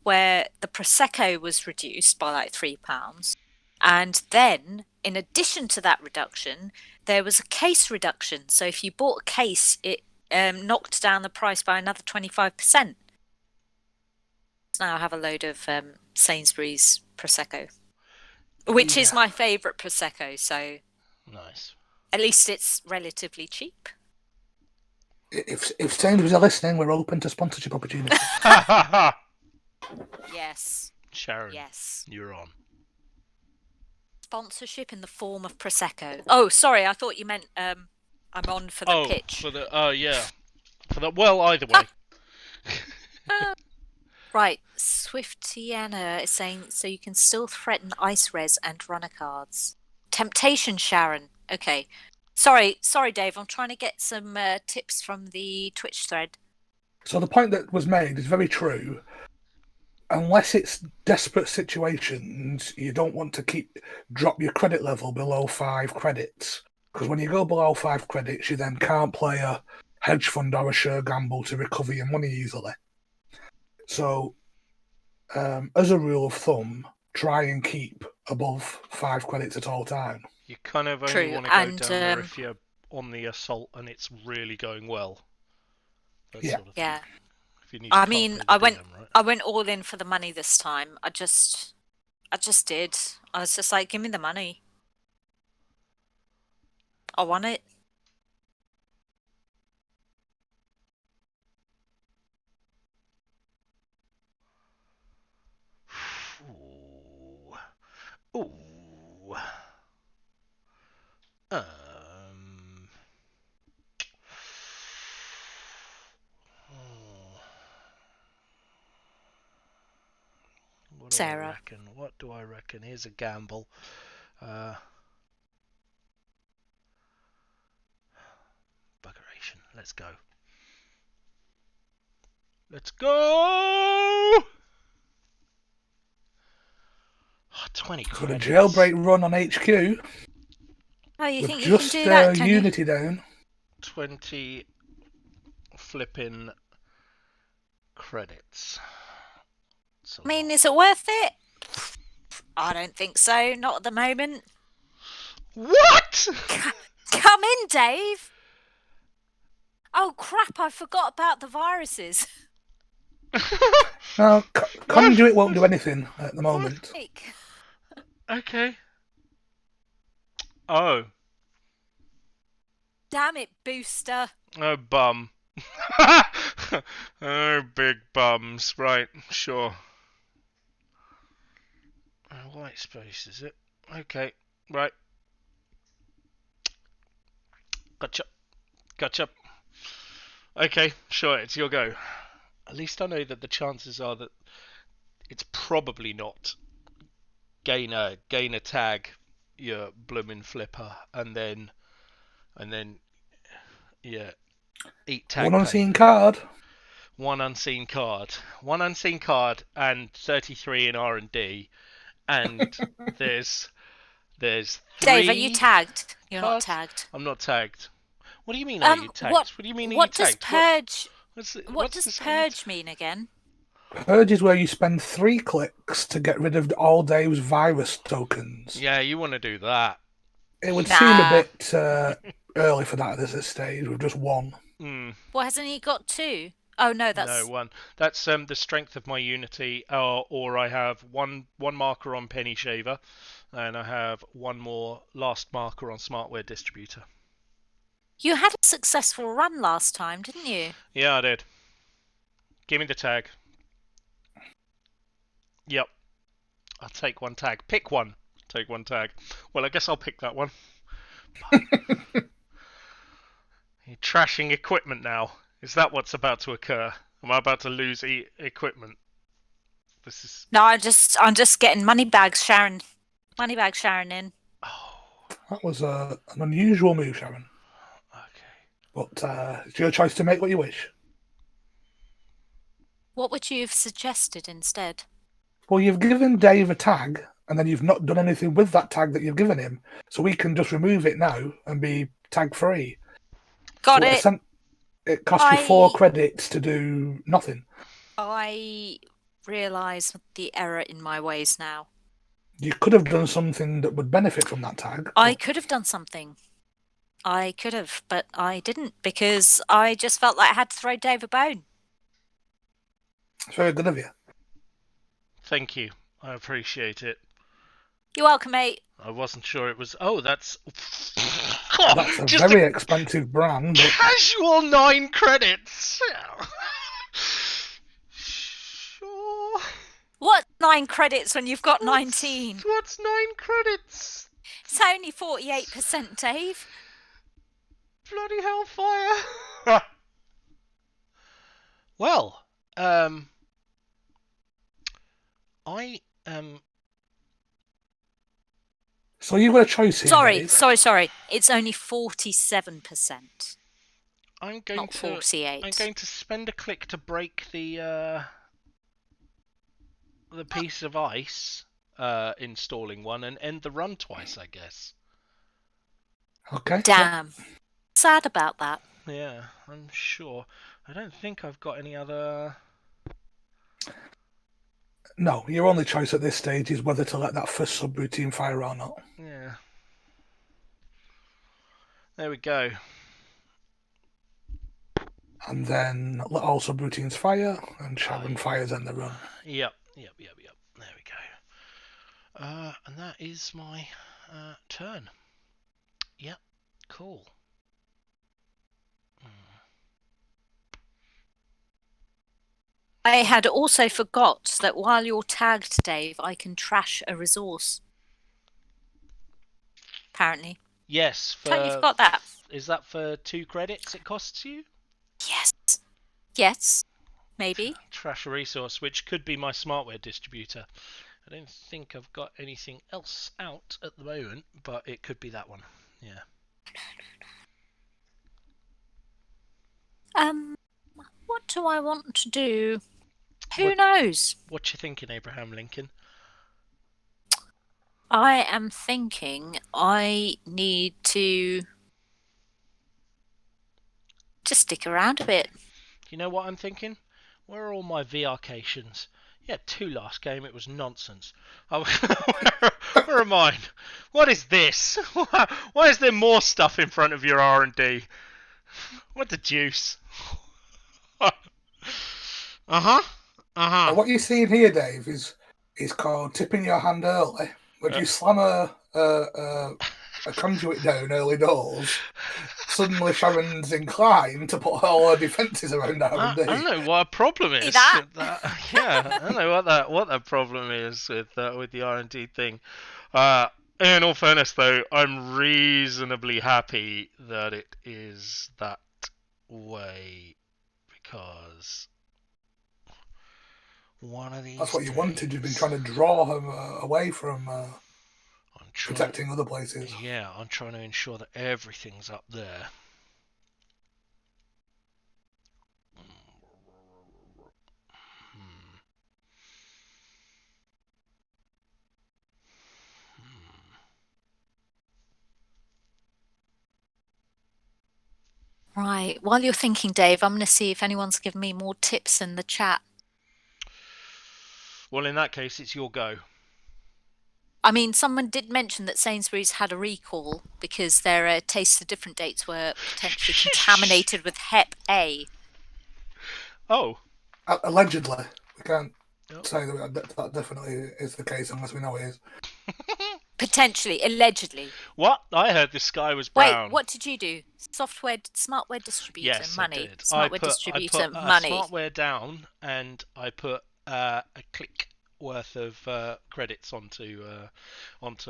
C: where the Prosecco was reduced by like £3. And then, in addition to that reduction, there was a case reduction. So if you bought a case, it knocked down the price by another 25%. Now I have a load of Sainsbury's Prosecco, which is my favourite Prosecco. So
A: nice.
C: At least it's relatively cheap.
B: If Sainsbury's are listening, we're open to sponsorship opportunities.
C: Yes.
A: Sharon.
C: Yes.
A: You're on.
C: Sponsorship in the form of Prosecco. Oh, sorry, I thought you meant I'm on for the pitch.
A: For the yeah. For the either way.
C: Right, Swiftiana is saying so you can still threaten ice res and runner cards. Temptation, Sharon. Okay. Sorry, Dave. I'm trying to get some tips from the Twitch thread.
B: So the point that was made is very true. Unless it's desperate situations, you don't want to drop your credit level below 5 credits. Because when you go below 5 credits, you then can't play a hedge fund or a share gamble to recover your money easily. So, as a rule of thumb, try and keep above 5 credits at all time.
A: You kind of only want to go down there if you're on the assault and it's really going well. That
B: Yeah.
A: sort of thing.
C: Yeah.
A: If you need
C: I
A: to
C: mean,
A: pay
C: I
A: the
C: went
A: DM, right?
C: I went all in for the money this time. I just did. I was just like, give me the money. I want it.
A: Ooh. Ooh. What do I
C: Sarah.
A: reckon? What do I reckon? Here's a gamble. Buggeration. Let's go. Let's go! 20
B: So the
A: credits.
B: jailbreak run on HQ.
C: Oh, you
B: with
C: think you can
B: just
C: do that, can you?
B: Unity down.
A: 20 flipping credits.
C: I mean, is it worth it? I don't think so. Not at the moment.
A: What?
C: Come in, Dave. Oh crap! I forgot about the viruses.
B: No, Conduit won't do anything at the moment.
A: Okay. Oh.
C: Damn it, Booster.
A: Oh, bum. Oh, big bums. Right, sure. White space, is it? Okay, right. Gotcha. Gotcha. Okay, sure, it's your go. At least I know that the chances are that it's probably not gain a tag, your bloomin' flipper, and then yeah, eat tag
B: One
A: pain.
B: unseen card.
A: One unseen card, and 33 in R&D, and there's 3.
C: Dave, are you tagged? You're not
A: cards?
C: tagged.
A: I'm not tagged. What do you mean? Are you tagged? What do you mean? Are you
C: Does
A: tagged?
C: purge?
A: What
C: does purge mean again?
B: Purge is where you spend 3 clicks to get rid of all Dave's virus tokens.
A: Yeah, you want to do that.
B: It would seem a bit early for that at this stage with just 1.
C: Well, hasn't he got 2? Oh no, that's
A: no 1. That's the strength of my unity, or I have one marker on Penny Shaver, and I have one more last marker on Smartware Distributor.
C: You had a successful run last time, didn't you?
A: Yeah, I did. Give me the tag. Yep. I'll take 1 tag. Pick one. Take 1 tag. Well, I guess I'll pick that one. You're trashing equipment now. Is that what's about to occur? Am I about to lose equipment? This is...
C: No, I'm just getting money bags, Sharon. Money bag, Sharon in.
A: Oh.
B: That was an unusual move, Sharon.
A: Okay.
B: But it's your choice to make what you wish.
C: What would you have suggested instead?
B: Well, you've given Dave a tag, and then you've not done anything with that tag that you've given him, so we can just remove it now and be tag free.
C: Got it.
B: It cost you 4 credits to do nothing.
C: I realise the error in my ways now.
B: You could have done something that would benefit from that tag.
C: I could have done something. I could have, but I didn't because I just felt like I had to throw Dave a bone.
B: It's very good of you.
A: Thank you. I appreciate it.
C: You're welcome, mate.
A: I wasn't sure it was... Oh, that's...
B: That's a
A: just
B: very expensive brand. But...
A: Casual 9 credits! Sure.
C: What 9 credits when you've got 19?
A: What's 9 credits?
C: It's only 48%, Dave.
A: Bloody hellfire! Well,
B: So you've got a choice here.
C: Sorry. It's only 47%.
A: I'm going
C: not 48.
A: I'm going to spend a click to break the piece of ice, installing one, and end the run twice, I guess.
B: Okay.
C: Damn. Yeah. Sad about that.
A: Yeah, I'm sure. I don't think I've got any other...
B: No, your only choice at this stage is whether to let that first subroutine fire or not.
A: Yeah. There we go.
B: And then all subroutines fire, and Sharon fires in the run.
A: Yep. There we go. And that is my turn. Yep. Cool.
C: I had also forgot that while you're tagged, Dave, I can trash a resource. Apparently.
A: Yes.
C: Totally forgot that.
A: Is that for 2 credits it costs you?
C: Yes. Yes. Maybe.
A: Trash a resource, which could be my smartware distributor. I don't think I've got anything else out at the moment, but it could be that one. Yeah.
C: What do I want to do? Who knows?
A: What you thinking, Abraham Lincoln?
C: I am thinking I need to just stick around a bit.
A: You know what I'm thinking? Where are all my VRcations? Yeah, 2 last game, it was nonsense. Oh, where are mine? What is this? Why is there more stuff in front of your R&D? What the deuce?
B: What you're seeing here, Dave, is called tipping your hand early. When you slam a conduit down early doors, suddenly Sharon's inclined to put all her defences around R&D.
A: I don't know what a problem is.
C: See that?
A: Yeah, I don't know what that problem is with the R&D thing. In all fairness, though, I'm reasonably happy that it is that way, because one of these
B: That's what you
A: days,
B: wanted. You've been trying to draw him away from protecting other places.
A: Yeah, I'm trying to ensure that everything's up there.
C: Right. While you're thinking, Dave, I'm going to see if anyone's given me more tips in the chat.
A: Well, in that case, it's your go.
C: I mean, someone did mention that Sainsbury's had a recall because their tastes of different dates were potentially contaminated with Hep A.
A: Oh.
B: Allegedly. We can't say that definitely is the case unless we know it is.
C: Potentially, allegedly.
A: What? I heard the sky was brown.
C: Wait, what did you do? Smartware distributor,
A: yes,
C: money.
A: I did.
C: Smartware distributor,
A: I put
C: money.
A: Smartware down, and I put a click worth of credits onto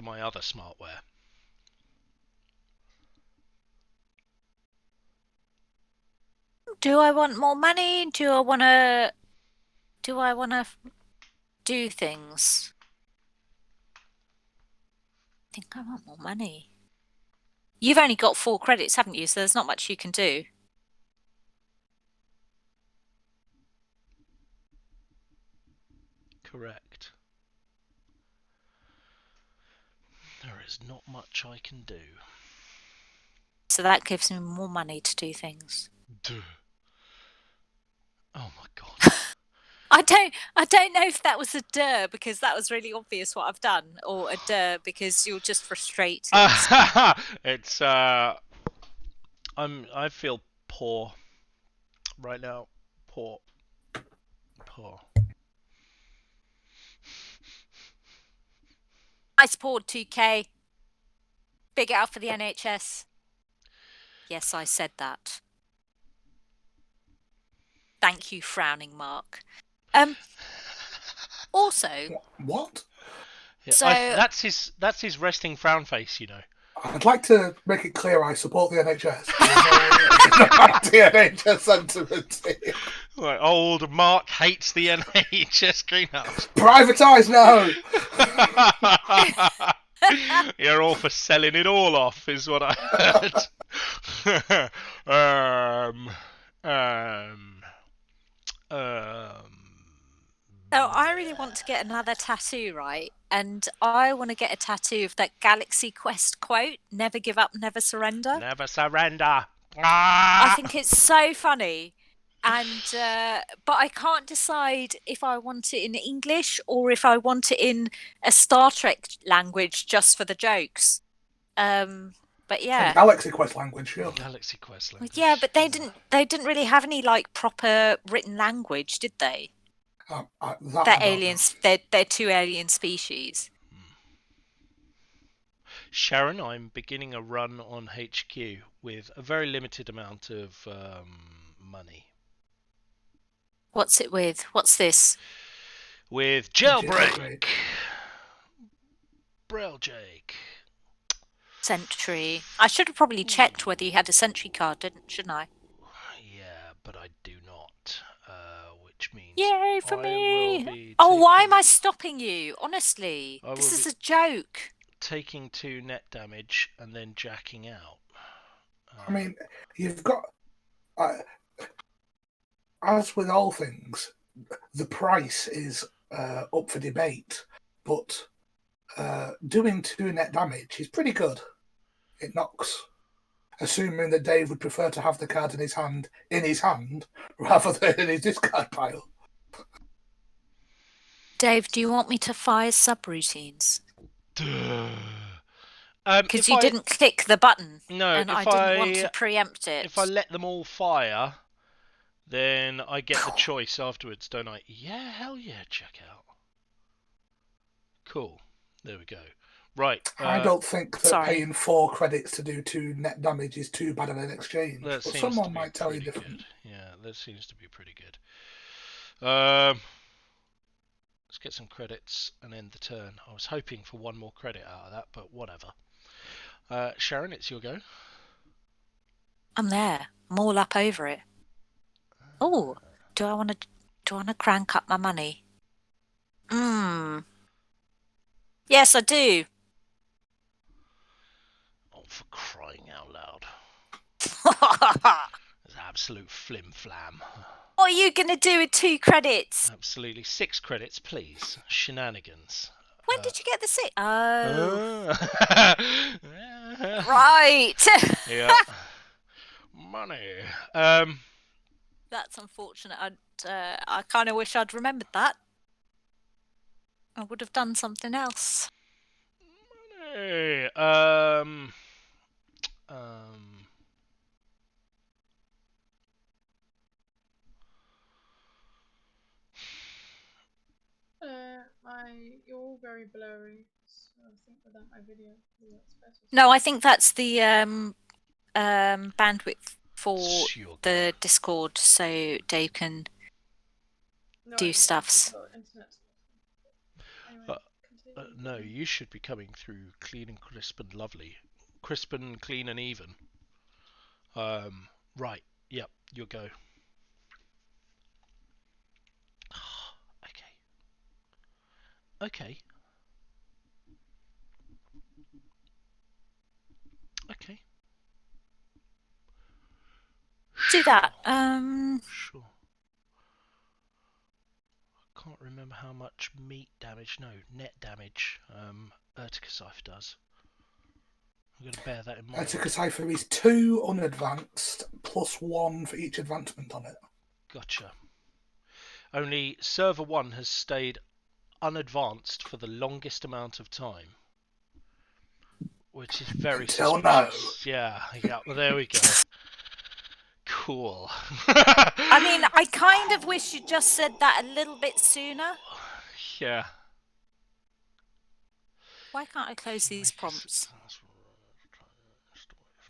A: my other smartware.
C: Do I want more money? Do I want to do things? I think I want more money. You've only got 4 credits, haven't you? So there's not much you can do.
A: Correct. There is not much I can do.
C: So that gives me more money to do things.
A: Duh. Oh my god.
C: I don't know if that was a duh because that was really obvious what I've done, or a duh because you're just frustrated.
A: It's I feel poor right now. Poor.
C: I support 2K. Big out for the NHS. Yes, I said that. Thank you, frowning Mark. Also,
B: what?
A: Yeah,
C: so
A: that's his resting frown face, you know.
B: I'd like to make it clear I support the NHS. The NHS sentiment.
A: Like, old Mark hates the NHS greenhouse.
B: Privatise now.
A: You're all for selling it all off, is what I heard.
C: So I really want to get another tattoo, right? And I want to get a tattoo of that Galaxy Quest quote, never give up, never surrender.
A: Never surrender.
C: I think it's so funny. And but I can't decide if I want it in English or if I want it in a Star Trek language just for the jokes. But But yeah.
B: Galaxy Quest language, sure.
A: Galaxy Quest language.
C: Yeah, but they didn't really have any like proper written language, did they? They're aliens. They're two alien species.
A: Sharon, I'm beginning a run on HQ with a very limited amount of money.
C: What's it with? What's this?
A: With Jailbreak! Braille-Jake.
C: Sentry. I should have probably checked whether you had a sentry card, shouldn't I?
A: Yeah, but I do not. Which means
C: Yay for
A: I
C: me!
A: will be
C: Why am I stopping you? Honestly, this is a joke.
A: Taking 2 net damage and then jacking out.
B: I mean, you've got... as with all things, the price is up for debate, but doing 2 net damage is pretty good. It knocks, assuming that Dave would prefer to have the card in his hand rather than in his discard pile.
C: Dave, do you want me to fire subroutines? Because you didn't click the button.
A: No,
C: and I didn't want to preempt it.
A: If I let them all fire, then I get the choice afterwards, don't I? Yeah, hell yeah, check out. Cool. There we go. Right.
B: I don't think that paying 4 credits to do 2 net damage is too bad of an exchange. But someone might tell you different.
A: Good. Yeah, that seems to be pretty good. Let's get some credits and end the turn. I was hoping for 1 more credit out of that, but whatever. Sharon, it's your go.
C: I'm there. I'm all up over it. Oh, do I want to crank up my money? Yes, I do.
A: Oh, for crying out loud. It's absolute flim-flam.
C: What are you going to do with 2 credits?
A: Absolutely. 6 credits, please. Shenanigans.
C: When did you get the 6? Oh.
A: Right. Yeah. Money.
C: That's unfortunate. I kind of wish I'd remembered that. I would have done something else.
A: Money.
D: You're all very blurry, so I think without my video, that's better.
C: No, I think that's the bandwidth for the Discord, so Dave can do stuffs.
A: No, you should be coming through clean and crisp and lovely. Crisp and clean and even. Right. Yep, you'll go. Okay. Okay.
C: Do that.
A: Sure. I can't remember how much net damage Urtica does. I'm going to bear that in mind.
B: Urtica is 2 unadvanced plus 1 for each advancement on it.
A: Gotcha. Only server 1 has stayed unadvanced for the longest amount of time, which is very suspicious. Yeah, well, there we go. Cool.
C: I mean, I kind of wish you just said that a little bit sooner.
A: Yeah.
C: Why can't I close these prompts?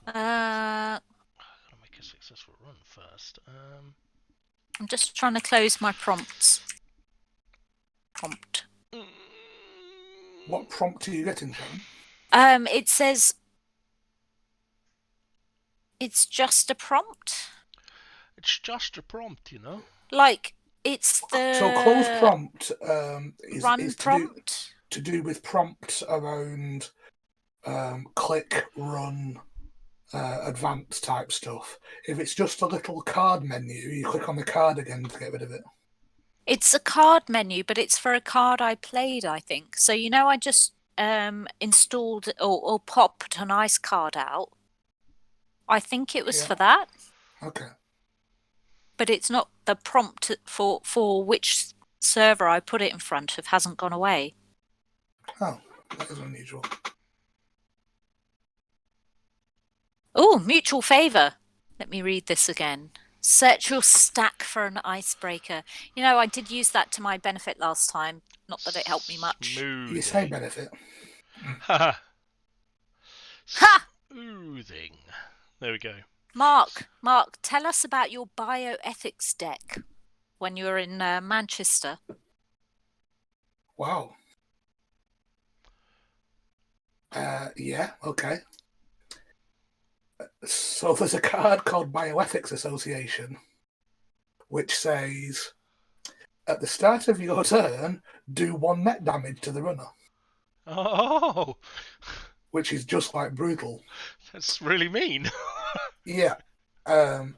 C: Gotta
A: make a successful run first.
C: I'm just trying to close my prompts. Prompt.
B: What prompt are you getting, Sharon?
C: It says it's just a prompt.
A: It's just a prompt, you know.
C: Like it's the
B: so close prompt is
C: prompt
B: to do with prompts around click, run, advanced type stuff. If it's just a little card menu, you click on the card again to get rid of it.
C: It's a card menu, but it's for a card I played, I think. So I just installed or popped an ice card out. I think it was for that.
B: Okay.
C: But it's not the prompt for which server I put it in front of hasn't gone away.
B: Oh, that is unusual.
C: Oh, mutual favour. Let me read this again. Search your stack for an icebreaker. You know, I did use that to my benefit last time. Not that it helped me much.
A: Smoothing.
B: You say benefit.
A: Ha!
C: Ha!
A: Smoothing. There we go.
C: Mark, tell us about your bioethics deck when you were in Manchester.
B: Wow. Yeah, okay. So there's a card called Bioethics Association, which says, at the start of your turn, do 1 net damage to the runner,
A: Oh,
B: which is just like brutal.
A: that's really mean.
B: Yeah. And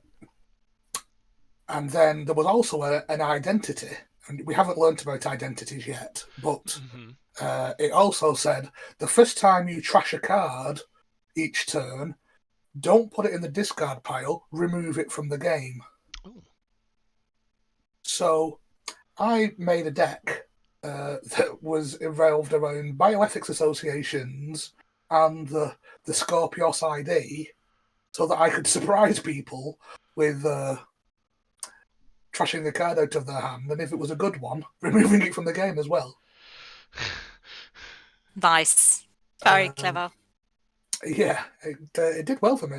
B: then there was also an identity, and we haven't learnt about identities yet, but it also said the first time you trash a card each turn, don't put it in the discard pile, remove it from the game.
A: Ooh.
B: So I made a deck that was involved around bioethics associations and the Scorpios ID, so that I could surprise people with trashing the card out of their hand, and if it was a good one, removing it from the game as well.
C: Nice. Very clever.
B: Yeah, it did well for me.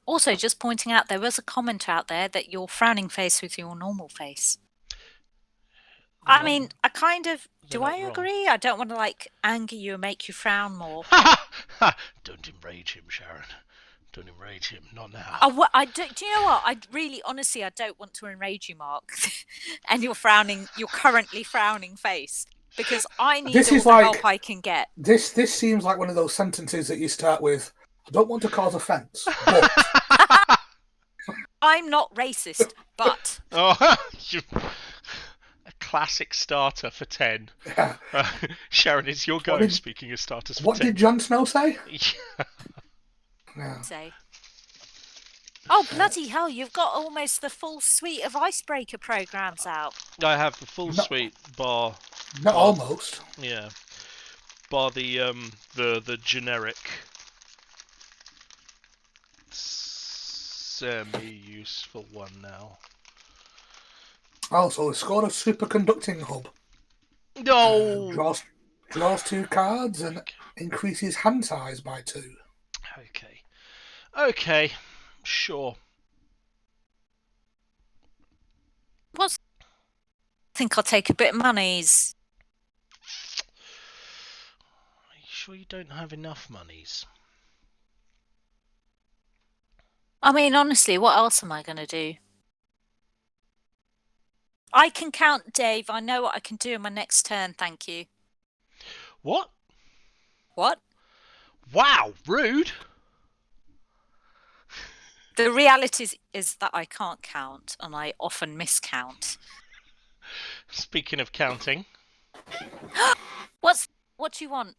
C: Also, just pointing out, there was a comment out there that you're frowning face with your normal face. I mean, I kind of... Do I agree? I don't want to, anger you and make you frown more.
A: Don't enrage him, Sharon. Don't enrage him. Not now.
C: Do you know what? Honestly, I don't want to enrage you, Mark. And you're currently frowning face. Because I need all the help I can get.
B: This seems like one of those sentences that you start with, I don't want to cause offence, but...
C: I'm not racist, but...
A: A classic starter for 10.
B: Yeah.
A: Sharon, it's your go, speaking of starters for 10.
B: What did Jon Snow say?
C: Yeah. Oh, bloody hell, you've got almost the full suite of icebreaker programs out.
A: I have the full suite, bar...
B: Not almost.
A: Yeah. Bar the generic... semi-useful one now.
B: Also, it's got a superconducting hub.
A: No!
B: Draws 2 cards and increases hand size by 2.
A: Okay. Sure.
C: I think I'll take a bit of monies.
A: Are you sure you don't have enough monies?
C: I mean, honestly, what else am I going to do? I can count, Dave. I know what I can do in my next turn, thank you.
A: What?
C: What?
A: Wow, rude.
C: The reality is that I can't count, and I often miscount.
A: Speaking of counting...
C: What do you want?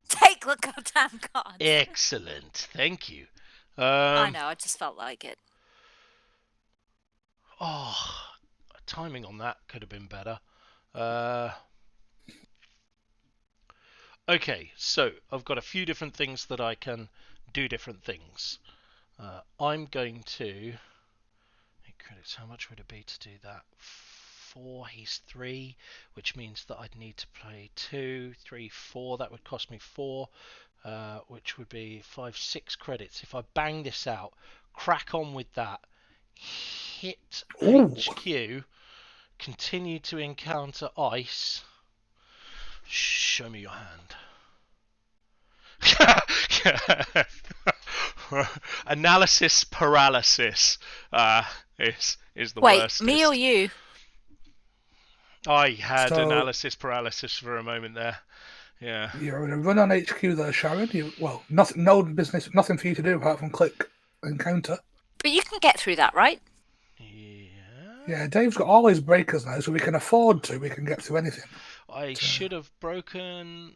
C: Take the goddamn cards.
A: Excellent, thank you.
C: I know, I just felt like it.
A: Oh, timing on that could have been better. Okay, so I've got a few different things that I can do different things. I'm going to... Credits, how much would it be to do that? 4, he's 3, which means that I'd need to play 2, 3, 4. That would cost me 4, which would be 5, 6 credits. If I bang this out, crack on with that, hit HQ, continue to encounter ice. Show me your hand. Analysis paralysis is the worst.
C: Wait, me or you?
A: I had analysis paralysis for a moment there. Yeah.
B: You're going to run on HQ there, Sharon. Nothing for you to do apart from click and counter.
C: But you can get through that, right?
B: Yeah, Dave's got all his breakers now, so we can afford to. We can get through anything.
A: I should have broken...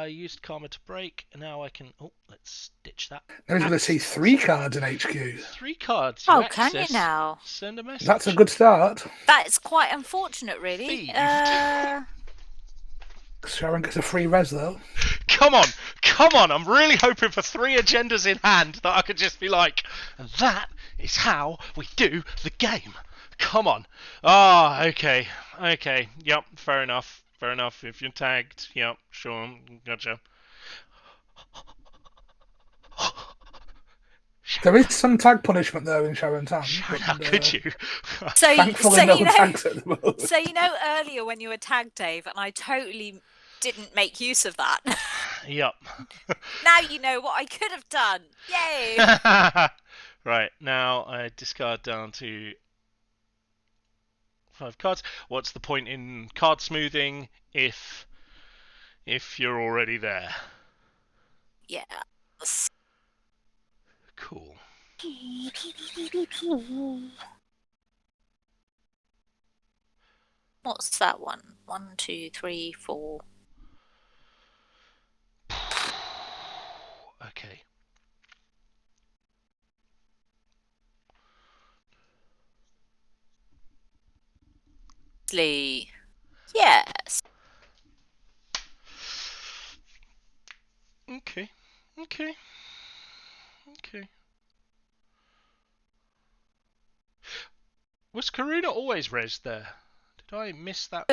A: used Karma to break, and now I can... Oh, let's ditch that.
B: Now he's going to see 3 cards in HQ.
A: 3 cards.
C: Oh, can you now?
A: Send a message.
B: That's a good start.
C: That is quite unfortunate, really.
B: Sharon gets a free res, though.
A: Come on. I'm really hoping for 3 agendas in hand that I could just be like, and that is how we do the game. Come on. Ah, okay. Yep, fair enough. If you're tagged, yep, sure, gotcha.
B: There is some tag punishment there in Sharon's hand.
A: How could you?
B: Thankfully, no tags at the moment.
C: So earlier when you were tagged, Dave, and I totally didn't make use of that.
A: Yep.
C: Now you know what I could have done. Yay!
A: Right, now I discard down to 5 cards. What's the point in card smoothing if you're already there?
C: Yeah.
A: Cool.
C: What's that one? 1, 2, 3, 4.
A: Okay.
C: Yes.
A: Okay. Was Karina always res there? Did I miss that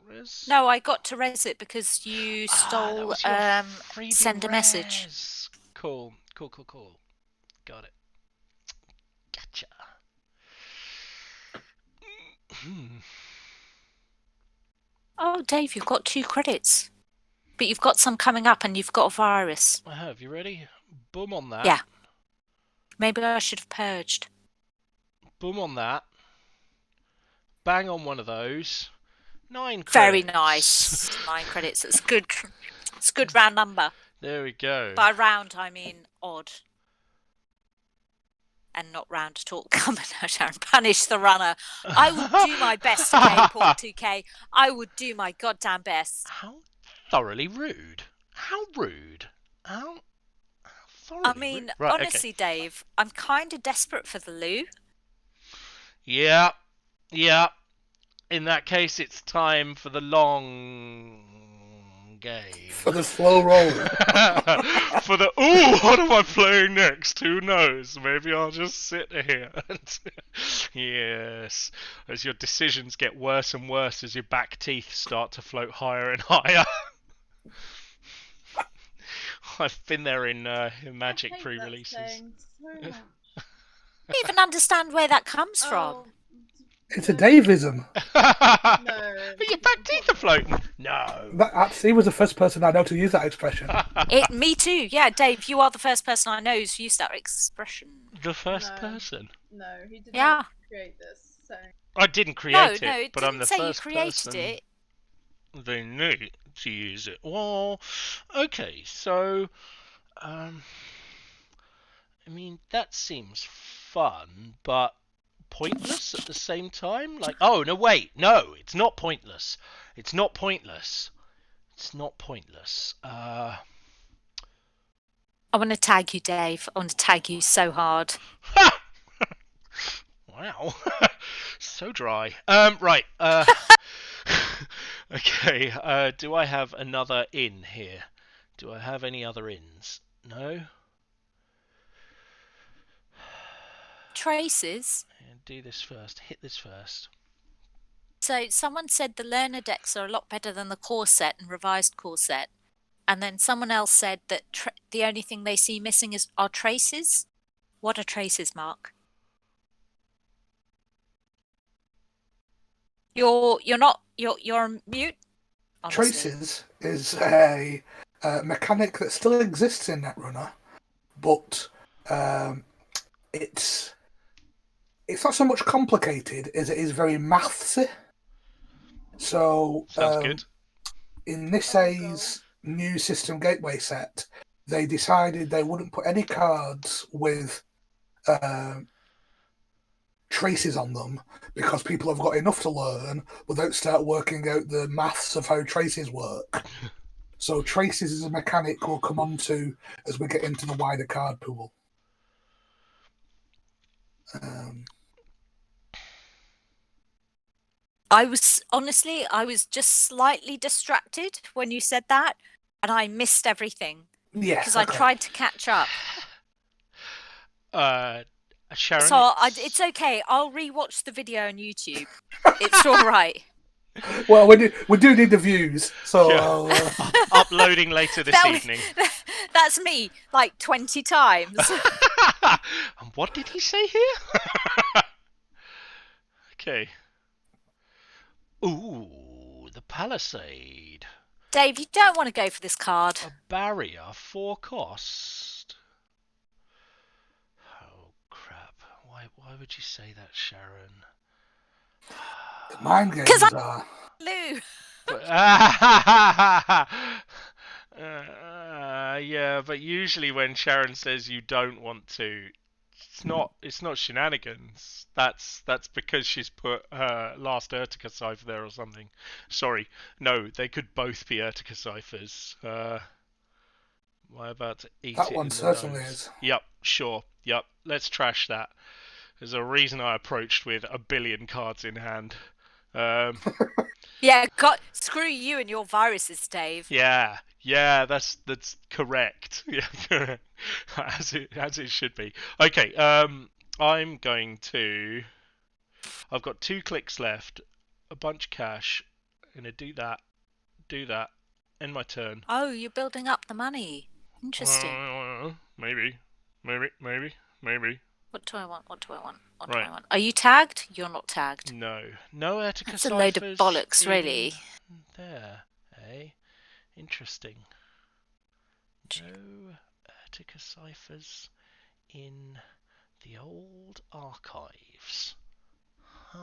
A: res?
C: No, I got to res it because you stole send a message.
A: Res. Cool. Got it. Gotcha.
C: Oh, Dave, you've got 2 credits. But you've got some coming up and you've got a virus.
A: I have. You ready? Boom on that.
C: Yeah. Maybe I should have purged.
A: Boom on that. Bang on one of those. 9 credits.
C: Very nice. 9 credits. It's good. It's a good round number.
A: There we go.
C: By round, I mean odd. And not round at all. Come on, Sharon. Punish the runner. I would do my best, okay, Paul 2K. I would do my goddamn best.
A: How thoroughly rude. How rude. How thoroughly
C: I mean,
A: rude. Right,
C: honestly,
A: okay.
C: Dave, I'm kind of desperate for the loo.
A: Yeah. In that case, it's time for the long game.
B: For the slow roll.
A: For the, ooh, what am I playing next? Who knows? Maybe I'll just sit here and yes, as your decisions get worse and worse as your back teeth start to float higher and higher. I've been there in Magic pre-releases.
D: So much.
C: I don't even understand where that comes from.
D: Oh,
B: It's a Daveism.
D: no.
A: But your back teeth are floating. No.
B: That actually was the first person I know to use that expression.
C: Me too. Yeah, Dave, you are the first person I know who's used that expression.
A: The first
D: No.
A: person.
D: No, he did
C: Yeah.
D: not create this. So
A: I didn't create
C: No,
A: it,
C: it
A: but
C: didn't
A: I'm the
C: say
A: first
C: you created
A: person
C: it.
A: they need to use it. Well, okay, so I mean that seems fun, but pointless at the same time. Like, oh no, wait, no, it's not pointless. It's not pointless.
C: I want to tag you, Dave. I want to tag you so hard.
A: Wow, so dry. Right. Okay. Do I have another in here? Do I have any other ins? No.
C: Traces.
A: Do this first. Hit this first.
C: So someone said the learner decks are a lot better than the core set and revised core set. And then someone else said that the only thing they see missing are traces. What are traces, Mark? You're on mute. Honestly.
B: Traces is a mechanic that still exists in Netrunner, but it's not so much complicated as it is very mathsy. So
A: Sounds good.
B: In Nisei's new system gateway set, they decided they wouldn't put any cards with traces on them because people have got enough to learn without start working out the maths of how traces work. So traces is a mechanic we'll come on to as we get into the wider card pool.
C: I was just slightly distracted when you said that and I missed everything
B: Yes,
C: because I tried to catch up.
A: Sharon.
C: So it's okay. I'll rewatch the video on YouTube. It's all right.
B: Well, we do need the views, so
A: Yeah.
B: I'll,
A: Uploading later this evening.
C: That's me, like 20 times.
A: And what did he say here? Okay. Ooh, the Palisade.
C: Dave, you don't want to go for this card.
A: A barrier for cost. Oh crap! Why would you say that, Sharon?
B: the mind games are.
C: Lou.
A: Yeah, but usually when Sharon says you don't want to, it's not shenanigans. That's because she's put her last Urtica cipher there or something. Sorry, no, they could both be Urtica ciphers. Am I about to eat
B: That
A: it
B: one
A: in the
B: certainly
A: nose?
B: is.
A: Yep, sure. Yep, let's trash that. There's a reason I approached with a billion cards in hand.
C: Yeah, screw you and your viruses, Dave.
A: Yeah, that's correct. Yeah, as it should be. Okay, I'm going to. I've got 2 clicks left, a bunch of cash. I'm gonna do that, end my turn.
C: Oh, you're building up the money. Interesting.
A: Maybe.
C: What do I want? What do I want? What
A: Right.
C: do I want? Are you tagged? You're not tagged.
A: No Urtica
C: That's a load of
A: ciphers
C: bollocks,
A: in
C: really.
A: There, eh? Interesting. No Urtica ciphers in the old archives.
C: Do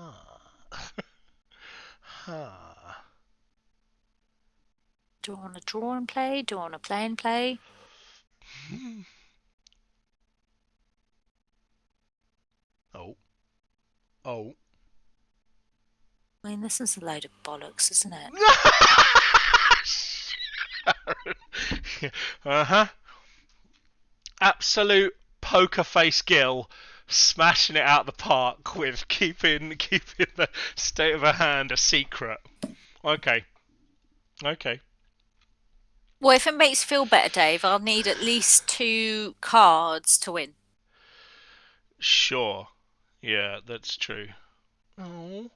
C: I want to draw and play? Do I want to play and play?
A: Oh.
C: I mean, this is a load of bollocks, isn't it?
A: Absolute poker face Gil, smashing it out the park with keeping the state of her hand a secret. Okay.
C: Well, if it makes you feel better, Dave, I'll need at least 2 cards to win.
A: Sure. Yeah, that's true. Oh.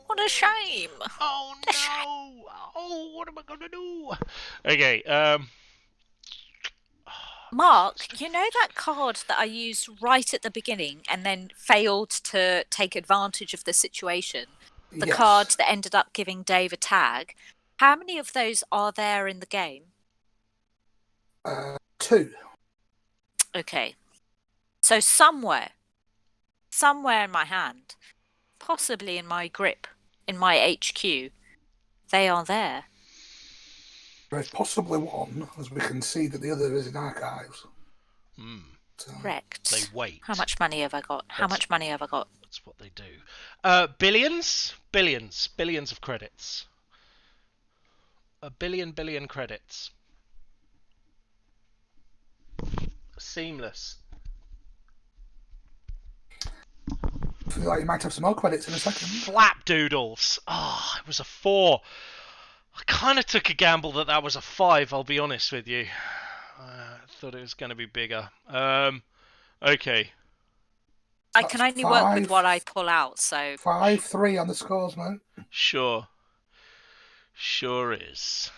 C: What a shame.
A: Oh no! Oh, what am I gonna do? Okay,
C: Mark, you know that card that I used right at the beginning and then failed to take advantage of the situation? The
B: Yes.
C: card that ended up giving Dave a tag. How many of those are there in the game?
B: 2.
C: Okay. So somewhere in my hand, possibly in my grip, in my HQ, they are there.
B: There is possibly one, as we can see that the other is in archives. So,
C: Correct.
A: they wait.
C: How much money have I got?
A: That's what they do. Billions of credits. A billion credits. Seamless.
B: I feel like you might have some more credits in a second.
A: Flapdoodles. It was a 4. I kind of took a gamble that was a 5, I'll be honest with you. I thought it was going to be bigger. Okay.
C: I can only work with what I pull out, so...
B: 5-3 on the scores, mate.
A: Sure. Sure is.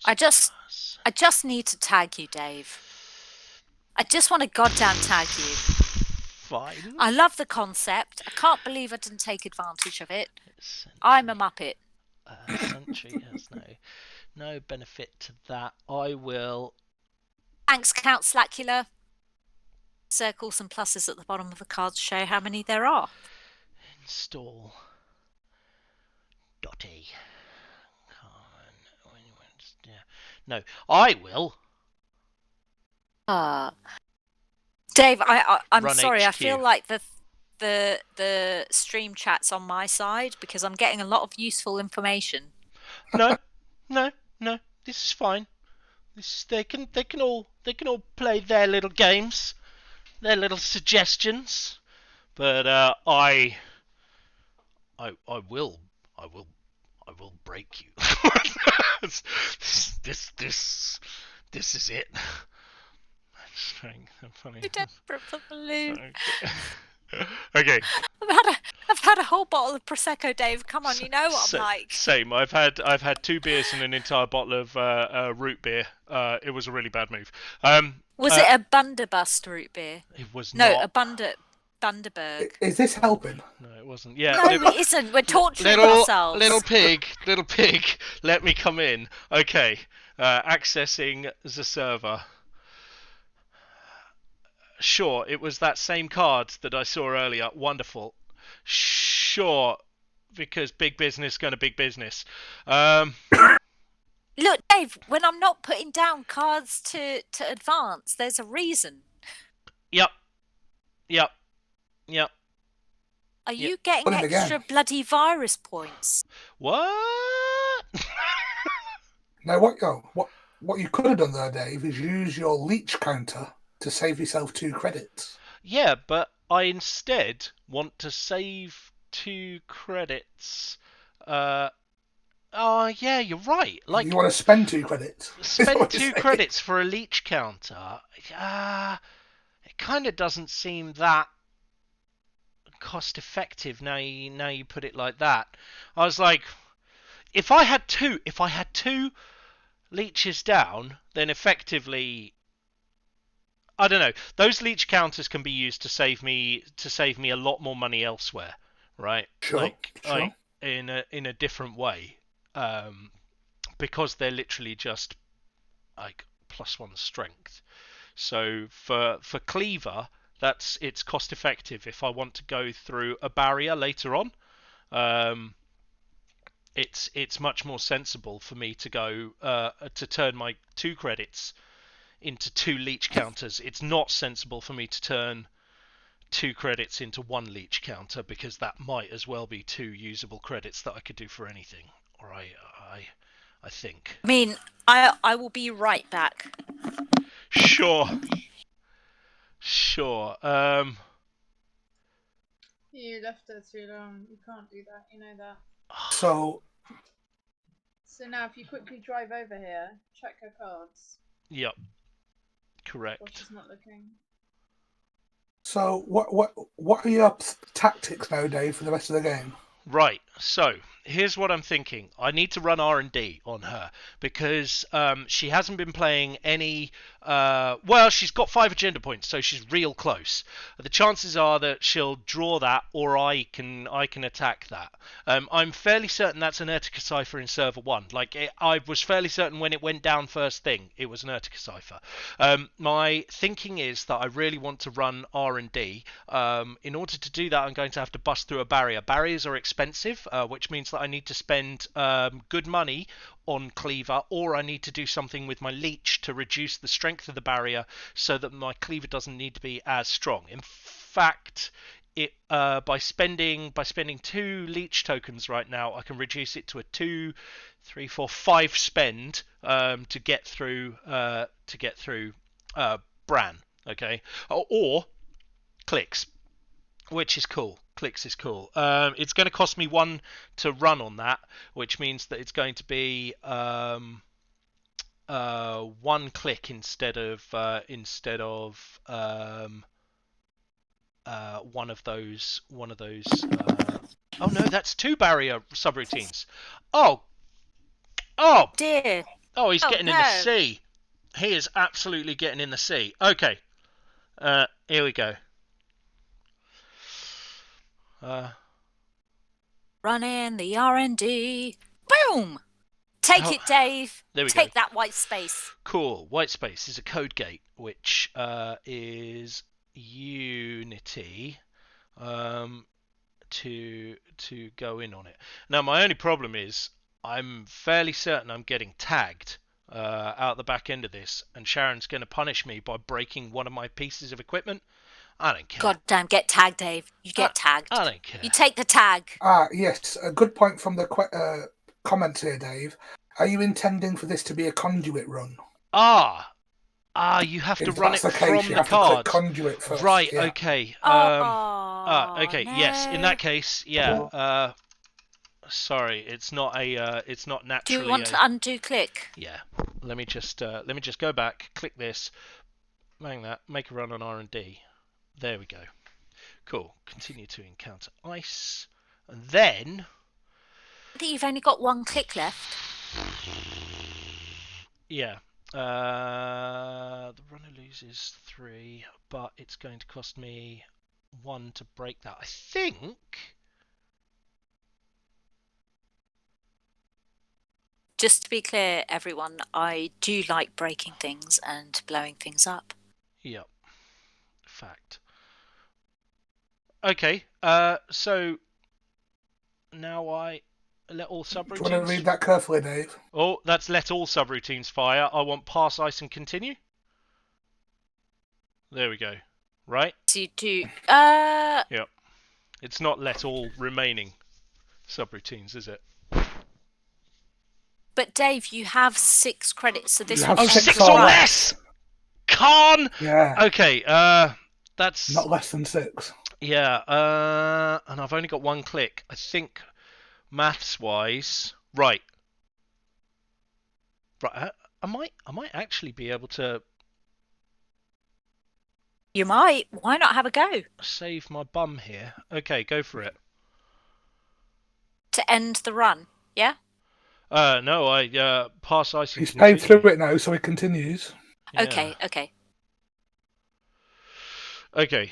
C: I just need to tag you, Dave. I just want to goddamn tag you.
A: Fine.
C: I love the concept. I can't believe I didn't take advantage of it. I'm a muppet.
A: Sentry has no benefit to that. I will...
C: Thanks, Count Slacula. Circles and pluses at the bottom of the cards show how many there are.
A: Install. Dotty. No, I will.
C: Dave, I'm
A: Run
C: sorry.
A: HQ.
C: I feel like the stream chat's on my side because I'm getting a lot of useful information.
A: No. This is fine. They can all play their little games, their little suggestions, but I I will break you. This is it. I'm funny.
C: Too desperate for the loo.
A: Okay.
C: I've had a whole bottle of prosecco, Dave. Come on, you know what I'm like.
A: Same. I've had 2 beers and an entire bottle of root beer. It was a really bad move.
C: Was it a Bunderbust root beer?
A: It was
C: No,
A: not.
C: a Bundaberg.
B: Is this helping?
A: No, it wasn't. Yeah.
C: No, it isn't. We're torturing ourselves.
A: Little pig, let me come in. Okay. Accessing the server. Sure, it was that same card that I saw earlier. Wonderful. Sure, because big business going to big business.
C: Look, Dave, when I'm not putting down cards to advance, there's a reason.
A: Yep.
C: Are you getting
B: Put it
C: extra
B: again.
C: bloody virus points?
A: What?
B: Now, what you could have done there, Dave, is use your leech counter to save yourself 2 credits.
A: Yeah, but I instead want to save 2 credits. Oh, yeah, you're right. Like,
B: you want to spend 2 credits.
A: spend 2 credits for a leech counter. It kind of doesn't seem that cost effective now you put it like that. I was like, if I had two leeches down, then effectively, I don't know. Those leech counters can be used to save me a lot more money elsewhere, right?
B: Sure.
A: Like in a different way, because they're literally just like +1 strength. So for Cleaver, it's cost effective. If I want to go through a barrier later on, it's much more sensible for me to go to turn my 2 credits into 2 leech counters. It's not sensible for me to turn 2 credits into 1 leech counter, because that might as well be 2 usable credits that I could do for anything. Or I think.
C: I mean, I will be right back.
A: Sure.
D: You left her too long. You can't do that. You know that.
B: So
D: now, if you quickly drive over here, check her cards.
A: Yep. Correct.
D: While she's not looking.
B: So what are your tactics now, Dave, for the rest of the game?
A: Right. So here's what I'm thinking. I need to run R&D on her, because she hasn't been playing any. Well, she's got 5 agenda points, so she's real close. The chances are that she'll draw that, or I can attack that. I'm fairly certain that's an Urtica cipher in server 1. I was fairly certain when it went down first thing, it was an Urtica cipher. My thinking is that I really want to run R&D. In order to do that, I'm going to have to bust through a barrier. Barriers are expensive, which means that I need to spend good money on Cleaver, or I need to do something with my leech to reduce the strength of the barrier so that my Cleaver doesn't need to be as strong. In fact, by spending 2 leech tokens right now, I can reduce it to a 2, 3, 4, 5 spend to get through Bran. Okay, or clicks, which is cool. Clicks is cool. It's going to cost me 1 to run on that, which means that it's going to be 1 click instead of one of those. Oh no, that's 2 barrier subroutines. Oh
C: Dear.
A: Oh, he's getting in the
C: no.
A: sea. He is absolutely getting in the sea. Okay. Here we go.
C: Run in the R&D. Boom! Take it, Dave.
A: There we
C: Take
A: go.
C: that white space.
A: Cool. White space is a code gate, which is Unity to go in on it. Now, my only problem is I'm fairly certain I'm getting tagged out the back end of this, and Sharon's going to punish me by breaking one of my pieces of equipment. I don't care.
C: God damn, get tagged, Dave. You get tagged.
A: I don't care.
C: You take the tag.
B: Yes, a good point from the comments here, Dave. Are you intending for this to be a conduit run?
A: You have to
B: If
A: run it
B: that's the case,
A: from
B: you
A: the
B: have to click
A: card.
B: Conduit first.
A: Right,
B: yeah.
A: okay.
C: Oh,
A: Okay,
C: no.
A: yes, in that case, yeah. Sorry, it's not a. It's not
C: Do
A: naturally.
C: you want to undo click?
A: Yeah. Let me just go back. Click this. Bang that. Make a run on R&D. There we go. Cool. Continue to encounter ice, and then.
C: I think you've only got 1 click left.
A: Yeah. The runner loses 3, but it's going to cost me 1 to break that. I think.
C: Just to be clear, everyone, I do like breaking things and blowing things up.
A: Yep. Fact. Okay. So now I let all
B: Do you want to
A: subroutines.
B: read that carefully, Dave?
A: Oh, that's let all subroutines fire. I want pass ice and continue. There we go. Right?
C: So you do.
A: Yep. It's not let all remaining subroutines, is it?
C: But Dave, you have 6 credits, so this
B: You
C: will
B: have
A: Oh,
C: end
B: 6
A: 6
C: the
A: or
B: or
C: run.
A: less! Con!
B: Yeah.
A: Okay, that's...
B: Not less than 6.
A: Yeah, and I've only got 1 click. I think, maths-wise... Right. Right, I might actually be able to
C: You might. Why not have a go?
A: save my bum here. Okay, go for it.
C: To end the run, yeah?
A: No, I pass ice and
B: He's
A: continue.
B: paid through it now, so he continues.
A: Yeah.
C: Okay.
A: Okay.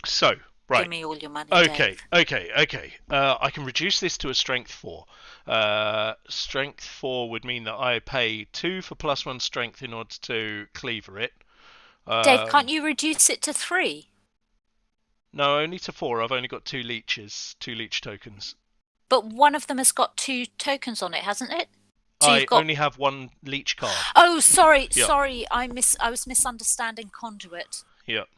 A: So, right.
C: Give me all your money,
A: Okay.
C: Dave.
A: I can reduce this to a strength 4. Strength 4 would mean that I pay 2 for +1 strength in order to cleaver it.
C: Dave, can't you reduce it to 3?
A: No, only to 4. I've only got 2 leeches, 2 leech tokens.
C: But one of them has got 2 tokens on it, hasn't it? So
A: I
C: you've got...
A: only have 1 leech card.
C: Oh, sorry,
A: Yep.
C: sorry. I was misunderstanding conduit.
A: Yep.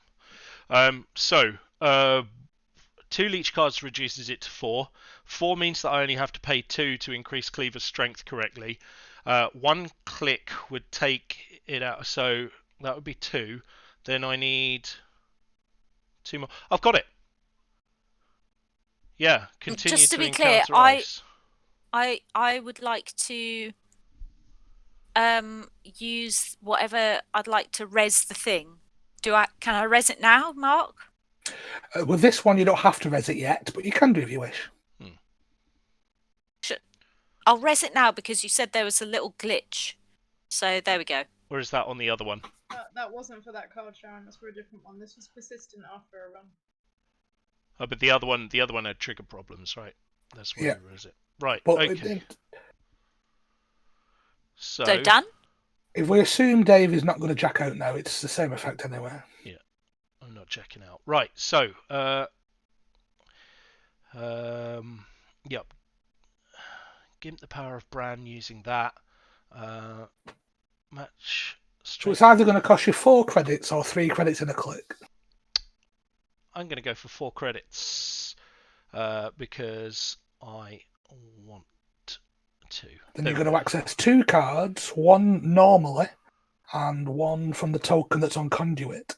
A: So, 2 leech cards reduces it to 4. 4 means that I only have to pay 2 to increase cleaver's strength correctly. 1 click would take it out, so that would be 2. Then I need 2 more. I've got it. Yeah, continue
C: Just to
A: to
C: be clear,
A: encounter ice.
C: I would like to use whatever I'd like to res the thing. Can I res it now, Mark?
B: With this one, you don't have to res it yet, but you can do if you wish.
C: I'll res it now because you said there was a little glitch. So there we go.
A: Or is that on the other one?
D: That wasn't for that card, Sharon. That's for a different one. This was persistent after a run.
A: Oh, but the other one had trigger problems, right? That's why
B: Yeah.
A: you res it. Right,
B: But
A: okay. So
C: done?
B: if we assume Dave is not going to jack out now, it's the same effect anyway.
A: Yeah, I'm not checking out. Right, so yep. Gimp the power of Bran using that. Match.
B: So it's either going to cost you 4 credits or 3 credits in a click.
A: I'm going to go for 4 credits because I want to.
B: Then you're going to access 2 cards, 1 normally, and 1 from the token that's on conduit.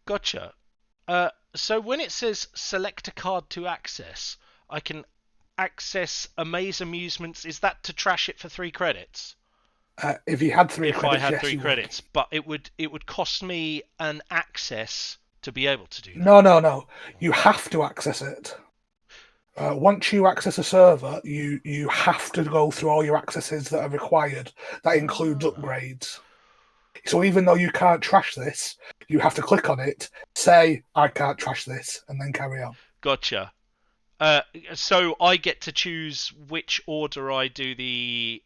A: Gotcha. So when it says select a card to access, I can access Amaze Amusements. Is that to trash it for 3 credits?
B: If you had 3
A: if
B: credits,
A: I had
B: yes,
A: 3
B: you
A: credits, but it would cost me an access to be able to do that.
B: No. You have to access it. Once you access a server, you have to go through all your accesses that are required. That includes upgrades. So even though you can't trash this, you have to click on it, say, I can't trash this, and then carry on.
A: Gotcha. So I get to choose which order I do the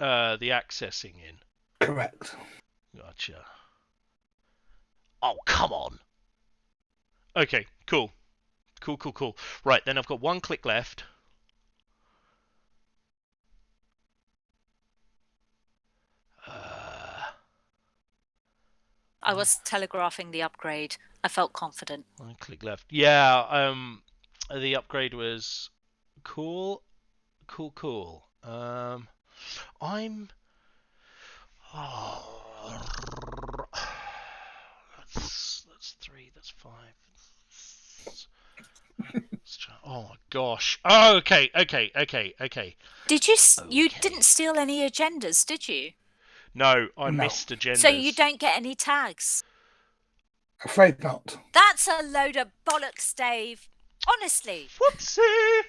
A: accessing in.
B: Correct.
A: Gotcha. Oh, come on. Okay, cool. Right, then I've got 1 click left.
C: I was telegraphing the upgrade. I felt confident.
A: 1 click left. Yeah, the upgrade was cool. I'm... Oh, that's 3, that's 5. Oh my gosh. Oh, okay.
C: Did you? You
A: Okay.
C: didn't steal any agendas, did you?
A: No, I
B: No.
A: missed agendas.
C: So you don't get any tags.
B: Afraid not.
C: That's a load of bollocks, Dave. Honestly.
A: Whoopsie!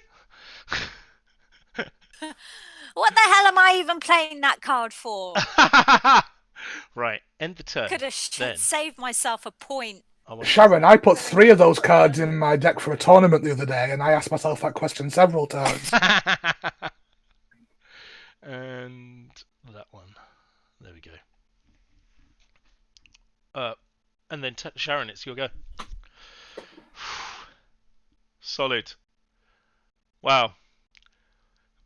C: What the hell am I even playing that card for?
A: Right, end the turn.
C: Could have
A: Then
C: saved myself a point.
B: Sharon, I put 3 of those cards in my deck for a tournament the other day, and I asked myself that question several times.
A: And that one. There we go. And then Sharon, it's your go. Solid. Wow.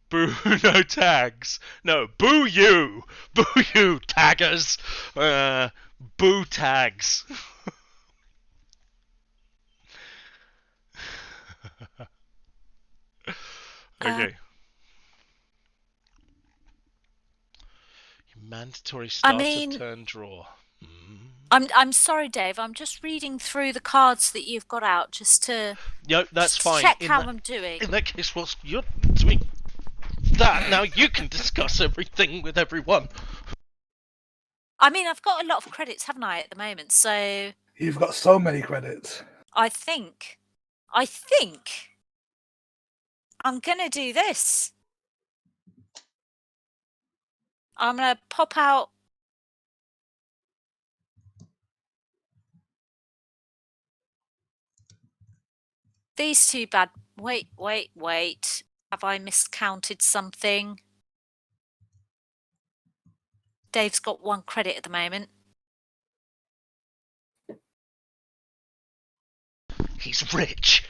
A: Boo, no tags. No, boo you. Boo you, taggers. Boo tags. Okay. Mandatory start of turn draw.
C: I'm sorry, Dave. I'm just reading through the cards that you've got out just to
A: That's fine.
C: check how I'm doing.
A: In that case, whilst you're doing that, now you can discuss everything with everyone.
C: I mean, I've got a lot of credits, haven't I, at the moment? So
B: You've got so many credits.
C: I think I'm gonna do this. I'm gonna pop out these 2 bad. Wait. Have I miscounted something? Dave's got 1 credit at the moment.
A: He's rich.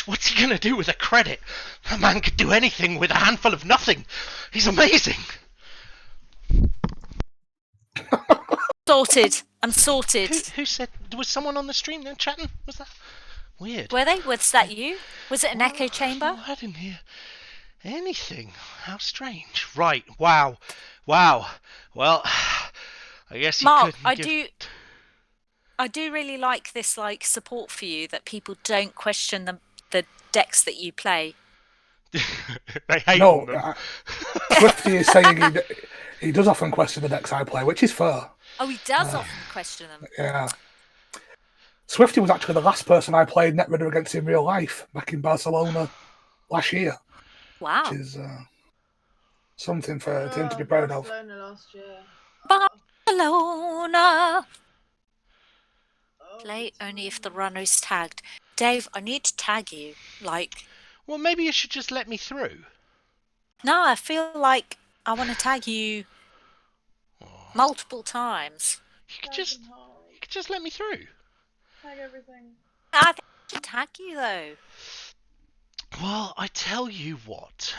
A: What's he gonna do with a credit? That man could do anything with a handful of nothing. He's amazing.
C: Sorted. I'm sorted.
A: Who said? Was someone on the stream then chatting? Was that weird?
C: Were they? Was that you? Was it an echo chamber?
A: I didn't hear anything. How strange. Right. Wow. Well, I guess you
C: Mark,
A: couldn't
C: I do really like this support for you that people don't question the decks that you play.
A: They hate on them.
B: Swifty is saying he does often question the decks I play, which is fair.
C: Oh, he does often question them.
B: Yeah. Swifty was actually the last person I played Netrunner against in real life back in Barcelona last year.
C: Wow.
B: Which is something for him to be proud of.
D: Barcelona last year.
C: Barcelona. Play only if the runner is tagged. Dave, I need to tag you.
A: Well, maybe you should just let me through.
C: No, I feel like I want to tag you multiple times.
A: You could just let me through.
D: Tag everything.
C: I think I should tag you though.
A: Well, I tell you what.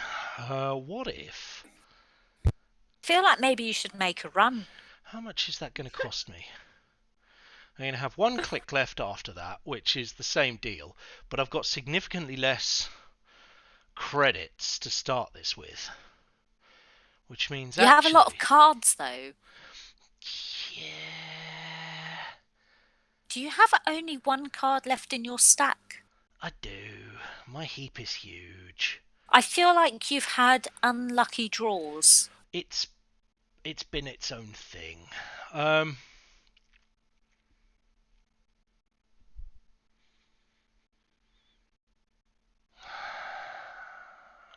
A: What if?
C: I feel like maybe you should make a run.
A: How much is that going to cost me? I'm going to have 1 click left after that, which is the same deal, but I've got significantly less credits to start this with. Which means
C: you have a lot of cards though.
A: Yeah.
C: Do you have only 1 card left in your stack?
A: I do. My heap is huge.
C: I feel like you've had unlucky draws.
A: It's been its own thing.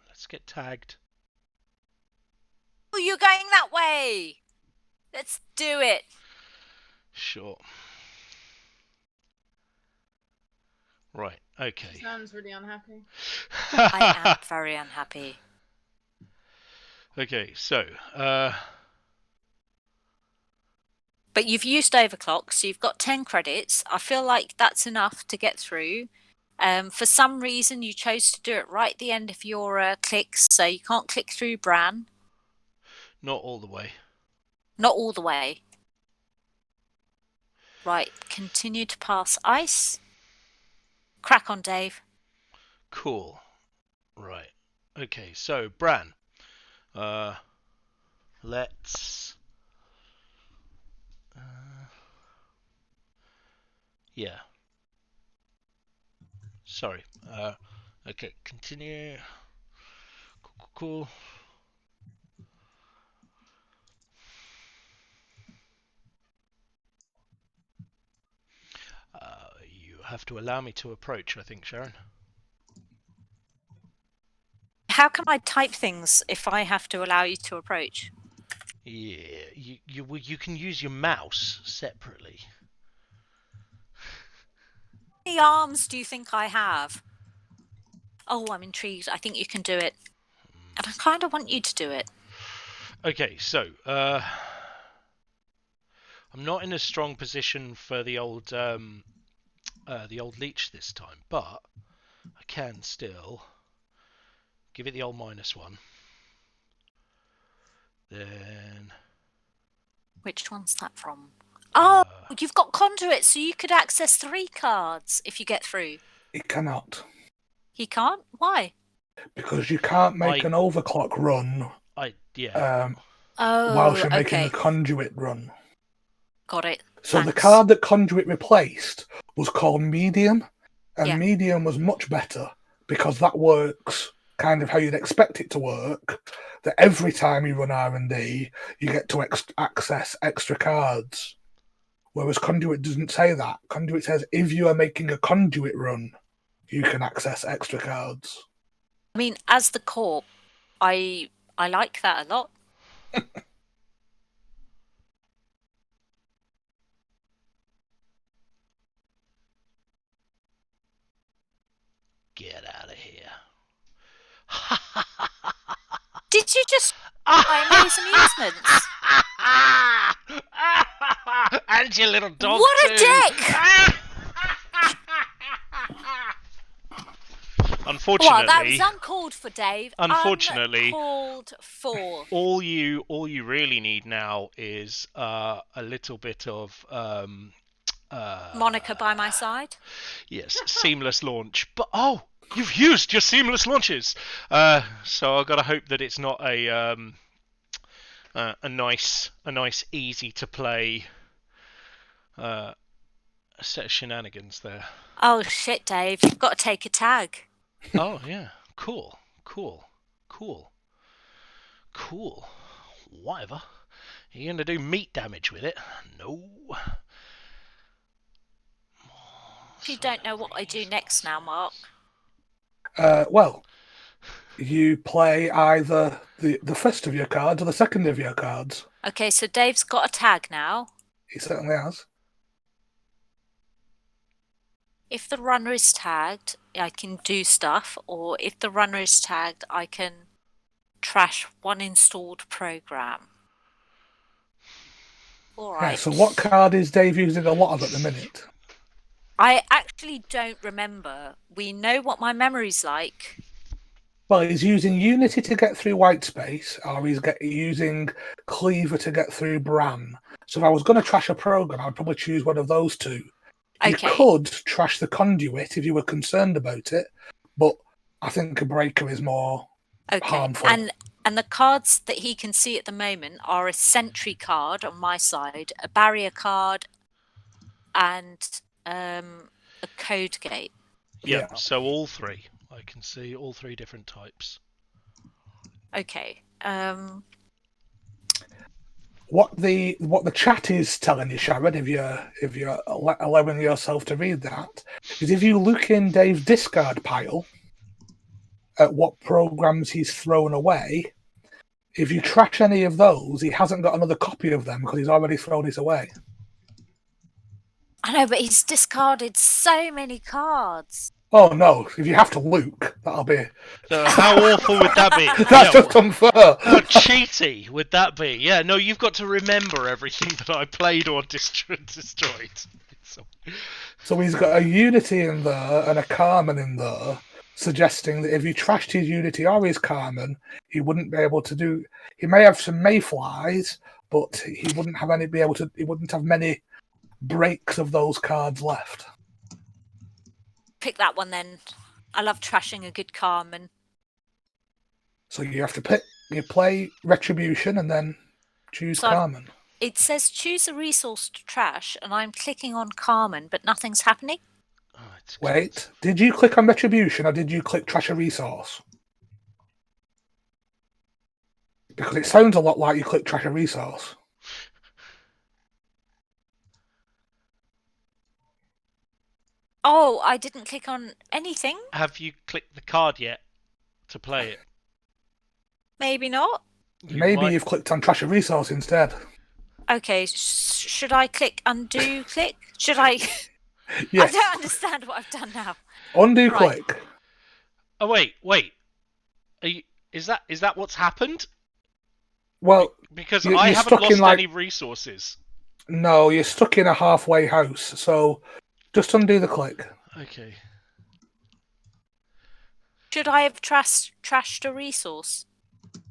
A: Let's get tagged.
C: Oh, you're going that way. Let's do it.
A: Sure. Right, okay.
D: Sounds really unhappy.
C: I am very unhappy.
A: Okay, so,
C: But you've used overclock, so you've got 10 credits. I feel like that's enough to get through. For some reason, you chose to do it right at the end of your clicks, so you can't click through Bran.
A: not all the way.
C: Not all the way. Right, continue to pass ice. Crack on, Dave.
A: Cool. Right. Okay, so, Bran. Let's... yeah. Sorry. Okay, continue. Cool. You have to allow me to approach, I think, Sharon.
C: How can I type things if I have to allow you to approach?
A: Yeah, you can use your mouse separately.
C: How many arms do you think I have? Oh, I'm intrigued. I think you can do it. And I kind of want you to do it.
A: Okay, so I'm not in a strong position for the old leech this time, but I can still give it the old -1. Then
C: Which one's that from? Oh, you've got conduit, so you could access 3 cards if you get through.
B: It cannot.
C: He can't? Why?
B: Because you can't make an overclock run whilst you're making the conduit run.
C: Got it.
B: So the card that conduit replaced was called medium, and medium was much better because that works kind of how you'd expect it to work. That every time you run R&D, you get to access extra cards. Whereas conduit doesn't say that. Conduit says if you are making a conduit run, you can access extra cards.
C: I mean, as the corp, I like that a lot.
A: get out of here.
C: Did you just my amusements?
A: And your little dog
C: What
A: too.
C: a dick!
A: Unfortunately,
C: well, that was uncalled for, Dave.
A: Unfortunately,
C: uncalled for.
A: All you really need now is a little bit of
C: Monica by my side.
A: Yes, seamless launch. But you've used your seamless launches. So I've got to hope that it's not a nice, easy to play set of shenanigans there.
C: Oh shit, Dave! You've got to take a tag.
A: Oh yeah, cool. Whatever. Are you gonna do meat damage with it? No.
C: You don't know what I do next now, Mark.
B: Well, you play either the first of your cards or the second of your cards.
C: Okay, so Dave's got a tag now.
B: He certainly has.
C: If the runner is tagged, I can do stuff, or if the runner is tagged, I can trash one installed program. All right.
B: Yeah, so what card is Dave using a lot of at the minute?
C: I actually don't remember. We know what my memory's like.
B: Well, he's using Unity to get through Whitespace, or he's using Cleaver to get through Bran. So if I was going to trash a program, I'd probably choose one of those two. You could trash the conduit if you were concerned about it, but I think a breaker is more harmful.
C: And the cards that he can see at the moment are a sentry card on my side, a barrier card, and a code gate.
A: Yeah, so all 3. I can see all 3 different types.
C: Okay.
B: What the chat is telling you, Sharon, if you're allowing yourself to read that, is if you look in Dave's discard pile at what programs he's thrown away, if you trash any of those, he hasn't got another copy of them because he's already thrown it away.
C: I know, but he's discarded so many cards.
B: Oh no! If you have to Luke, that'll be.
A: So how awful would that be?
B: That's just unfair.
A: How cheaty would that be? Yeah, no, you've got to remember everything that I played or destroyed.
B: So he's got a Unity in there and a Carmen in there, suggesting that if you trashed his Unity or his Carmen, he wouldn't be able to do. He may have some Mayflies, but he wouldn't have any. Be able to. He wouldn't have many breaks of those cards left.
C: Pick that one then. I love trashing a good Carmen.
B: So you have to pick. You play Retribution and then choose Carmen.
C: It says choose a resource to trash, and I'm clicking on Carmen, but nothing's happening.
A: Oh, it's
B: Wait, did you click on retribution or did you click trash a resource? Because it sounds a lot like you clicked trash a resource.
C: Oh, I didn't click on anything.
A: Have you clicked the card yet to play it?
C: Maybe not.
B: Maybe you've clicked on trash a resource instead.
C: Okay, should I click undo click? Should I?
B: Yes.
C: I don't understand what I've done now.
B: Undo
C: Right.
B: click.
A: Oh wait. Is that what's happened?
B: Well,
A: Because
B: you're
A: I haven't
B: stuck in,
A: lost
B: like-
A: any resources.
B: no, you're stuck in a halfway house, so just undo the click.
A: Okay.
C: Should I have trashed a resource?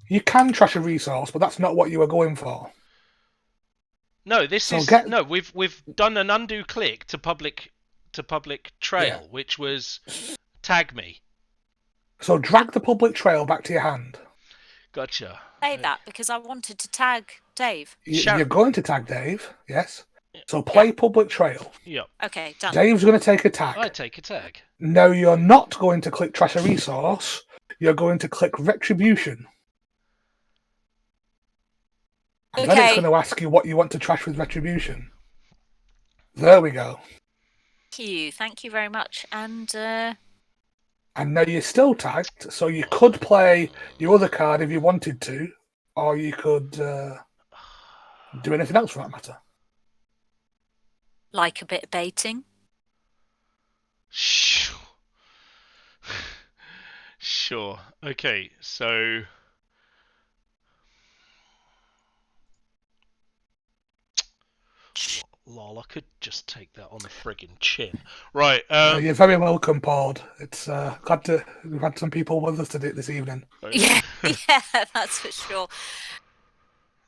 B: You can trash a resource, but that's not what you were going for.
A: No, this
B: So
A: is
B: get-
A: no. We've done an undo click to public trail,
B: Yeah.
A: which was tag me.
B: So drag the public trail back to your hand.
A: Gotcha.
C: Say that because I wanted to tag Dave.
B: You're going to tag Dave, yes. So play public trail.
A: Yep.
C: Okay, done.
B: Dave's going to take a tag.
A: I take a tag.
B: No, you're not going to click trash a resource. You're going to click retribution. And then it's
C: Okay.
B: going to ask you what you want to trash with retribution. There we go.
C: Thank you very much. And
B: And now you're still tagged, so you could play your other card if you wanted to, or you could do anything else for that matter.
C: like a bit of baiting.
A: Sure. Sure. Okay. So. Lol, I could just take that on the friggin' chin. Right.
B: You're very welcome, Paul. It's glad we've had some people with us to do it this evening.
C: Yeah, yeah, that's for sure.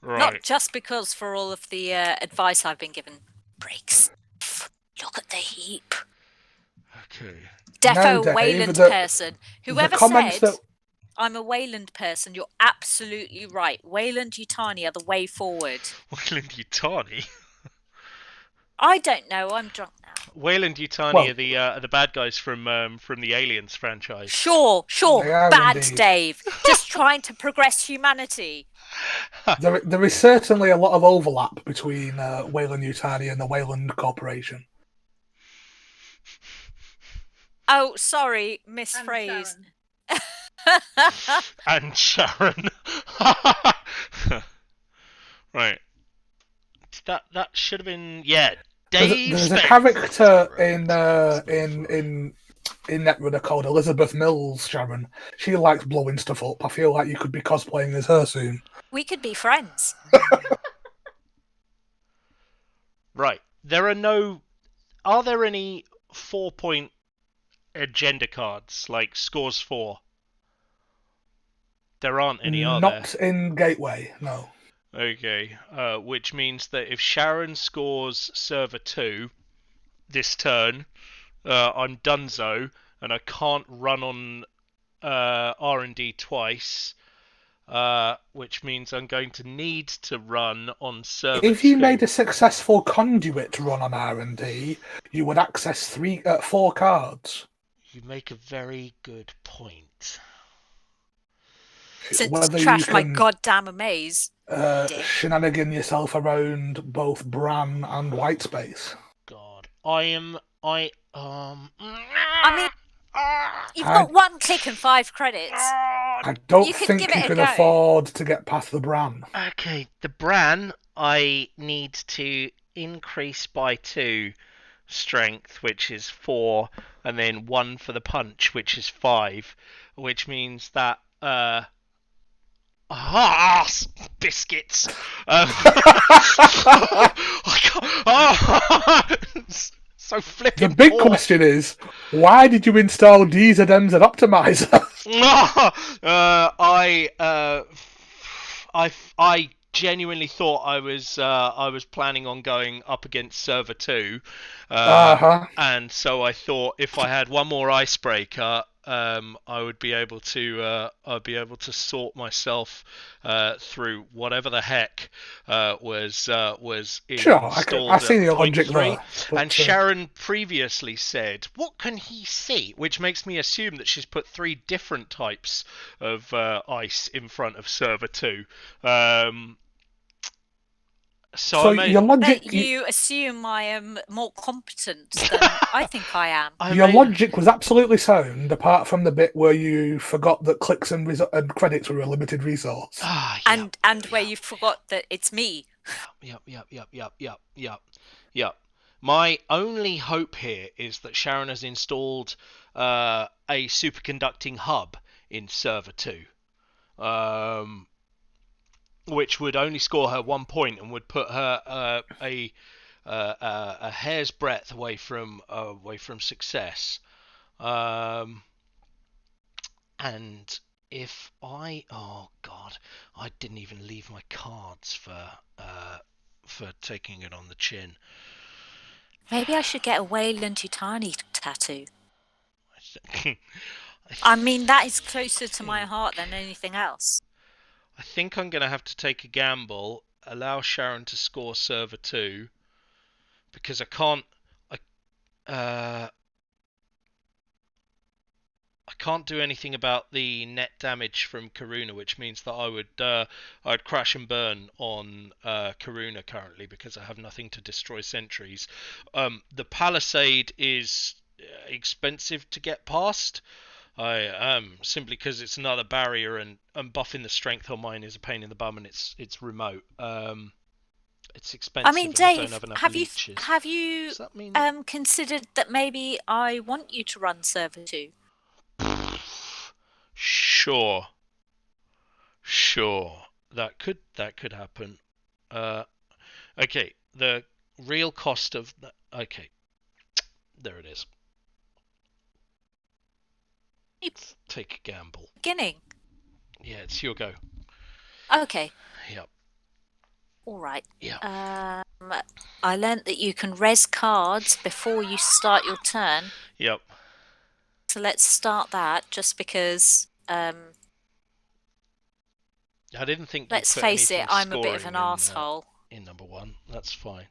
A: Right.
C: Not just because for all of the advice I've been given. Breaks. Look at the heap.
A: Okay.
C: Defo
B: Dave,
C: Wayland
B: the-
C: person.
B: the
C: Whoever
B: comments
C: said
B: that-
C: I'm a Wayland person, you're absolutely right. Wayland Yutani are the way forward.
A: Wayland Yutani.
C: I don't know. I'm drunk now.
A: Wayland Yutani
B: Well-
A: are the bad guys from the Aliens franchise.
C: Sure.
B: They are
C: Bad
B: indeed.
C: Dave. Just trying to progress humanity.
B: There is certainly a lot of overlap between Wayland Yutani and the Wayland Corporation.
C: Oh, sorry,
D: And
C: misphrased.
D: Sharon.
A: And Sharon. Right. That should have been Dave.
B: There's a
A: Spence.
B: character in Netrunner called Elizabeth Mills, Sharon. She likes blowing stuff up. I feel like you could be cosplaying as her soon.
C: We could be friends.
A: Right. Are there any 4-point agenda cards like scores 4? There aren't any, are there?
B: Not in Gateway, no.
A: Okay, which means that if Sharon scores server 2 this turn, I'm donezo, and I can't run on R&D twice, which means I'm going to need to run on server 2.
B: If you made a successful conduit run on R&D, you would access 4 cards.
A: You make a very good point.
C: Since
B: Whether
C: trash
B: you
C: my
B: can
C: goddamn amaze.
B: shenanigan yourself around both Bran and Whitespace.
A: God,
C: I mean, you've got 1 click and 5 credits.
B: I don't
C: You could
B: think
C: give it
B: you
C: a
B: can
C: go.
B: afford to get past the Bran.
A: Okay, the Bran, I need to increase by 2 strength, which is 4, and then 1 for the punch, which is 5, which means that biscuits. So flipping.
B: The big question is, why did you install DZM's and Optimizer?
A: I genuinely thought I was planning on going up against server 2,
B: Uh-huh.
A: and so I thought if I had one more icebreaker, I would be able to sort myself through whatever the heck was
B: Sure,
A: installed
B: I see
A: at
B: your
A: point
B: logic
A: 3.
B: there. But,
A: And Sharon previously said, "What can he see?" Which makes me assume that she's put 3 different types of ice in front of server 2. So I
B: your logic,
C: But you assume I am more competent than I think I am.
B: your logic was absolutely sound, apart from the bit where you forgot that clicks and credits were a limited resource.
A: Yep,
C: And where you forgot that it's me.
A: Yep. My only hope here is that Sharon has installed a superconducting hub in server 2. Which would only score her 1 point and would put her a hair's breadth away from success. And if I didn't even leave my cards for taking it on the chin.
C: Maybe I should get a Wayland Yutani tattoo. I mean, that is closer to my heart than anything else.
A: I think I'm going to have to take a gamble, allow Sharon to score server 2, because I can't do anything about the net damage from Karuna, which means that I'd crash and burn on Karuna currently because I have nothing to destroy sentries. The palisade is expensive to get past. Simply because it's another barrier, and buffing the strength on mine is a pain in the bum, and it's remote. It's expensive.
C: I mean,
A: and I don't
C: Dave,
A: have enough
C: have
A: leeches.
C: you
A: Does that mean
C: considered that maybe I want you to run server 2?
A: Sure. That could happen. Okay. The real cost of that. Okay. There it is. Let's take a gamble.
C: Beginning.
A: Yeah, it's your go.
C: Okay.
A: Yep.
C: All right.
A: Yeah.
C: I learnt that you can res cards before you start your turn.
A: Yep.
C: So let's start that, just because.
A: I didn't think.
C: Let's face it, I'm a bit of an arsehole.
A: In number 1, that's fine.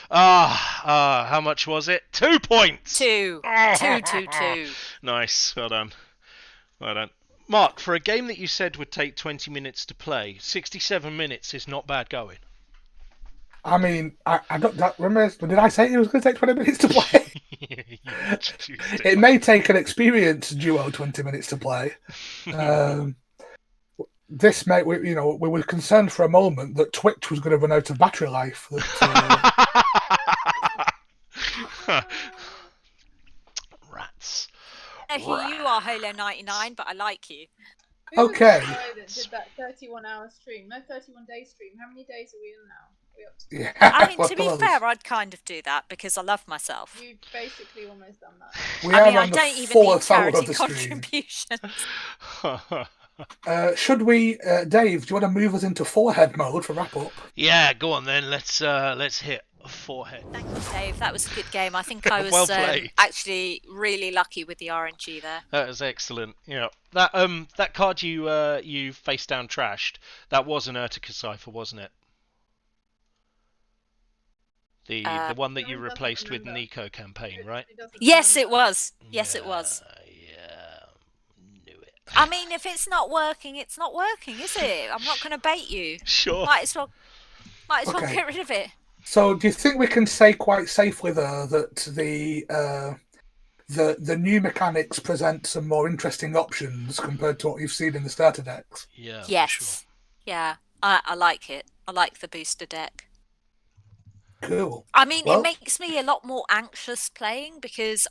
A: How much was it? 2 points.
C: 2. 2.
A: Nice. Well done. Mark, for a game that you said would take 20 minutes to play, 67 minutes is not bad going.
B: I mean, I don't remember. Did I say it was going to take 20 minutes to play? It may take an experienced duo 20 minutes to play. This may, we were concerned for a moment that Twitch was going to run out of battery life.
A: Rats.
C: You are Holo 99, but I like you.
D: Who was
B: Okay.
D: the guy that did that 31-hour stream? No, 31-day stream. How many days are we in now? Are we up to?
B: Yeah,
C: I mean, to be fair, I'd kind of do that because I love myself.
D: You've basically almost done that.
C: I don't even need charity contributions.
B: Should we, Dave? Do you want to move us into forehead mode for wrap up?
A: Yeah, go on then. Let's hit a forehead.
C: Thank you, Dave. That was a good game. I think I was
A: Well played.
C: actually really lucky with the RNG there.
A: That was excellent. Yeah, that card you face down trashed. That was an Urtica cipher, wasn't it? The one that you replaced with Nico campaign, right?
C: Yes, it was. Yes, it was.
A: Yeah, knew it.
C: I mean, if it's not working, it's not working, is it? I'm not going to bait you.
A: Sure.
C: Might as well get rid of it.
B: So, do you think we can say quite safely there that the new mechanics present some more interesting options compared to what you've seen in the starter decks?
A: Yeah.
C: Yes.
A: Sure.
C: Yeah. I like it. I like the booster deck.
B: Cool.
C: I mean, it makes me a lot more anxious playing because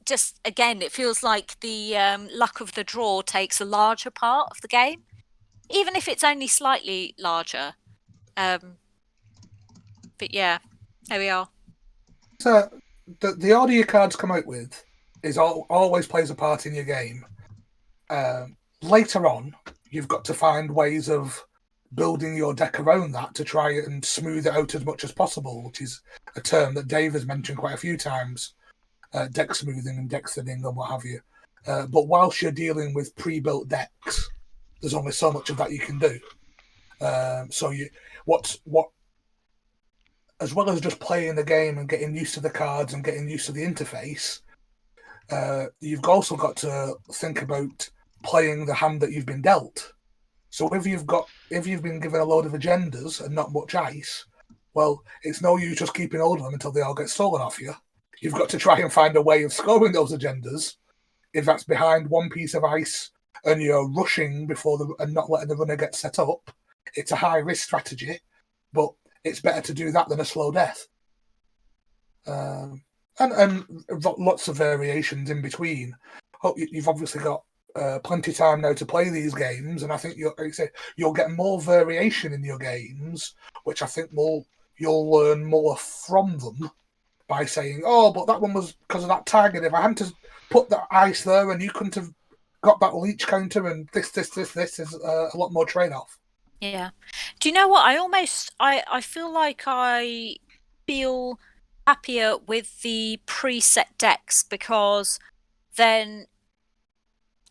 C: just, again, it feels like the luck of the draw takes a larger part of the game, even if it's only slightly larger. But yeah, there we are.
B: So, the order your cards come out with is always plays a part in your game. Later on, you've got to find ways of building your deck around that to try and smooth it out as much as possible, which is a term that Dave has mentioned quite a few times. deck smoothing and deck thinning and what have you. But whilst you're dealing with pre-built decks, there's only so much of that you can do. So what as well as just playing the game and getting used to the cards and getting used to the interface, you've also got to think about playing the hand that you've been dealt. So if you've been given a load of agendas and not much ice, well, it's no use just keeping hold of them until they all get stolen off you. You've got to try and find a way of scoring those agendas. If that's behind one piece of ice and you're rushing and not letting the runner get set up, it's a high risk strategy, but it's better to do that than a slow death. And lots of variations in between. You've obviously got plenty of time now to play these games, and I think you'll get more variation in your games, which I think you'll learn more from them by saying, oh, but that one was because of that target. If I hadn't to put that ice there and you couldn't have got that leech counter, and this is a lot more trade-off.
C: Yeah. Do you know what? I feel like I feel happier with the preset decks, because then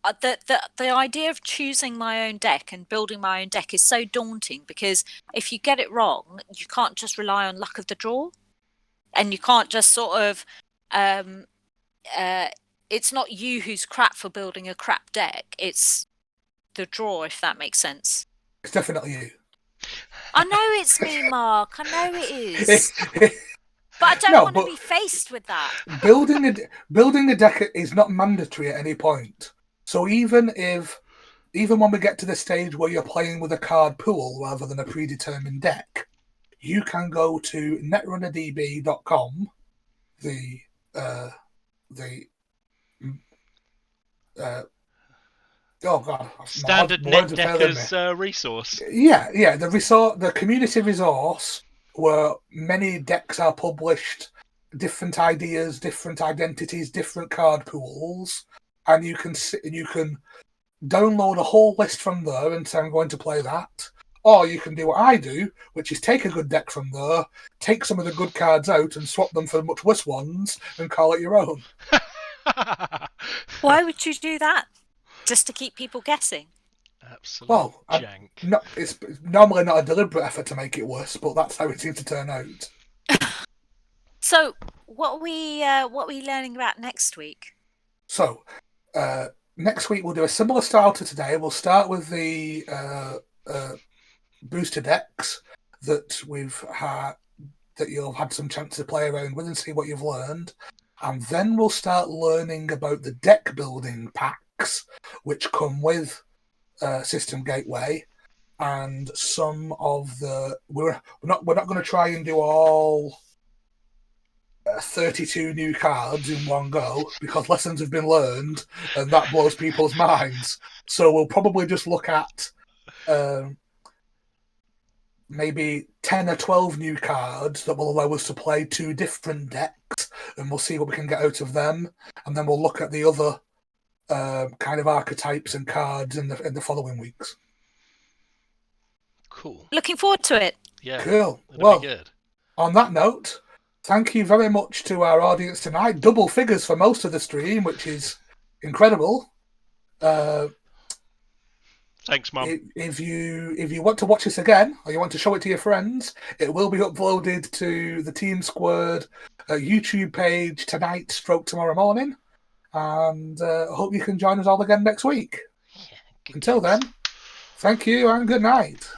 C: the idea of choosing my own deck and building my own deck is so daunting, because if you get it wrong, you can't just rely on luck of the draw, and you can't just sort of it's not you who's crap for building a crap deck, it's the draw, if that makes sense.
B: It's definitely you.
C: I know it's me, Mark. I know it is. But I don't want to be faced with that.
B: Building a deck is not mandatory at any point. So even when we get to the stage where you're playing with a card pool rather than a predetermined deck, you can go to netrunnerdb.com, oh god,
A: standard net deckers resource.
B: Yeah, the community resource where many decks are published, different ideas, different identities, different card pools, and you can download a whole list from there and say I'm going to play that. Or you can do what I do, which is take a good deck from there, take some of the good cards out and swap them for much worse ones and call it your own.
C: Why would you do that? Just to keep people guessing?
A: Absolute jank.
B: It's normally not a deliberate effort to make it worse, but that's how it seems to turn out.
C: So, what are we learning about next week?
B: So, next week we'll do a similar style to today. We'll start with the booster decks that you'll have had some chance to play around with and see what you've learned, and then we'll start learning about the deck building packs which come with System Gateway, and some of the we're not going to try and do all 32 new cards in one go, because lessons have been learned and that blows people's minds. So we'll probably just look at maybe 10 or 12 new cards that will allow us to play 2 different decks, and we'll see what we can get out of them, and then we'll look at the other kind of archetypes and cards in the following weeks.
A: Cool.
C: Looking forward to it.
A: Yeah.
B: Cool.
A: It'll be good.
B: On that note, thank you very much to our audience tonight. Double figures for most of the stream, which is incredible.
A: Thanks, Mum.
B: If you want to watch this again, or you want to show it to your friends, it will be uploaded to the Team Squared YouTube page tonight, tomorrow morning. And I hope you can join us all again next week.
A: Yeah,
B: Until then, thank you and good night.